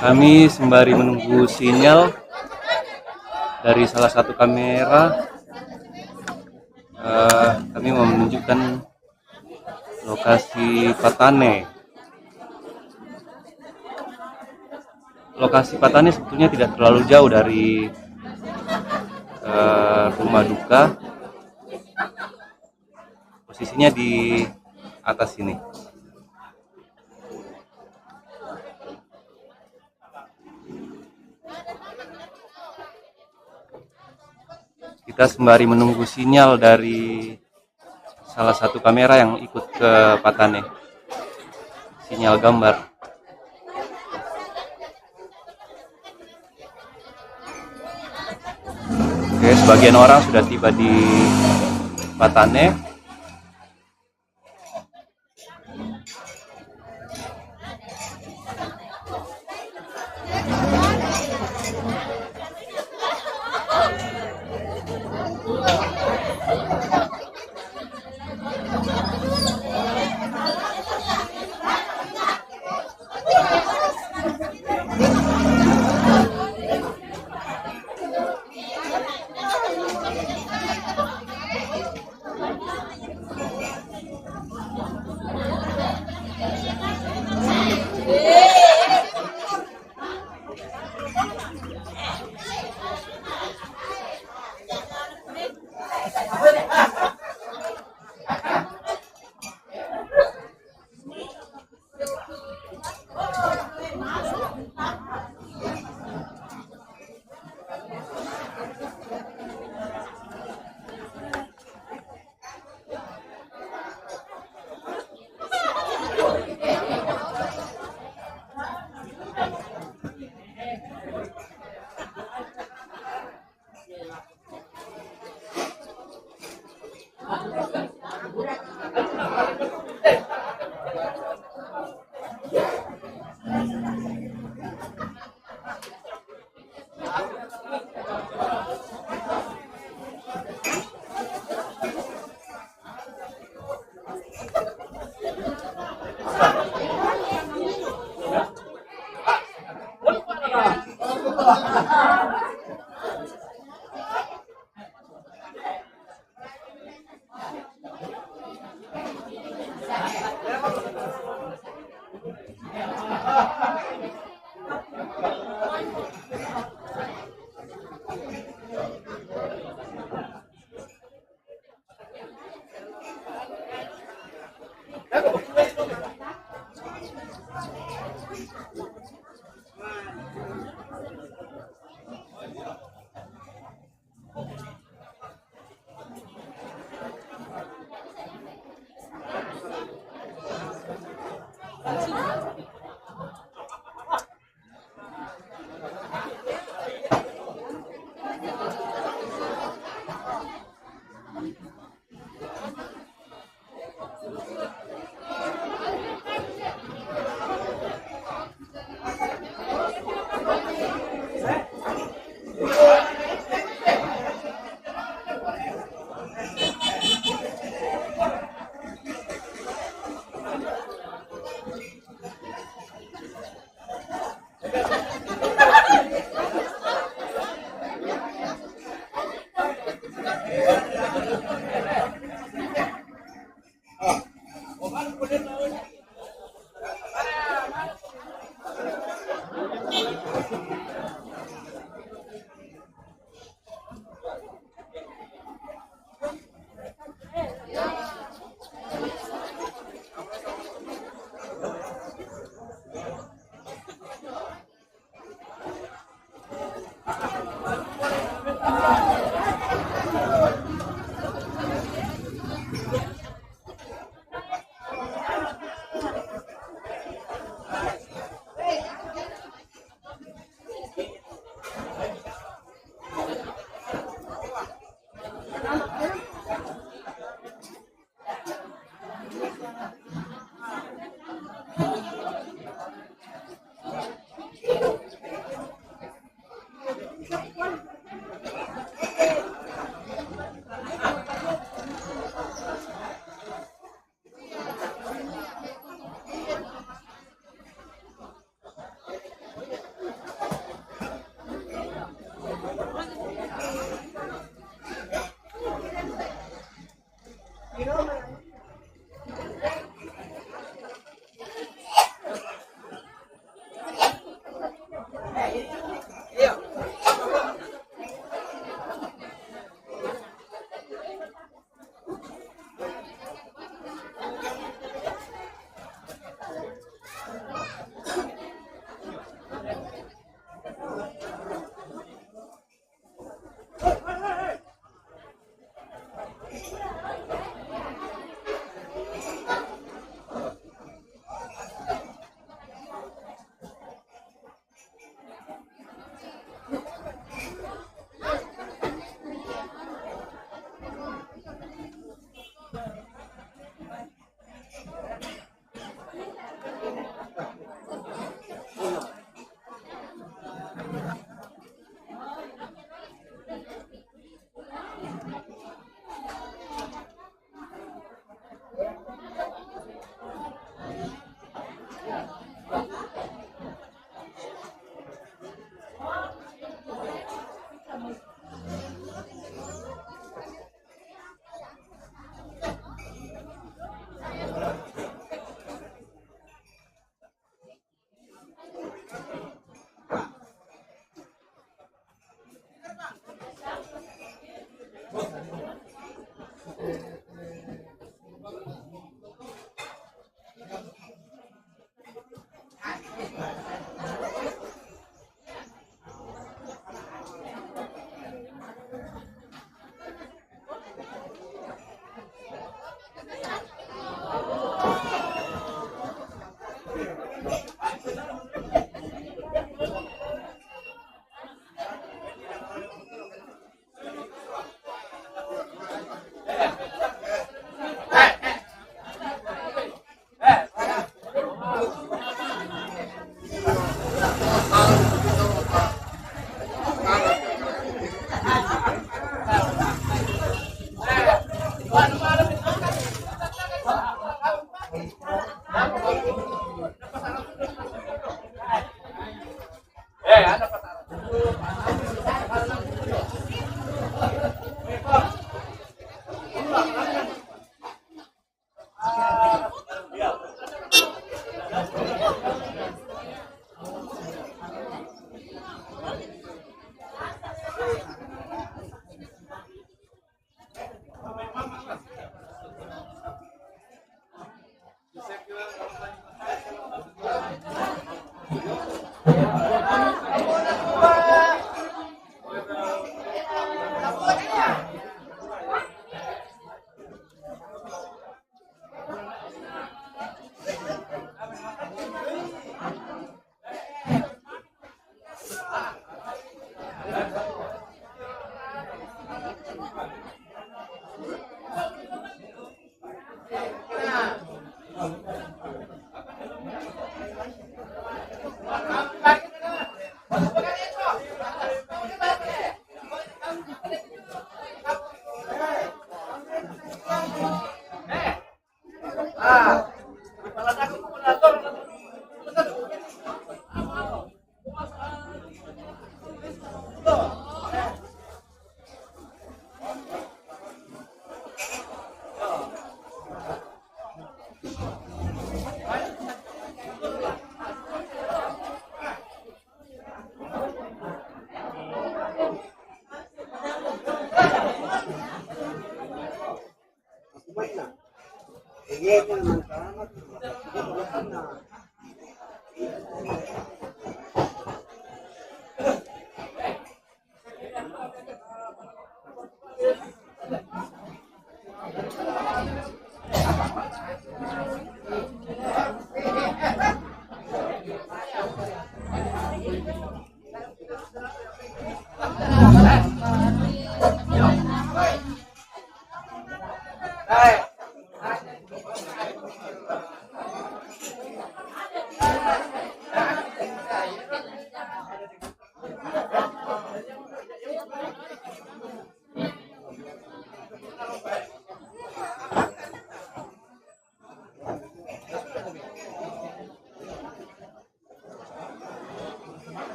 Kami sembari menunggu sinyal dari salah satu kamera, kami mau menunjukkan lokasi Patane. Lokasi Patane sebetulnya tidak terlalu jauh dari rumah duka. Posisinya di atas sini. Kita sembari menunggu sinyal dari salah satu kamera yang ikut ke Patane. Sinyal gambar. Oke, sebagian orang sudah tiba di Patane.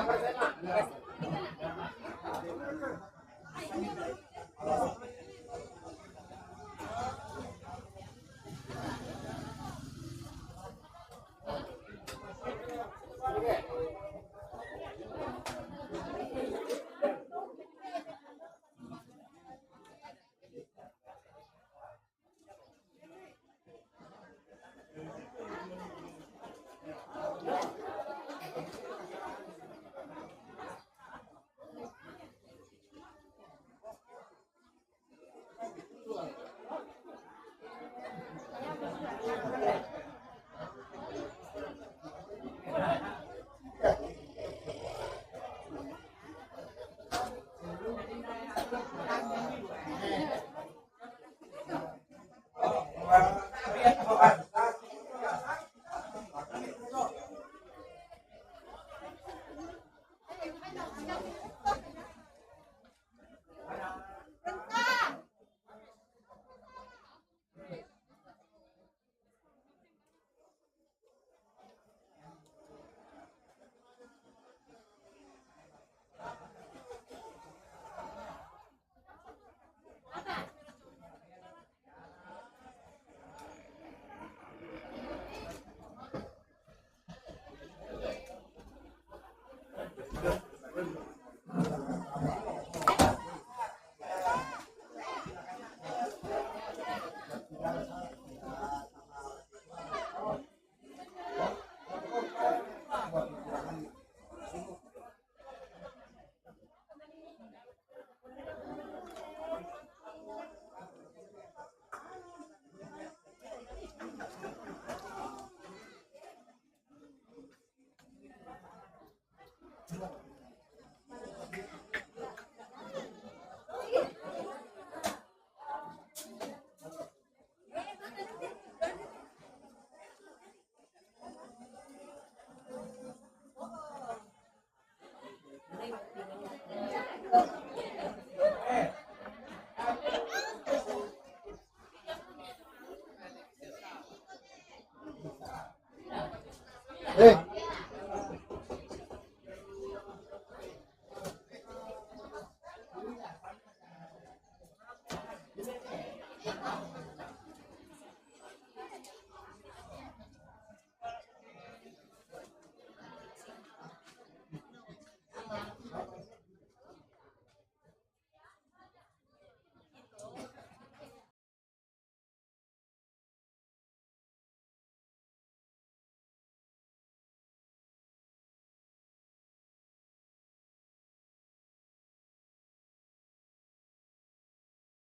Terima